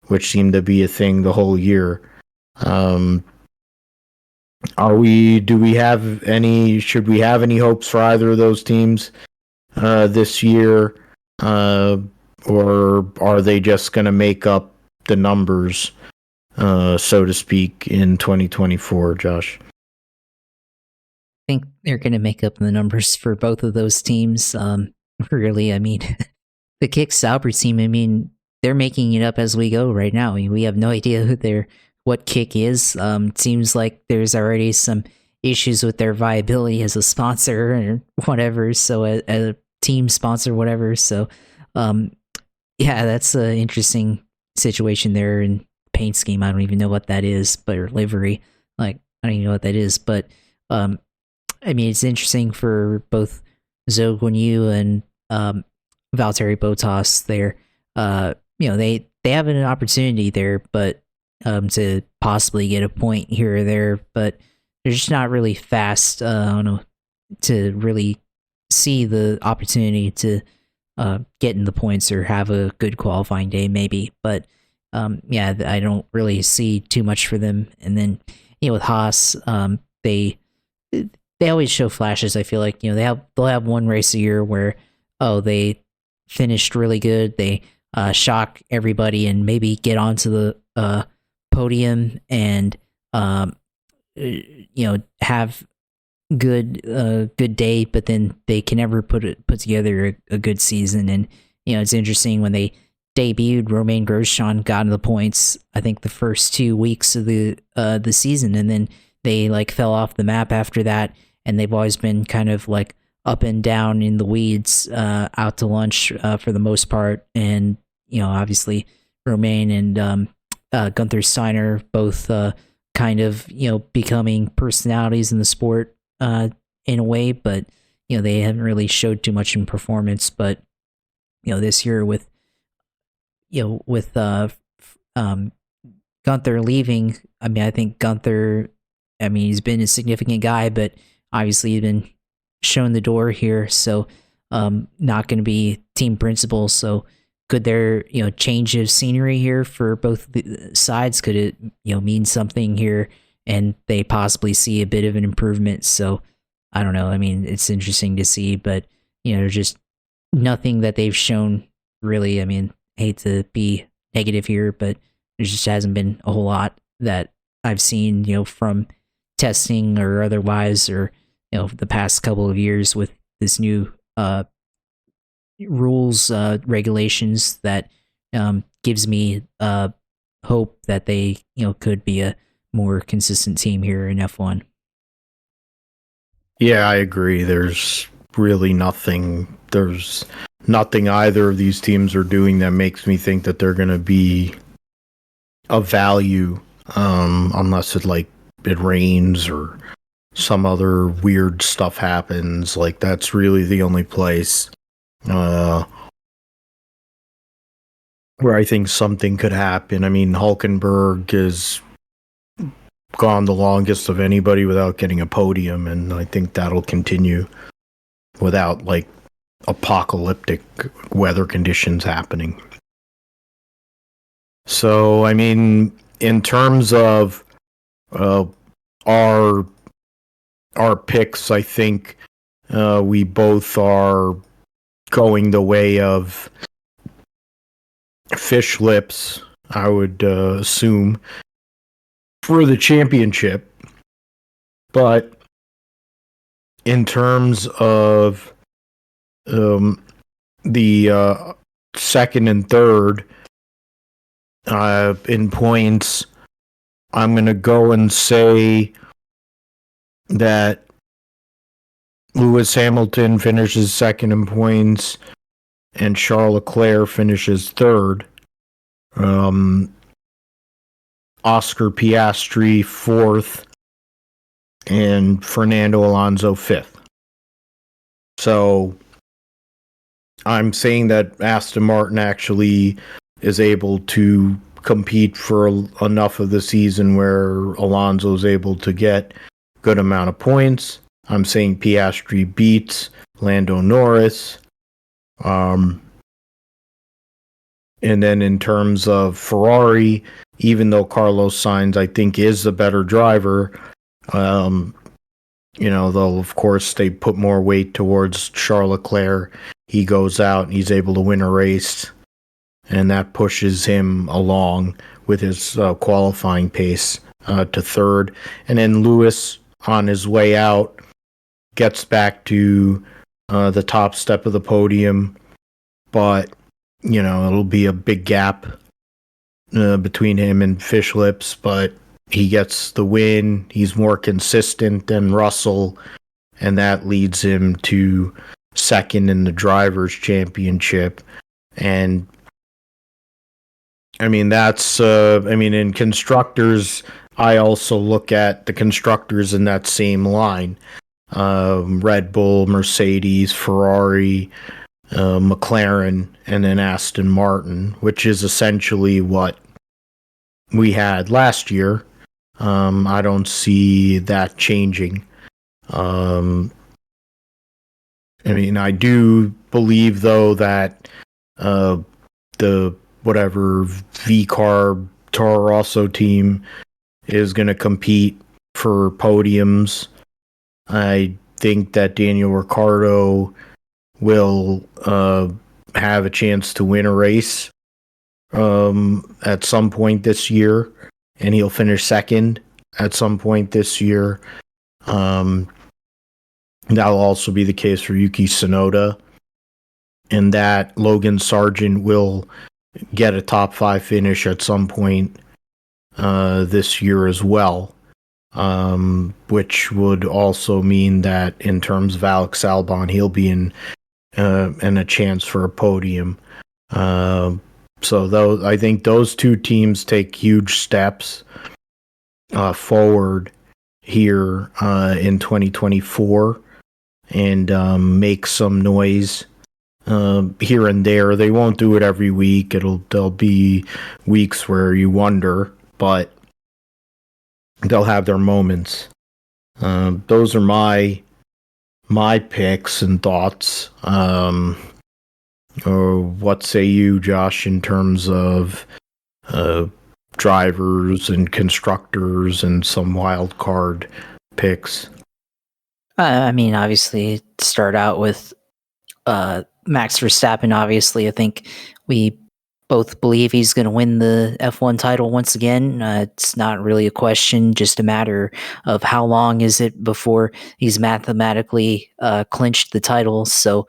which seem to be a thing the whole year. Should we have any hopes for either of those teams this year? Or are they just going to make up the numbers, so to speak, in 2024, Josh? I think they're going to make up the numbers for both of those teams. Really, I mean, the Kick Sauber team, I mean, they're making it up as we go right now. I mean, we have no idea what Kick is. It seems like there's already some issues with their viability as a sponsor or whatever. So a team sponsor, whatever. So, yeah, that's an interesting situation there. In paint scheme, I don't even know what that is, but or livery, like I don't even know what that is. But I mean, it's interesting for both Zhou Guanyu and Valtteri Bottas. They're you know, they have an opportunity there, but to possibly get a point here or there, but they're just not really fast. I don't know, to really see the opportunity to get in the points or have a good qualifying day, maybe. But yeah, I don't really see too much for them. And then, you know, with Haas, they always show flashes. I feel like, you know, they'll have one race a year where they finished really good. They shock everybody and maybe get onto the podium and you know, have good day, but then they can never put together a good season. And you know, it's interesting when they debuted, Romain Grosjean got into the points, I think the first 2 weeks of the season, and then they like fell off the map after that, and they've always been kind of like up and down in the weeds, out to lunch for the most part. And you know, obviously Romain and Gunther Steiner both kind of, you know, becoming personalities in the sport in a way, but you know, they haven't really showed too much in performance. But you know, this year with Gunther leaving, I mean, I think Gunther, I mean, he's been a significant guy, but obviously he's been shown the door here, so not going to be team principal. So could there, you know, change of scenery here for both the sides? Could it, you know, mean something here and they possibly see a bit of an improvement? So I don't know. I mean, it's interesting to see, but you know, there's just nothing that they've shown really. I mean, I hate to be negative here, but there just hasn't been a whole lot that I've seen, from testing or otherwise, or the past couple of years with this new rules, regulations that gives me hope that they could be a more consistent team here in F1. Yeah, I agree. There's really nothing. There's nothing either of these teams are doing that makes me think that they're going to be of value, unless it rains or some other weird stuff happens. Like, that's really the only place where I think something could happen. I mean, Hulkenberg has gone the longest of anybody without getting a podium, and I think that'll continue without apocalyptic weather conditions happening. So, I mean, in terms of our picks, I think we both are going the way of fish lips, I would assume, for the championship. But in terms of the second and third in points, I'm going to go and say that Lewis Hamilton finishes second in points and Charles Leclerc finishes third. Oscar Piastri fourth and Fernando Alonso fifth. So I'm saying that Aston Martin actually is able to compete for enough of the season where Alonso is able to get good amount of points. I'm saying Piastri beats Lando Norris. And then in terms of Ferrari, even though Carlos Sainz, I think, is the better driver, though, of course, they put more weight towards Charles Leclerc. He goes out and he's able to win a race, and that pushes him along with his qualifying pace to third. And then Lewis, on his way out, gets back to the top step of the podium, but it'll be a big gap between him and Fish Lips, but he gets the win. He's more consistent than Russell, and that leads him to second in the Drivers' Championship. And I mean, that's in constructors, I also look at the constructors in that same line. Red Bull, Mercedes, Ferrari, McLaren, and then Aston Martin, which is essentially what we had last year. I don't see that changing. I do believe, though, that the whatever V-Carb Toro Rosso team is going to compete for podiums. I think that Daniel Ricciardo will have a chance to win a race at some point this year, and he'll finish second at some point this year. That'll also be the case for Yuki Tsunoda, and that Logan Sargent will get a top 5 finish at some point this year as well, which would also mean that in terms of Alex Albon, he'll be in a chance for a podium. So I think those two teams take huge steps forward here in 2024 and make some noise here and there. They won't do it every week. There'll be weeks where you wonder, but they'll have their moments. Those are my picks and thoughts. Or what say you, Josh, in terms of drivers and constructors and some wild card picks? Obviously, start out with Max Verstappen. Obviously, I think we both believe he's going to win the F1 title once again. It's not really a question, just a matter of how long is it before he's mathematically clinched the title. So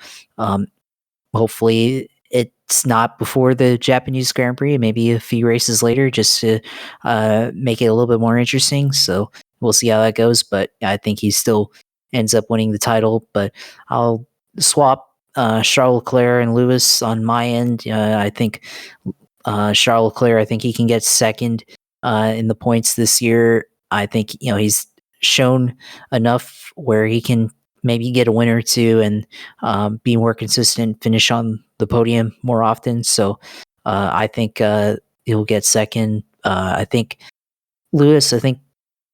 hopefully it's not before the Japanese Grand Prix, maybe a few races later, just to make it a little bit more interesting. So we'll see how that goes. But I think he still ends up winning the title. But I'll swap Charles Leclerc and Lewis on my end. I think Charles Leclerc, I think he can get second in the points this year. I think he's shown enough where he can maybe get a win or two and be more consistent, finish on the podium more often. So I think he'll get second. I think Lewis, I think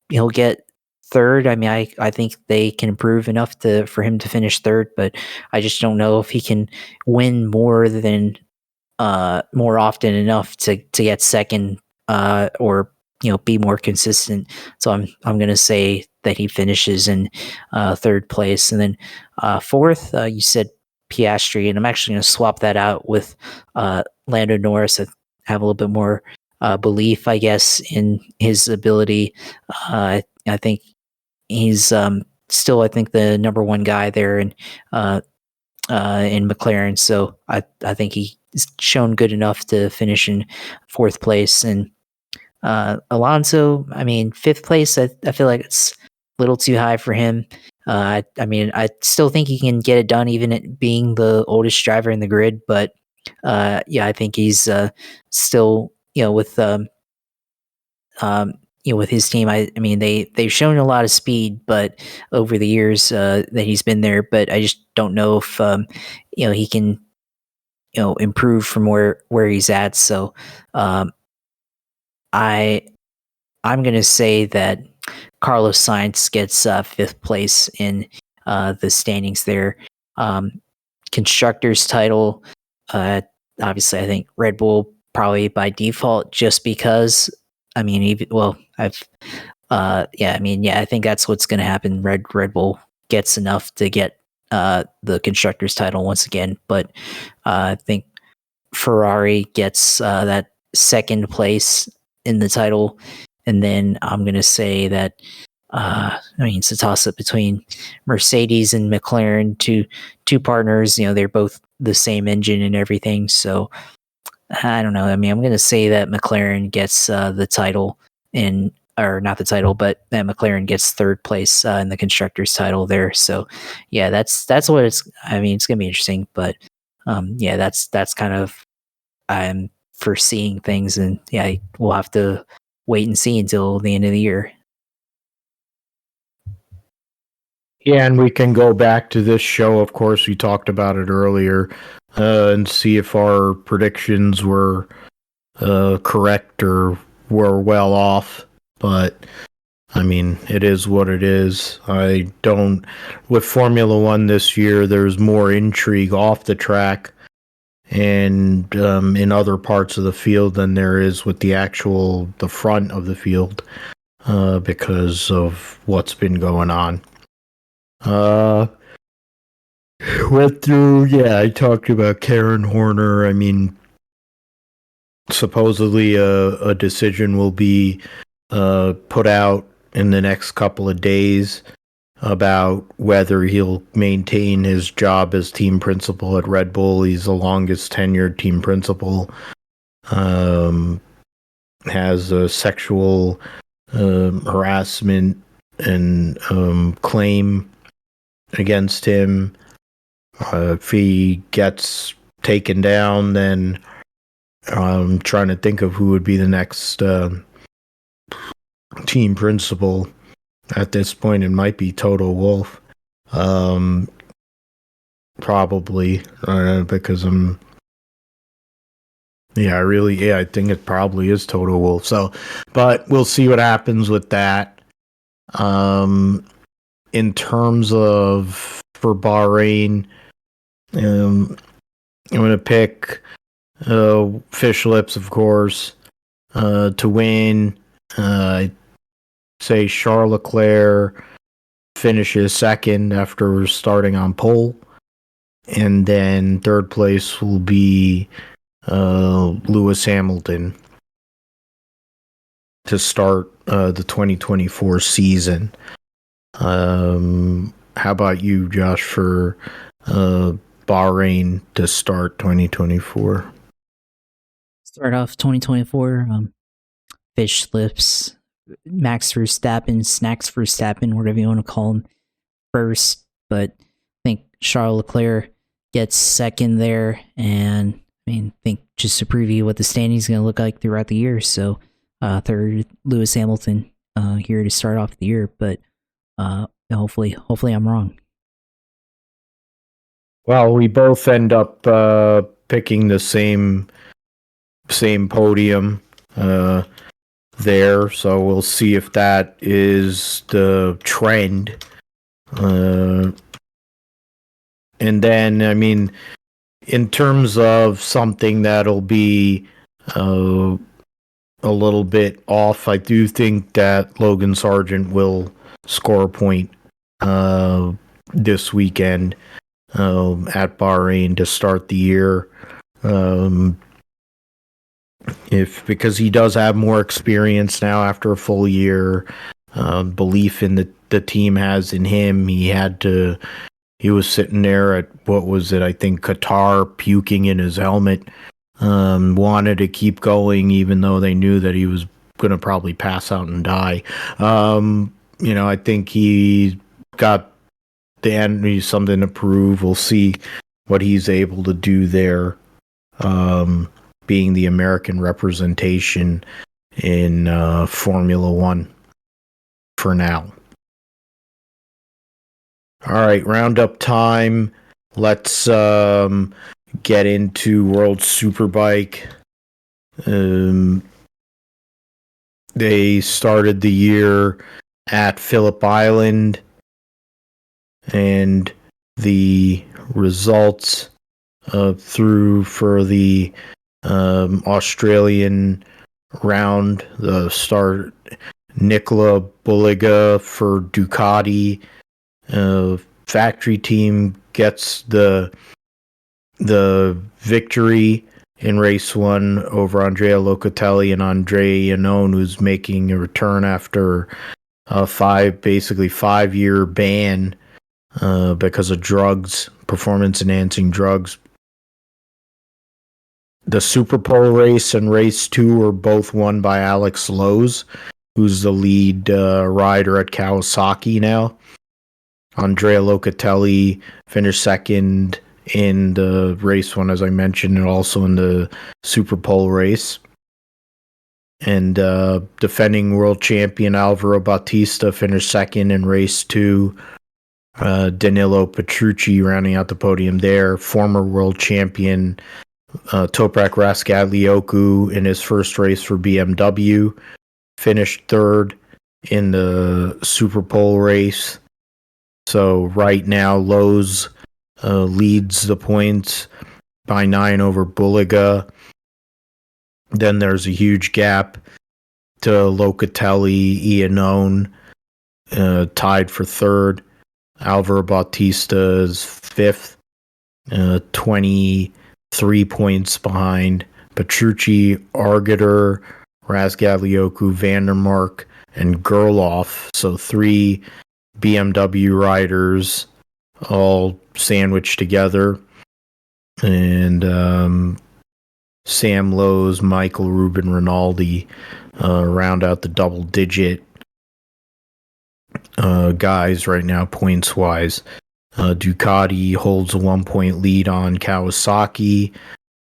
he'll get third. I mean, I think they can improve enough for him to finish third, but I just don't know if he can win more often enough to get second or be more consistent. So I'm gonna say that he finishes in third place, and then fourth you said Piastri, and I'm actually gonna swap that out with Lando Norris. I have a little bit more belief, I guess, in his ability. I think he's still, I think, the number one guy there in McLaren. So I think he's shown good enough to finish in fourth place. And Alonso, I mean, fifth place, I feel like it's a little too high for him. I mean, I still think he can get it done, even at being the oldest driver in the grid. But yeah, I think he's still, with with his team, I mean, they've shown a lot of speed, but over the years that he's been there. But I just don't know if he can improve from where he's at. So I'm gonna say that Carlos Sainz gets fifth place in the standings there. Constructors title, obviously I think Red Bull probably by default, just because I mean, I think that's what's going to happen. Red Bull gets enough to get the constructors title once again, but I think Ferrari gets that second place in the title, and then I'm going to say that I mean, it's a toss up between Mercedes and McLaren, two partners. They're both the same engine and everything, so I don't know. I mean, I'm going to say that McLaren gets the title or not the title, but that McLaren gets third place in the constructors title there. So yeah, that's what it's. I mean, it's going to be interesting, but yeah, that's kind of I'm foreseeing things, and yeah, we'll have to wait and see until the end of the year. Yeah, and we can go back to this show. Of course, we talked about it earlier, and see if our predictions were correct or were well off. But I mean, it is what it is. With Formula One this year, there's more intrigue off the track and in other parts of the field than there is with the front of the field because of what's been going on. Went through, I talked about Karen Horner. I mean, supposedly a decision will be put out in the next couple of days about whether he'll maintain his job as team principal at Red Bull. He's the longest tenured team principal. Has a sexual harassment and claim against him. If he gets taken down, then I'm trying to think of who would be the next team principal. At this point, it might be Toto Wolff. Probably because I think it probably is Toto Wolff. So, but we'll see what happens with that. In terms of for Bahrain, I'm going to pick Fish Lips, of course, to win. I say Charles Leclerc finishes second after starting on pole. And then third place will be Lewis Hamilton to start the 2024 season. How about you, Josh, for Bahrain to start 2024? Start off 2024. Fish slips, Max Verstappen, Snacks Verstappen, whatever you want to call him, first. But I think Charles Leclerc gets second there. And I think just to preview what the standings is going to look like throughout the year. So third, Lewis Hamilton here to start off the year. But hopefully I'm wrong. Well, we both end up picking the same podium there, so we'll see if that is the trend. And then, in terms of something that'll be a little bit off, I do think that Logan Sargent will score a point this weekend at Bahrain to start the year. Because he does have more experience now after a full year, belief in the team has in him. He was sitting there at, what was it, I think Qatar, puking in his helmet, wanted to keep going even though they knew that he was going to probably pass out and die. I think he got the end, something to prove. We'll see what he's able to do there, being the American representation in Formula One for now. All right, roundup time. Let's get into World Superbike. They started the year at Phillip Island, and the results through for the Australian round, the start, Nicola Bulliga for Ducati. Factory team gets the victory in race one over Andrea Locatelli and Andrea Iannone, who's making a return after a 5-year ban because of drugs, performance-enhancing drugs. The Super Pole race and race two were both won by Alex Lowe's, who's the lead rider at Kawasaki now. Andrea Locatelli finished second in the race one, as I mentioned, and also in the Super Pole race. And defending world champion Alvaro Bautista finished second in race two. Danilo Petrucci rounding out the podium there. Former world champion Toprak Razgatlioglu in his first race for BMW finished third in the Super Pole race. So right now, Lowe's leads the points by 9 over Bulliga. Then there's a huge gap to Locatelli, Iannone, tied for third. Alvaro Bautista is fifth, 23 points behind. Petrucci, Argeter, Razgatlioglu, Vandermark, and Gerloff. So 3 BMW riders all sandwiched together. And Sam Lowe's, Michael Ruben Rinaldi round out the double-digit guys right now, points-wise. Ducati holds a 1-point lead on Kawasaki.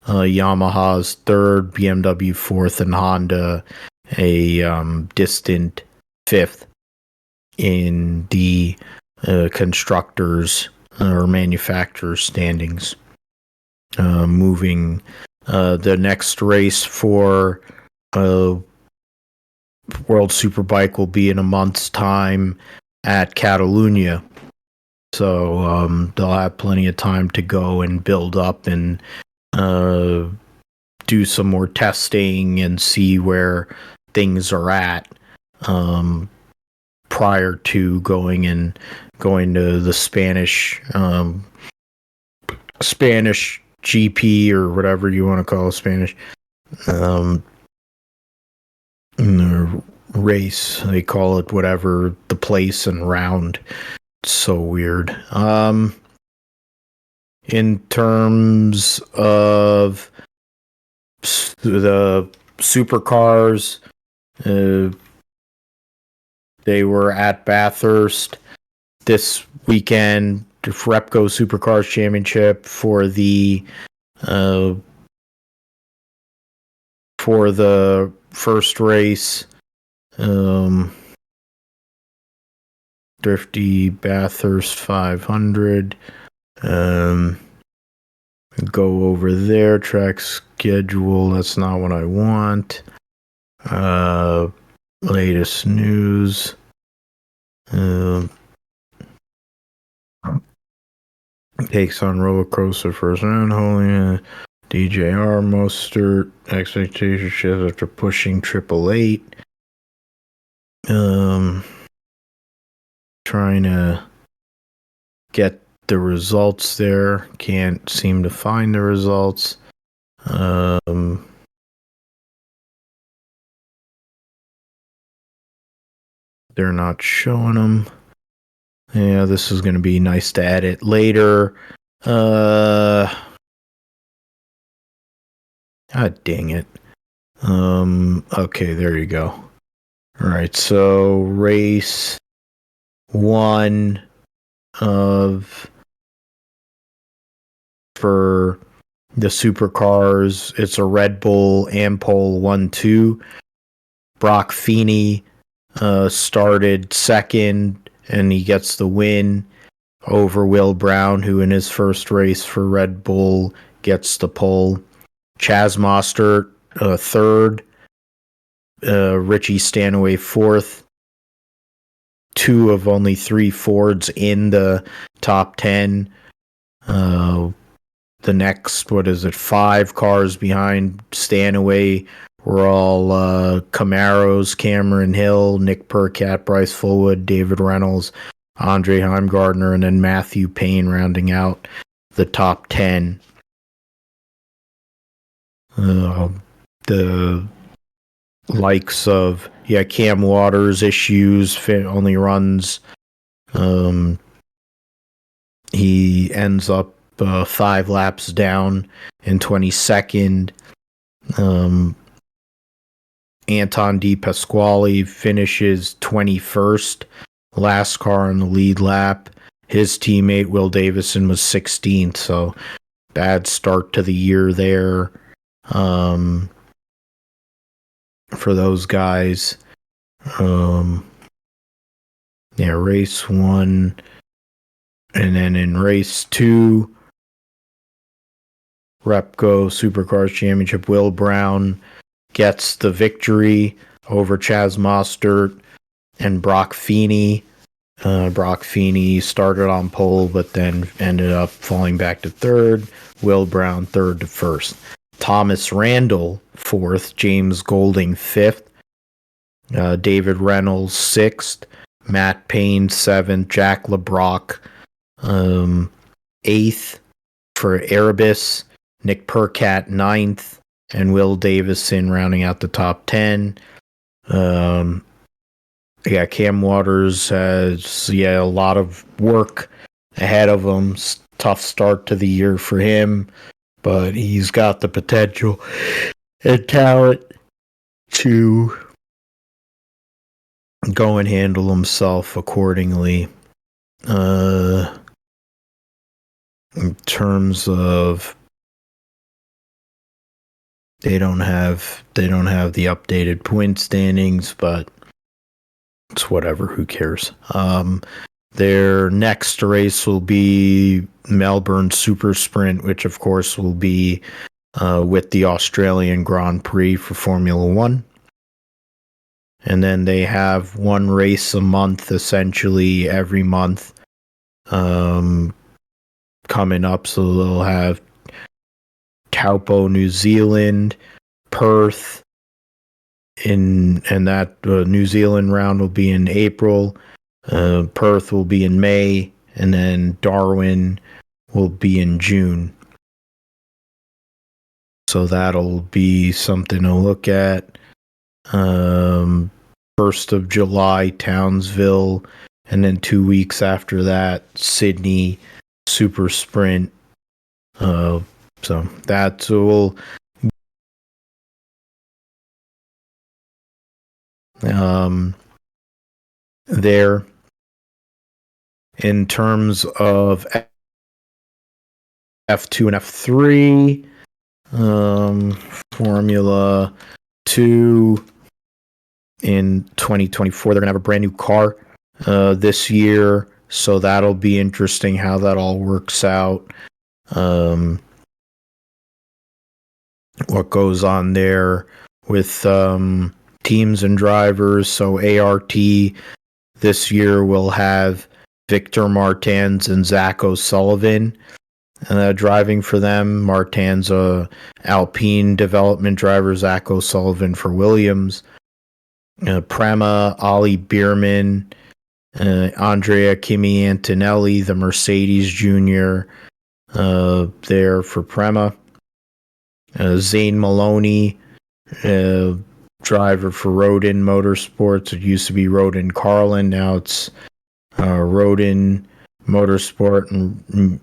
Yamaha's third, BMW fourth, and Honda a distant fifth in the constructors or manufacturers standings. Moving the next race for World Superbike will be in a month's time at Catalunya. So they'll have plenty of time to go and build up and do some more testing and see where things are at prior to going to the Spanish GP or whatever you want to call it, Spanish. In the race, they call it whatever, the place and round. It's so weird. In terms of the supercars, they were at Bathurst this weekend, the Repco Supercars Championship for the first race. Thrifty Bathurst 500. Go over there. Track schedule. That's not what I want. Latest news. Takes on roller coaster first round. Holy DJR Mostert expectation shift after pushing 888. Trying to get the results there. Can't seem to find the results. They're not showing them. Yeah, this is going to be nice to edit later. God dang it. Okay, there you go. All right, so race 1 for the supercars, it's a Red Bull Ampol 1-2. Brock Feeney started second, and he gets the win over Will Brown, who in his first race for Red Bull gets the pole. Chaz Mostert third. Richie Stanaway fourth. 2 of only 3 Fords in the top 10. The next, 5 cars behind Stanaway were all Camaros, Cameron Hill, Nick Percat, Bryce Fullwood, David Reynolds, Andre Heimgardner, and then Matthew Payne rounding out the top 10. The likes of Cam Waters issues, only runs. He ends up 5 laps down in 22nd. Anton De Pasquale finishes 21st, last car on the lead lap. His teammate Will Davison was 16th, so bad start to the year there. For those guys. Race 1, and then in race 2, Repco Supercars Championship, Will Brown gets the victory over Chaz Mostert and Brock Feeney. Brock Feeney started on pole, but then ended up falling back to third. Will Brown third to first. Thomas Randall fourth. James Golding fifth. David Reynolds sixth. Matt Payne seventh. Jack LeBrock eighth for Erebus. Nick Percat ninth. And Will Davison rounding out the top 10. Cam Waters has a lot of work ahead of him. Tough start to the year for him, but he's got the potential and talent to go and handle himself accordingly. In terms of they don't have the updated point standings, but it's whatever, who cares. Their next race will be Melbourne Super Sprint, which of course will be with the Australian Grand Prix for Formula One. And then they have one race a month, essentially every month, coming up. So they'll have Taupo, New Zealand, Perth, and that New Zealand round will be in April. Perth will be in May, and then Darwin will be in June. So that'll be something to look at. 1st of July, Townsville, and then 2 weeks after that, Sydney Super Sprint. So that's all. There, in terms of F2 and F3, Formula 2 in 2024, they're gonna have a brand new car this year, so that'll be interesting how that all works out. What goes on there with teams and drivers. So ART this year will have Victor Martins and Zach O'Sullivan driving for them. Martins a Alpine development driver, Zach O'Sullivan for Williams. Prema, Ollie Bierman, Andrea Kimi Antonelli, the Mercedes Junior, there for Prema. Zane Maloney, driver for Rodin Motorsports. It used to be Rodin Carlin. Now it's Rodin Motorsport. And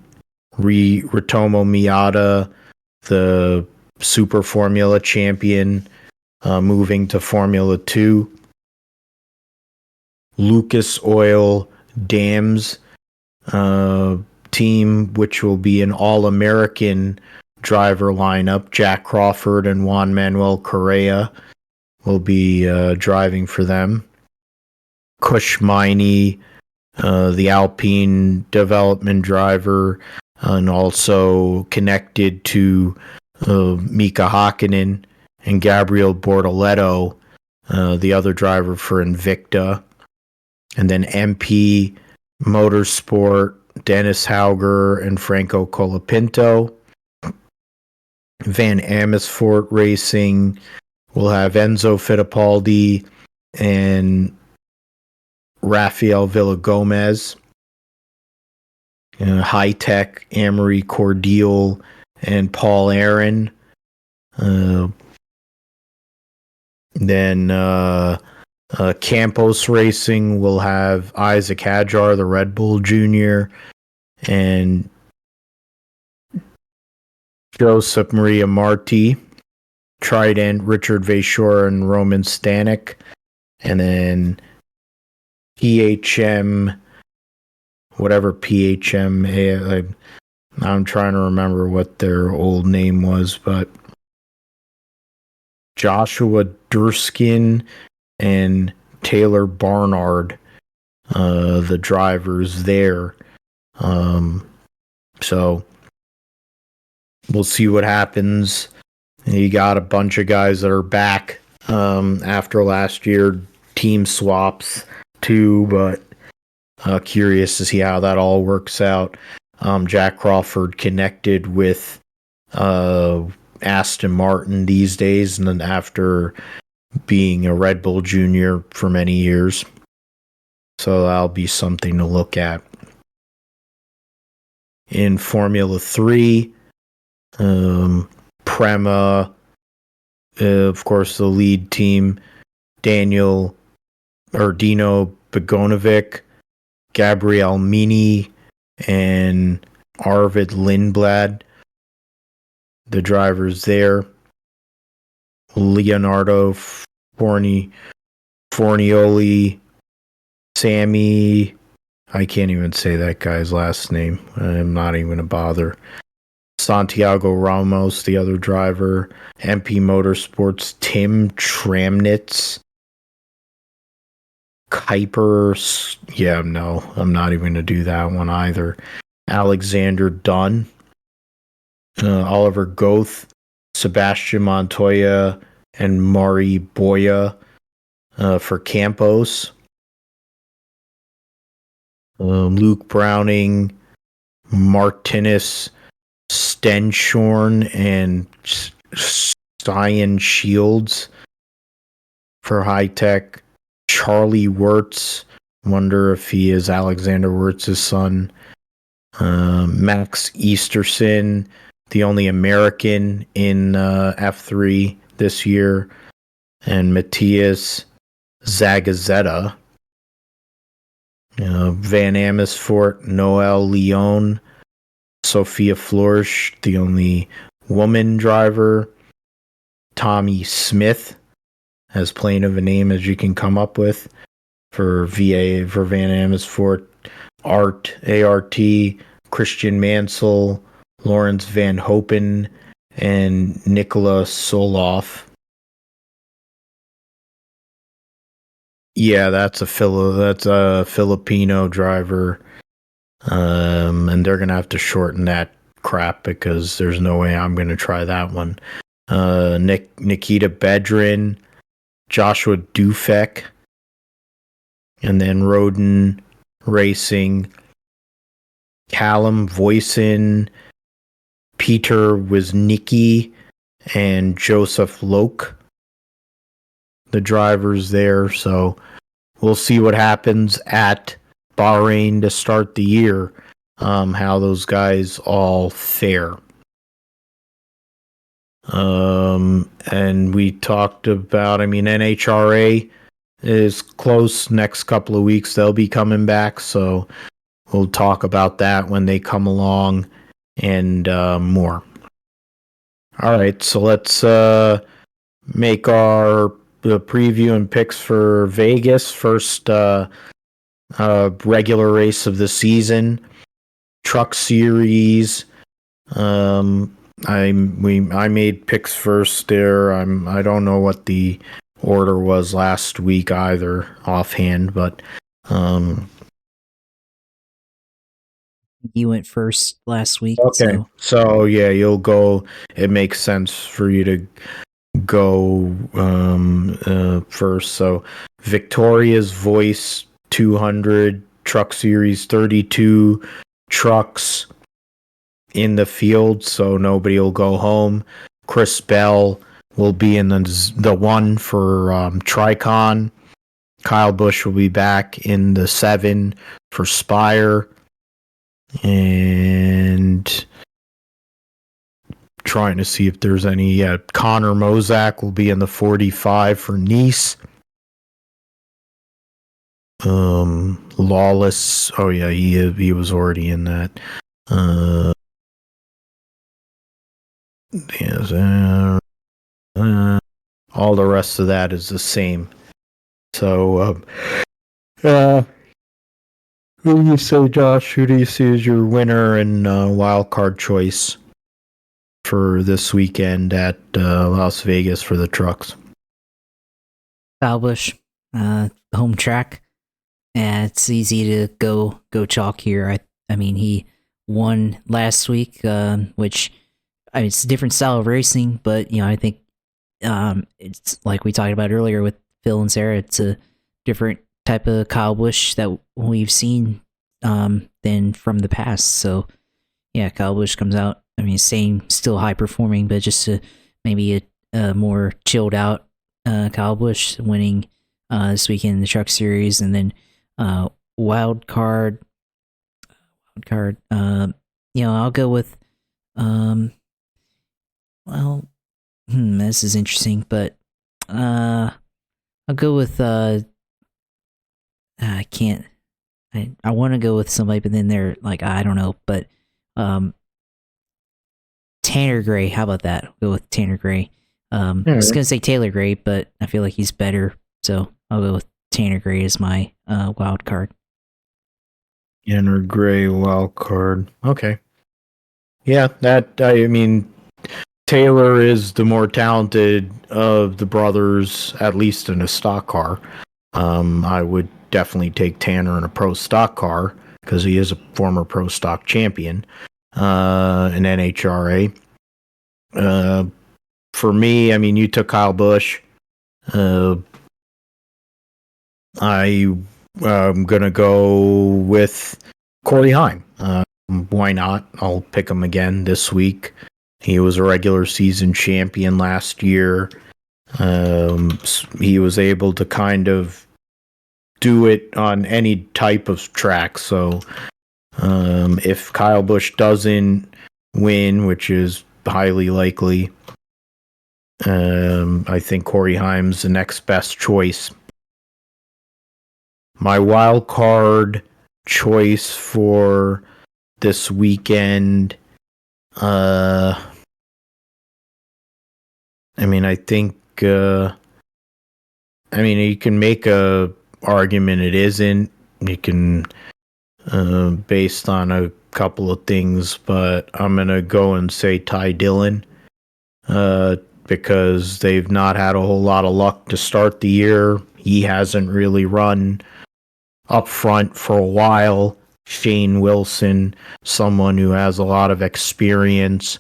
Ritomo Miata, the Super Formula champion, moving to Formula 2. Lucas Oil Dams team, which will be an All-American driver lineup. Jack Crawford and Juan Manuel Correa will be driving for them. Kush Miney, the Alpine development driver, and also connected to Mika Hakkinen, and Gabriel Bortoletto, the other driver for Invicta. And then MP Motorsport, Dennis Hauger and Franco Colapinto. Van Amersfoort Racing will have Enzo Fittipaldi and Rafael Villagomez. High Tech, Amory Cordial and Paul Aaron. Then Campos Racing will have Isaac Hadjar, the Red Bull Junior, and Joseph Maria Marti, Trident, Richard Vachor, and Roman Stanek. And then PHM, whatever PHM, I'm trying to remember what their old name was, but Joshua Durskin and Taylor Barnard, the drivers there. So we'll see what happens. You got a bunch of guys that are back after last year, team swaps too, but curious to see how that all works out. Jack Crawford connected with Aston Martin these days, and then after being a Red Bull Junior for many years. So that'll be something to look at. In Formula 3, Prema, of course, the lead team, Dino Begonovic, Gabriel Mini, and Arvid Lindblad, the drivers there. Leonardo Fornioli, Sammy, I can't even say that guy's last name. I'm not even going to bother. Santiago Ramos, the other driver. MP Motorsports, Tim Tramnitz. Kuiper, yeah, no, I'm not even going to do that one either. Alexander Dunn. Oliver Goth, Sebastian Montoya, and Mari Boya for Campos. Luke Browning, Martinez Stenshorn, and Stian Shields for High Tech. Charlie Wirtz, wonder if he is Alexander Wirtz's son. Max Easterson, the only American in F3 this year, and Matthias Zagazeta. Van Amersfoort, Noel Leon, Sophia Florsch, the only woman driver. Tommy Smith, as plain of a name as you can come up with, for VA, for Van Amersfoort. ART, Christian Mansell, Lawrence Van Hopen, and Nikola Soloff. Yeah, that's a Filipino driver, and they're gonna have to shorten that crap because there's no way I'm gonna try that one. Nikita Bedrin, Joshua Dufek, and then Roden Racing, Callum Voisin, Peter Wisnicki, and Joseph Loke, the drivers there. So we'll see what happens at Bahrain to start the year, how those guys all fare. And we talked about, NHRA is close next couple of weeks. They'll be coming back, so we'll talk about that when they come along and more. All right, so let's make our preview and picks for Vegas. First regular race of the season, Truck Series. I made picks first there. I don't know what the order was last week either offhand, but You went first last week. okay. So yeah, you'll go. It makes sense for you to go first. So Victoria's Voice 200, Truck Series 32 trucks in the field, so nobody will go home. Chris Bell will be in the one for Tricon. Kyle Busch will be back in the 7 for Spire. And trying to see if there's any. Connor Mozak will be in the 45 for Nice. Lawless. Oh yeah, he was already in that. All the rest of that is the same. So, who do you say, Josh? Who do you see as your winner and wild card choice for this weekend at Las Vegas for the trucks? Kyle Busch, home track. It's easy to go chalk here. I mean, he won last week, which it's a different style of racing, but I think it's like we talked about earlier with Phil and Sarah. It's a different type of Kyle Busch that we've seen than from the past. So yeah, Kyle Busch comes out. Still high performing, but just maybe a more chilled out Kyle Busch winning this weekend in the Truck Series, and then wild card. I'll go with this is interesting, but I'll go with I can't. I want to go with somebody, but then they're like, I don't know, but Tanner Gray. How about that? I'll go with Tanner Gray. I was gonna say Taylor Gray, but I feel like he's better, so I'll go with Tanner Gray as my wild card. Tanner Gray wild card. Okay. Yeah, Taylor is the more talented of the brothers, at least in a stock car. I would definitely take Tanner in a pro stock car because he is a former pro stock champion in NHRA. For me, you took Kyle Busch. I'm gonna go with Corey Heim. Why not? I'll pick him again this week. He was a regular season champion last year. He was able to kind of do it on any type of track. So if Kyle Busch doesn't win, which is highly likely. I think Corey Haim's the next best choice. My wild card choice for this weekend, I think, you can make a argument it isn't. You can, based on a couple of things, but I'm gonna go and say Ty Dillon, because they've not had a whole lot of luck to start the year. He hasn't really run up front for a while. Shane Wilson, someone who has a lot of experience.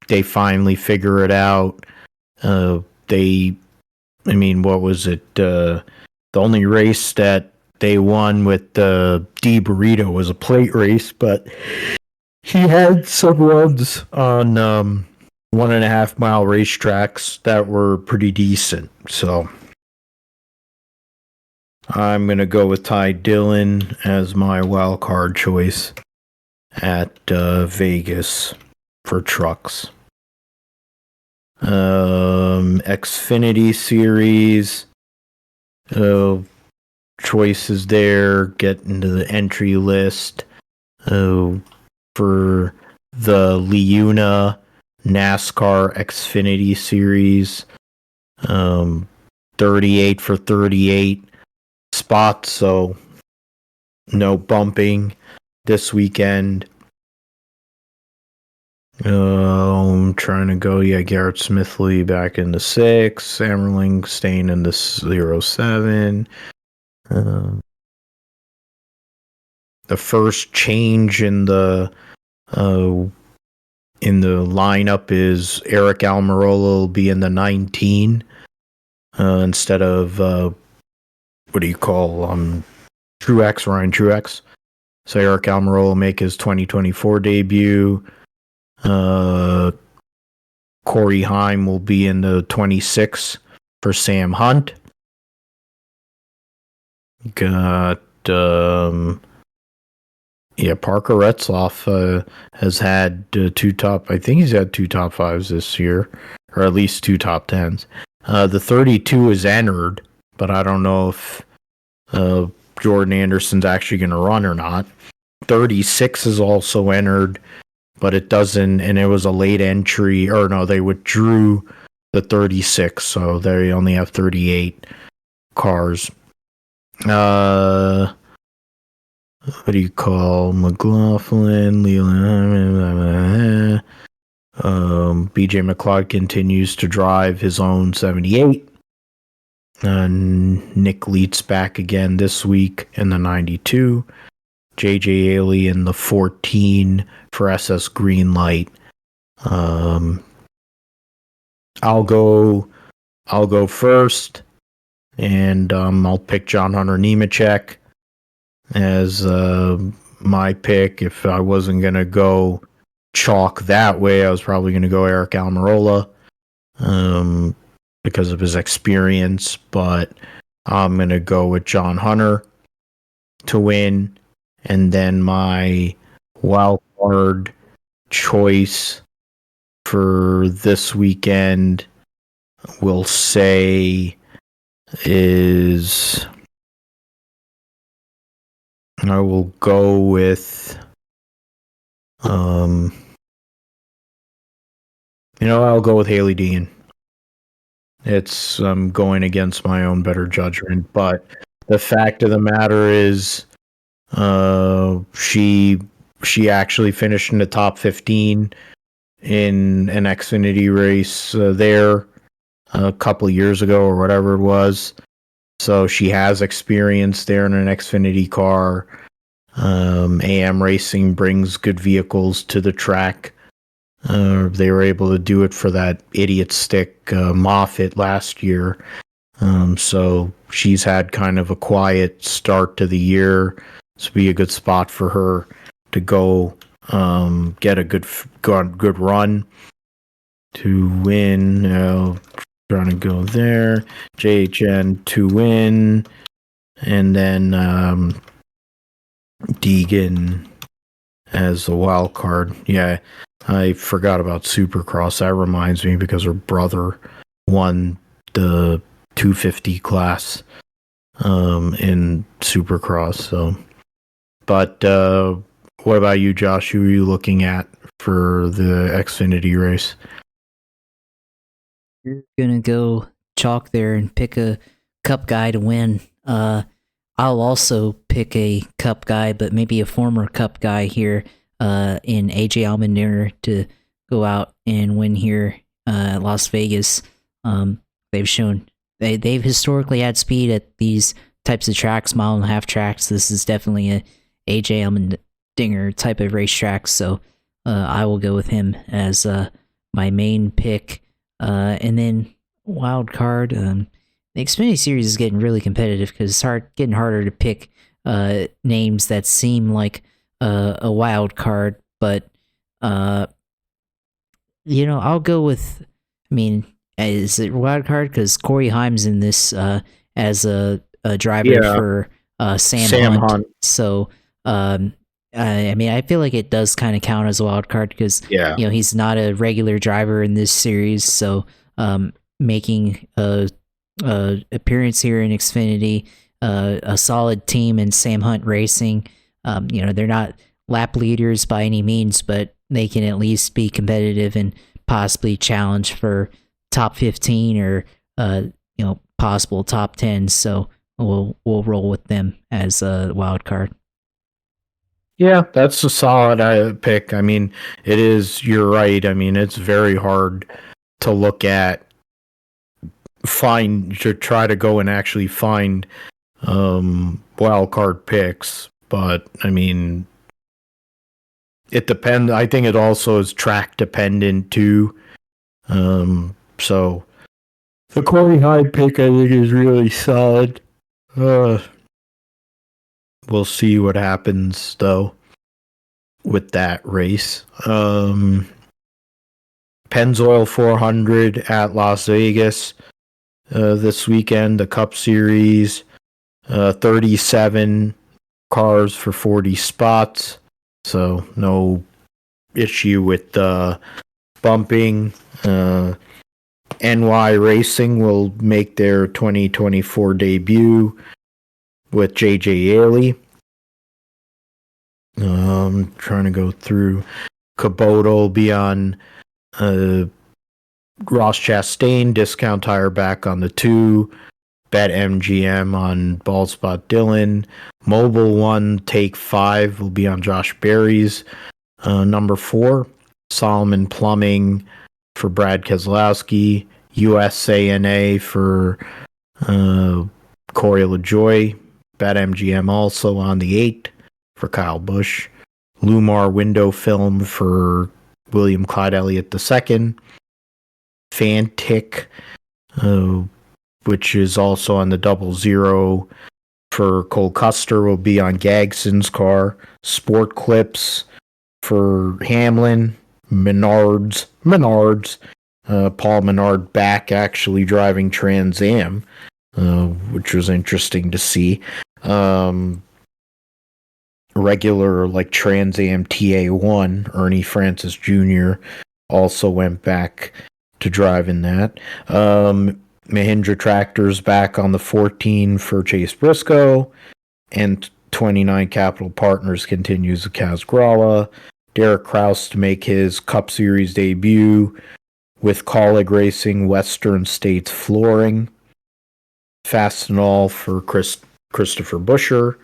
They finally figure it out. What was it? The only race that they won with the D Burrito was a plate race, but he had some runs on 1.5 mile racetracks that were pretty decent. So I'm going to go with Ty Dillon as my wild card choice at Vegas for trucks. Xfinity Series choices there, get into the entry list for the Liuna NASCAR Xfinity Series, 38 for 38 spots, so no bumping this weekend. I'm trying to go, Garrett Smithley back in the 6, Ammerling staying in the 07. The first change in the lineup is Eric Almirola will be in the 19 instead of Ryan Truex. So Eric Almirola will make his 2024 debut. Corey Haim will be in the 26 for Sam Hunt. Got Parker Retzloff has had he's had 2 top 5s this year, or at least 2 top 10s. The 32 is entered, but I don't know if Jordan Anderson's actually going to run or not. 36 is also entered, but it doesn't, and it was a late entry, or no, they withdrew the 36, so they only have 38 cars. What do you call McLaughlin, Leland? BJ McLeod continues to drive his own 78. Nick Leitz back again this week in the 92. JJ Ailey in the 14 for SS Greenlight. I'll go first, and I'll pick John Hunter Nemechek as my pick. If I wasn't gonna go chalk that way, I was probably gonna go Eric Almirola because of his experience, but I'm gonna go with John Hunter to win. And then my wild card choice for this weekend, we'll say, is I will go with I'll go with Haley Dean. It's going against my own better judgment, but the fact of the matter is she actually finished in the top 15 in an Xfinity race there a couple of years ago or whatever it was. So she has experience there in an Xfinity car. AM Racing brings good vehicles to the track. They were able to do it for that idiot stick Moffitt last year. So she's had kind of a quiet start to the year. This will be a good spot for her to go get a good run to win. Trying to go there. JHN to win. And then Deegan as a wild card. Yeah, I forgot about Supercross. That reminds me because her brother won the 250 class in Supercross. So, but what about you, Josh? Who are you looking at for the Xfinity race? You're gonna go chalk there and pick a Cup guy to win. I'll also pick a Cup guy, but maybe a former Cup guy here in AJ Allmendinger to go out and win here at Las Vegas. They've shown they've historically had speed at these types of tracks, mile and a half tracks. This is definitely a AJ Allmendinger type of racetrack, so I will go with him as my main pick. And then wild card. The Xfinity Series is getting really competitive because it's getting harder to pick names that seem like a wild card. But I'll go with. I mean, is it wild card? Because Corey Haim's in this as a driver for Sam Hunt. So I mean, I feel like it does kind of count as a wild card because he's not a regular driver in this series. So making a appearance here in Xfinity, a solid team in Sam Hunt Racing. They're not lap leaders by any means, but they can at least be competitive and possibly challenge for top 15 or possible top 10. So we'll roll with them as a wild card. Yeah, that's a solid pick. I mean, it is. You're right. I mean, it's very hard to look at, to try to go and actually find wild card picks. But I mean, it depends. I think it also is track dependent too. So the Corey Haim pick, I think, is really solid. We'll see what happens though with that race. Pennzoil 400 at Las Vegas this weekend, the Cup Series, 37 cars for 40 spots, so no issue with bumping. NY Racing will make their 2024 debut with JJ Ailey. Trying to go through. Kubota will be on Ross Chastain, Discount Tire back on the 2, Bet MGM on Baldspot Dylan, Mobile One Take 5 will be on Josh Berry's number 4, Solomon Plumbing for Brad Keselowski, USANA for Corey LaJoie, Bet MGM also on the 8 for Kyle Busch, Lumar Window Film for William Clyde Elliott II, Fantic, which is also on the 00 for Cole Custer, will be on Gagson's car, Sport Clips for Hamlin, Menards, Paul Menard back actually driving Trans Am, which was interesting to see. Regular like Trans Am TA1, Ernie Francis Jr. also went back to drive in that. Mahindra Tractors back on the 14 for Chase Briscoe, and 29 Capital Partners continues with Kaz Gralla. Derek Kraus to make his Cup Series debut with Colleague Racing Western States Flooring. Fastenal for Christopher Buescher.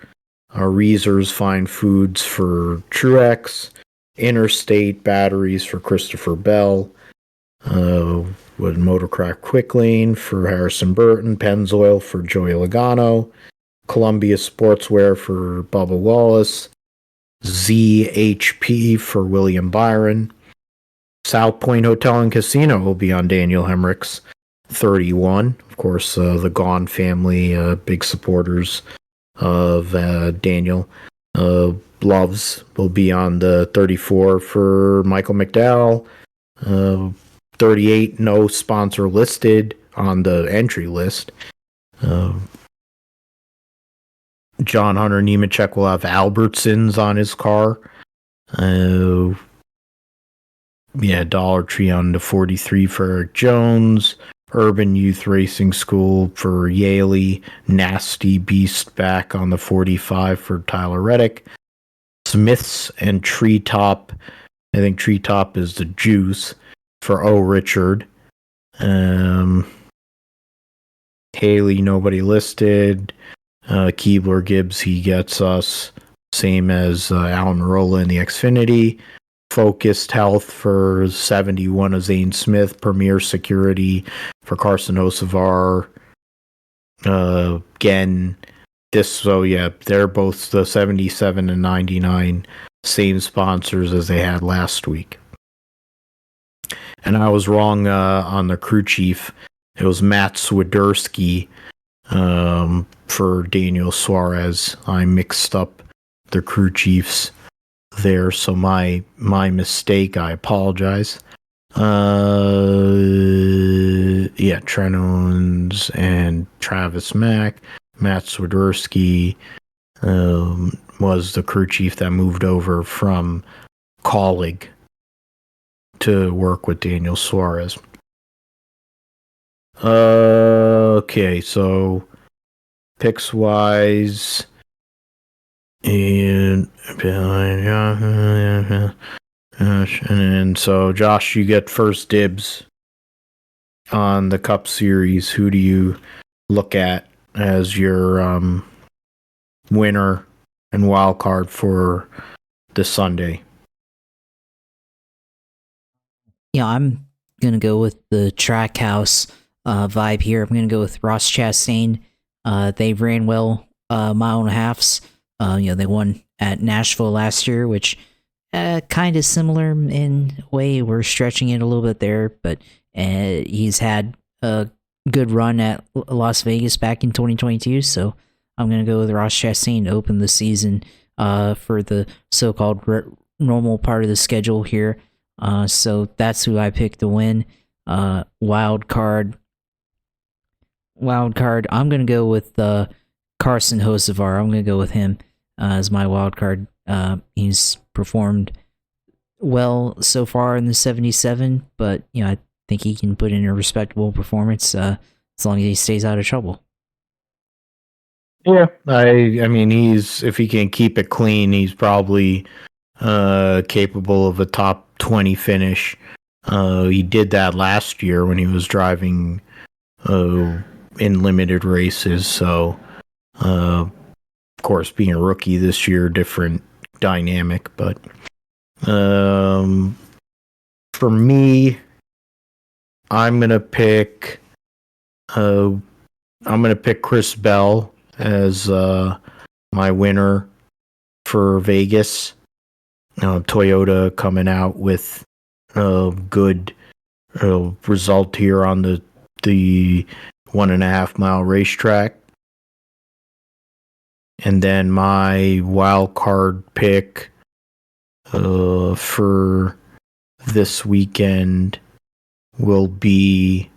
Reeser's Fine Foods for Truex. Interstate Batteries for Christopher Bell. With Motorcraft Quick Lane for Harrison Burton. Pennzoil for Joey Logano. Columbia Sportswear for Bubba Wallace. ZHP for William Byron. South Point Hotel and Casino will be on Daniel Hemrick's 31. Of course, the Gone family, big supporters of Daniel. Loves will be on the 34 for Michael McDowell. 38, no sponsor listed on the entry list. John Hunter Nemechek will have Albertsons on his car. Dollar Tree on the 43 for Eric Jones. Urban Youth Racing School for Yaley. Nasty Beast back on the 45 for Tyler Reddick. Smiths and Treetop. I think Treetop is the juice for O. Richard. Haley, nobody listed. Keebler Gibbs, he gets us. Same as Alan Marola in the Xfinity. Focused Health for 71 of Zane Smith. Premier Security for Carson Hocevar. Again, they're both the 77 and 99, same sponsors as they had last week. And I was wrong on the crew chief. It was Matt Swiderski for Daniel Suarez. I mixed up the crew chiefs there, so my mistake. I apologize. Trent Owens and Travis Mack. Matt Swiderski was the crew chief that moved over from Colleague to work with Daniel Suarez. Okay, so picks wise, and so Josh, you get first dibs on the Cup Series. Who do you look at as your winner and wild card for this Sunday? Yeah, I'm gonna go with the Trackhouse vibe here. I'm gonna go with Ross Chastain. They ran well mile and a halves. They won at Nashville last year, which kind of similar in a way. We're stretching it a little bit there, but he's had a good run at Las Vegas back in 2022. So I'm gonna go with Ross Chastain to open the season for the so-called normal part of the schedule here. So that's who I picked to win. Wild card. I'm gonna go with Carson Hocevar. I'm gonna go with him as my wild card. He's performed well so far in the 77, but I think he can put in a respectable performance as long as he stays out of trouble. Yeah, I mean, if he can keep it clean, he's probably capable of a top 20 finish. He did that last year when he was driving in limited races. So, of course, being a rookie this year, different dynamic. But for me, I'm gonna pick Chris Bell as my winner for Vegas. Toyota coming out with a good result here on the 1.5 mile racetrack. And then my wild card pick for this weekend will be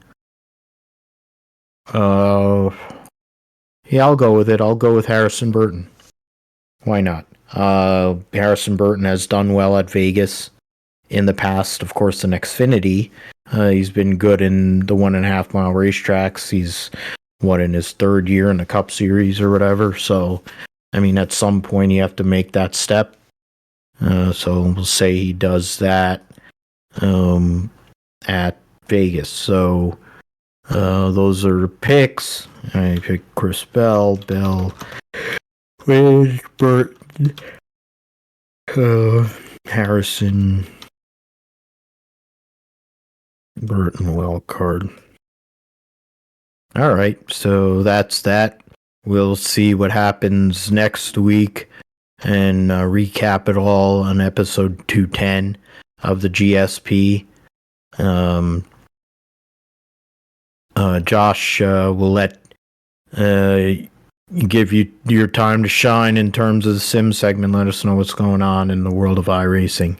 I'll go with it. I'll go with Harrison Burton. Why not? Harrison Burton has done well at Vegas in the past. Of course, in Xfinity, he's been good in the 1.5 mile racetracks. He's in his third year in the Cup Series or whatever. So, I mean, at some point you have to make that step. So we'll say he does that at Vegas. So those are the picks. I picked Chris Bell, Burton, Harrison, Burton wild card. All right, so that's that. We'll see what happens next week and recap it all on episode 210 of the GSP. Josh will give you your time to shine in terms of the sim segment. Let us know what's going on in the world of iRacing.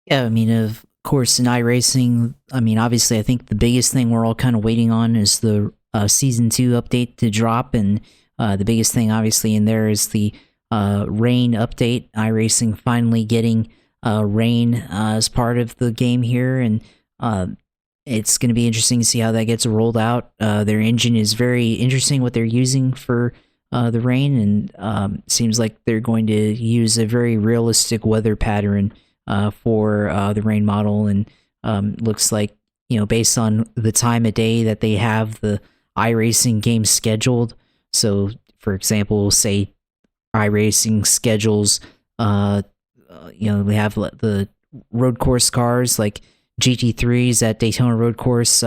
Yeah, I mean, of course, in iRacing, I mean, obviously, I think the biggest thing we're all kind of waiting on is the Season 2 update to drop, and the biggest thing, obviously, in there is the rain update. iRacing finally getting rain as part of the game here, and it's going to be interesting to see how that gets rolled out. Their engine is very interesting, what they're using for the rain, and seems like they're going to use a very realistic weather pattern for the rain model, and looks like, based on the time of day that they have the iRacing game scheduled. So, for example, say iRacing schedules, we have the road course cars like GT3s at Daytona Road Course,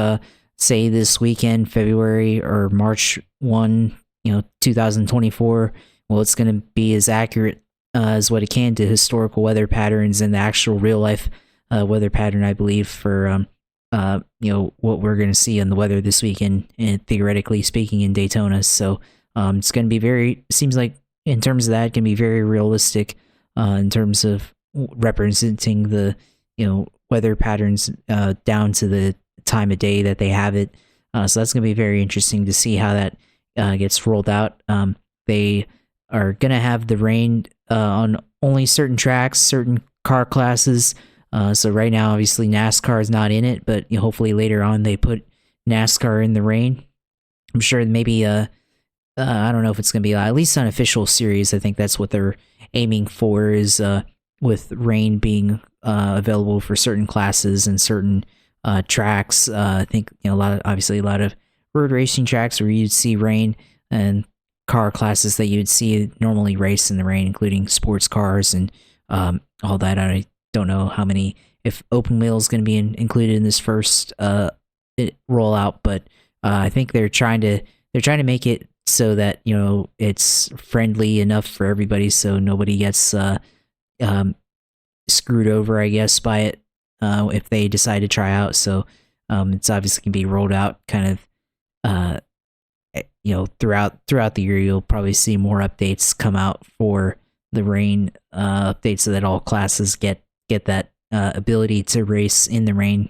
say this weekend, February or March 1, 2024. Well, it's going to be as accurate as what it can to historical weather patterns and the actual real life weather pattern, I believe, for what we're going to see on the weather this weekend, and theoretically speaking, in Daytona. So it's going to be seems like in terms of that, it can be very realistic in terms of representing the weather patterns down to the time of day that they have it. So that's going to be very interesting to see how that gets rolled out. They are going to have the rain on only certain tracks, certain car classes. So right now, obviously, NASCAR is not in it, but hopefully later on they put NASCAR in the rain. I'm sure maybe, I don't know if it's going to be at least an official series. I think that's what they're aiming for, is with rain being available for certain classes and certain tracks. I think a lot of road racing tracks where you'd see rain, and car classes that you'd see normally race in the rain, including sports cars and all that. I don't know if open wheel is going to be included in this first rollout, but I think they're trying to make it so that it's friendly enough for everybody, so nobody gets screwed over, I guess, by it if they decide to try out. So it's obviously going to be rolled out kind of throughout the year. You'll probably see more updates come out for the rain updates, so that all classes get that ability to race in the rain,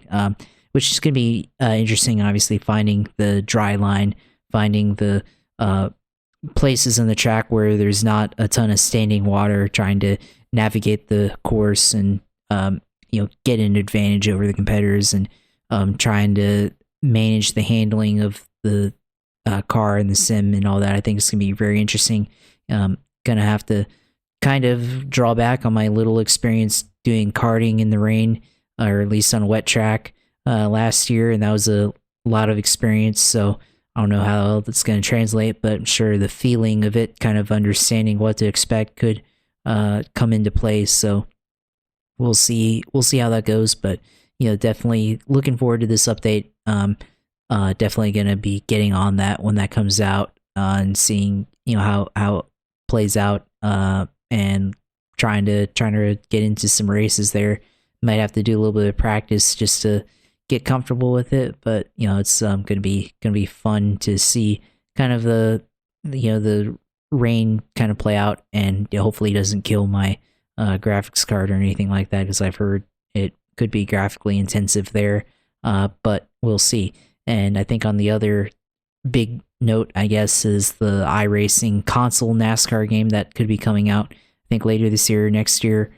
which is going to be interesting. Obviously, finding the dry line, finding the places on the track where there's not a ton of standing water, trying to navigate the course and get an advantage over the competitors, and trying to manage the handling of the car and the sim and all that. I think it's gonna be very interesting. Gonna have to kind of draw back on my little experience doing karting in the rain, or at least on a wet track last year, and that was a lot of experience. So I don't know how that's going to translate, but I'm sure the feeling of it, kind of understanding what to expect, could come into play. So we'll see how that goes. But definitely looking forward to this update. Definitely going to be getting on that when that comes out, and seeing how it plays out, and trying to get into some races there. Might have to do a little bit of practice just to get comfortable with it, but it's gonna be fun to see kind of the rain kind of play out, and hopefully it doesn't kill my graphics card or anything like that, because I've heard it could be graphically intensive there, but we'll see. And I think on the other big note, I guess, is the iRacing console NASCAR game that could be coming out, I think, later this year or next year.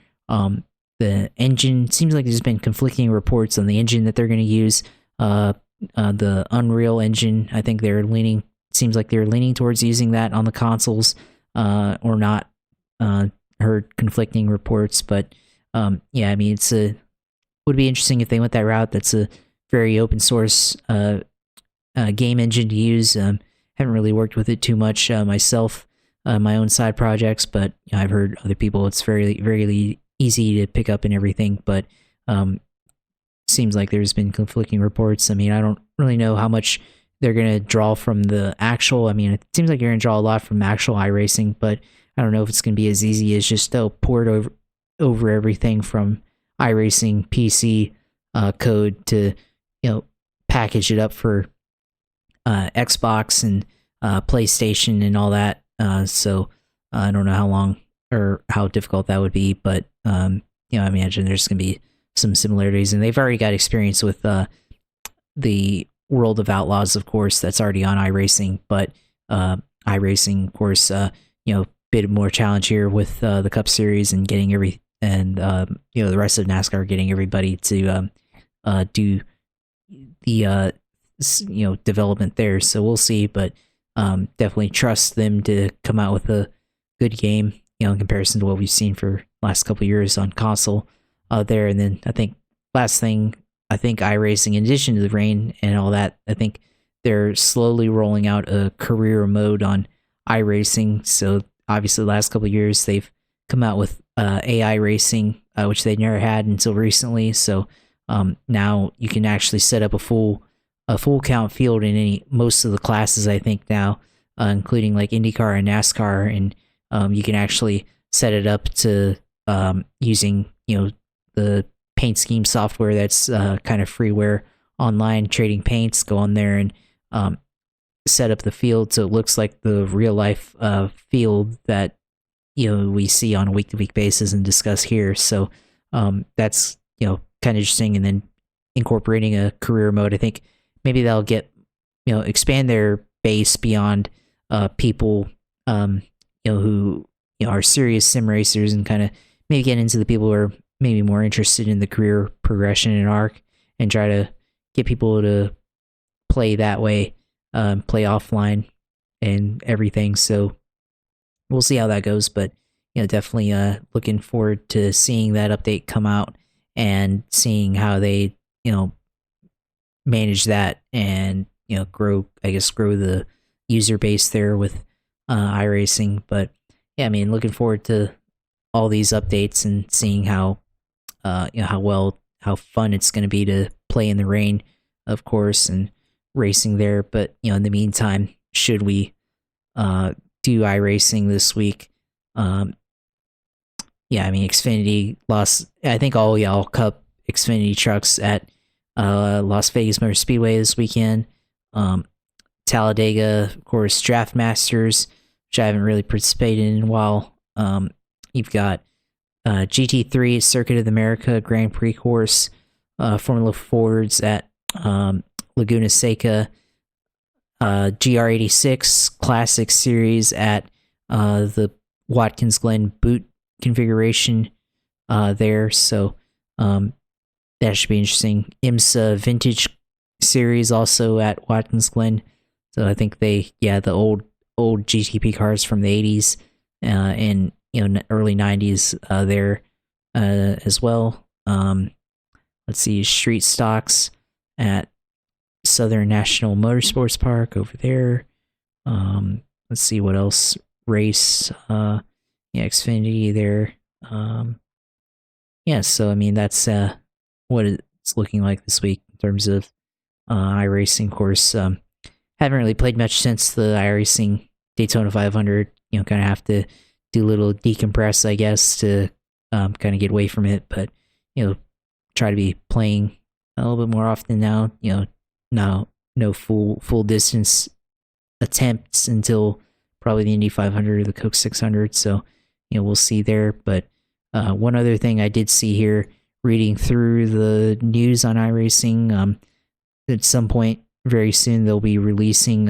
The engine, seems like there's been conflicting reports on the engine that they're going to use. The Unreal Engine, I think seems like they're leaning towards using that on the consoles, or not. Heard conflicting reports, but yeah, I mean, would be interesting if they went that route. That's a very open source game engine to use. Haven't really worked with it too much myself, my own side projects, but I've heard other people it's very, very easy to pick up and everything, but seems like there's been conflicting reports. I mean, I don't really know how much they're going to draw from the actual, I mean, it seems like you're going to draw a lot from actual iRacing, but I don't know if it's going to be as easy as just port over everything from iRacing PC code to, package it up for Xbox and PlayStation and all that. So I don't know how long or how difficult that would be, but I imagine there's going to be some similarities, and they've already got experience with the World of Outlaws, of course, that's already on iRacing, but iRacing, of course, bit more challenge here with the Cup Series and getting the rest of NASCAR getting everybody to do the development there. So we'll see, but definitely trust them to come out with a good game, in comparison to what we've seen for last couple of years on console there. And then I think last thing, iRacing, in addition to the rain and all that, I think they're slowly rolling out a career mode on iRacing. So obviously the last couple of years they've come out with AI racing, which they never had until recently. So now you can actually set up a full count field in most of the classes, I think now, including like IndyCar and NASCAR, and you can actually set it up to using the paint scheme software that's kind of freeware online, trading paints. Go on there and set up the field so it looks like the real life field that we see on a week-to-week basis and discuss here. So that's kind of interesting. And then incorporating a career mode, I think maybe that'll get expand their base beyond people who are serious sim racers, and kind of maybe get into the people who are maybe more interested in the career progression and arc, and try to get people to play that way, play offline and everything. So we'll see how that goes, but definitely looking forward to seeing that update come out and seeing how they manage that and grow the user base there with iRacing. But yeah, I mean, looking forward to all these updates and seeing how fun it's going to be to play in the rain, of course, and racing there. But in the meantime, should we do iRacing this week? Xfinity lost, I think, all Cup Xfinity trucks at Las Vegas Motor Speedway this weekend. Talladega, of course, Draft Masters, which I haven't really participated in a while. You've got GT3 Circuit of America Grand Prix course, Formula Fords at Laguna Seca, GR86 Classic Series at the Watkins Glen boot configuration there. So that should be interesting. IMSA Vintage Series also at Watkins Glen. So I think the old GTP cars from the 80s and early 90s there as well. Let's see, street stocks at Southern National Motorsports Park over there. Let's see what else. Race, Xfinity there. So I mean, that's what it's looking like this week in terms of iRacing course. Haven't really played much since the iRacing Daytona 500. Kind of have to do a little decompress, I guess, to kind of get away from it. But try to be playing a little bit more often now. Now no full distance attempts until probably the Indy 500 or the Coke 600. So we'll see there. But one other thing I did see here, reading through the news on iRacing, at some point very soon they'll be releasing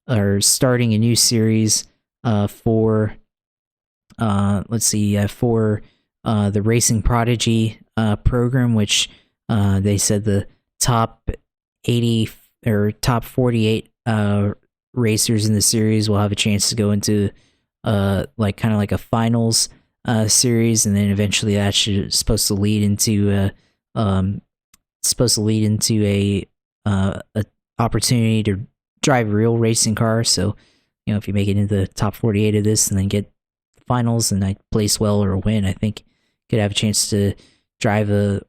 or starting a new series for the Racing Prodigy program, which they said the top 80 or top 48 racers in the series will have a chance to go into like a finals series, and then eventually that's supposed to lead into a opportunity to drive a real racing car. So if you make it into the top 48 of this and then get finals and I place well or win, I think could have a chance to drive a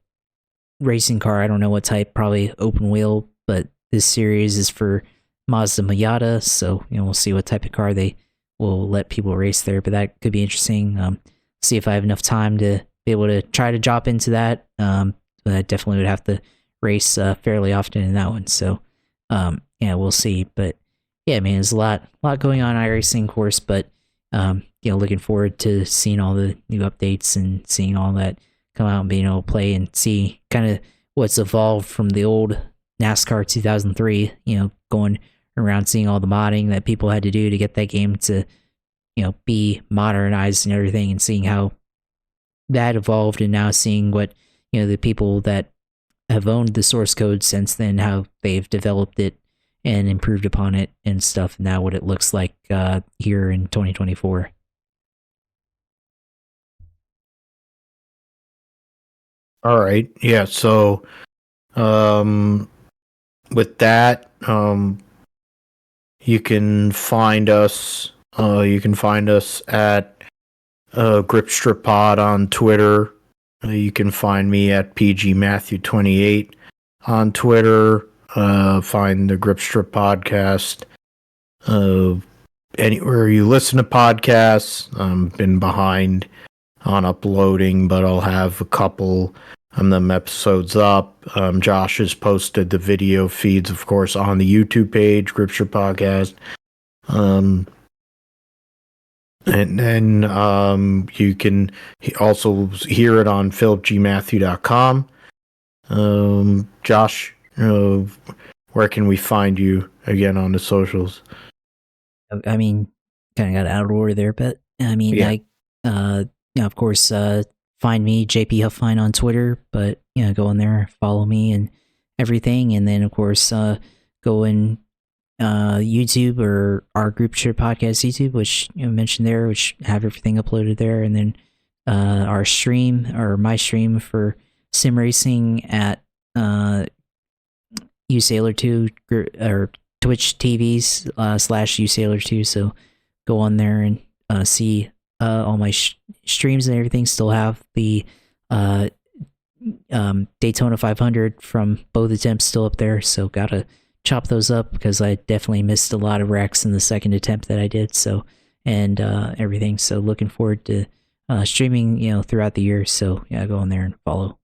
racing car. I don't know what type, probably open wheel, but this series is for Mazda Miata, so we'll see what type of car they will let people race there. But that could be interesting. See if I have enough time to be able to try to drop into that. But I definitely would have to race fairly often in that one. So we'll see. But yeah, man, there's a lot going on in iRacing course. But looking forward to seeing all the new updates and seeing all that come out and being able to play and see kind of what's evolved from the old NASCAR 2003. Going around seeing all the modding that people had to do to get that game to be modernized and everything, and seeing how that evolved, and now seeing what the people that have owned the source code since then, how they've developed it and improved upon it and stuff. Now what it looks like here in 2024. All right. Yeah. So, with that, you can find us. You can find us at Grip Strip Pod on Twitter. You can find me at PG Matthew 28 on Twitter. Find the Grip Strip Podcast anywhere you listen to podcasts. Been behind on uploading, but I'll have a couple of them episodes up. Josh has posted the video feeds, of course, on the YouTube page, Grip Strip Podcast. And then you can also hear it on philipgmatthew.com. Josh, where can we find you again on the socials? I mean, kind of got out of order there, but I mean, Yeah. of course, find me, JP Huffine, on Twitter, but go in there, follow me and everything. And then, of course, go in YouTube or our Group Strip Podcast YouTube, which mentioned there, which have everything uploaded there. And then our stream, or my stream for sim racing at usailor2 or Twitch TVs /usailor2. So go on there and see all my streams and everything. Still have the Daytona 500 from both attempts still up there, so gotta chop those up because I definitely missed a lot of wrecks in the second attempt that I did. So, and everything. So looking forward to streaming throughout the year. So yeah, go on there and follow.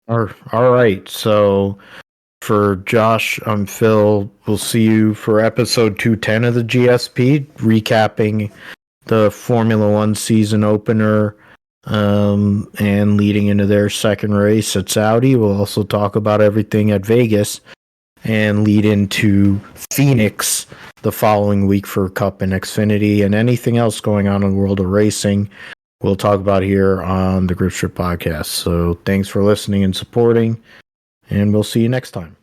All right. So for Josh, I'm Phil. We'll see you for episode 210 of the GSP, recapping the Formula One season opener and leading into their second race at Saudi. We'll also talk about everything at Vegas and lead into Phoenix the following week for Cup and Xfinity, and anything else going on in the world of racing we'll talk about here on the Grip Strip Podcast. So thanks for listening and supporting, and we'll see you next time.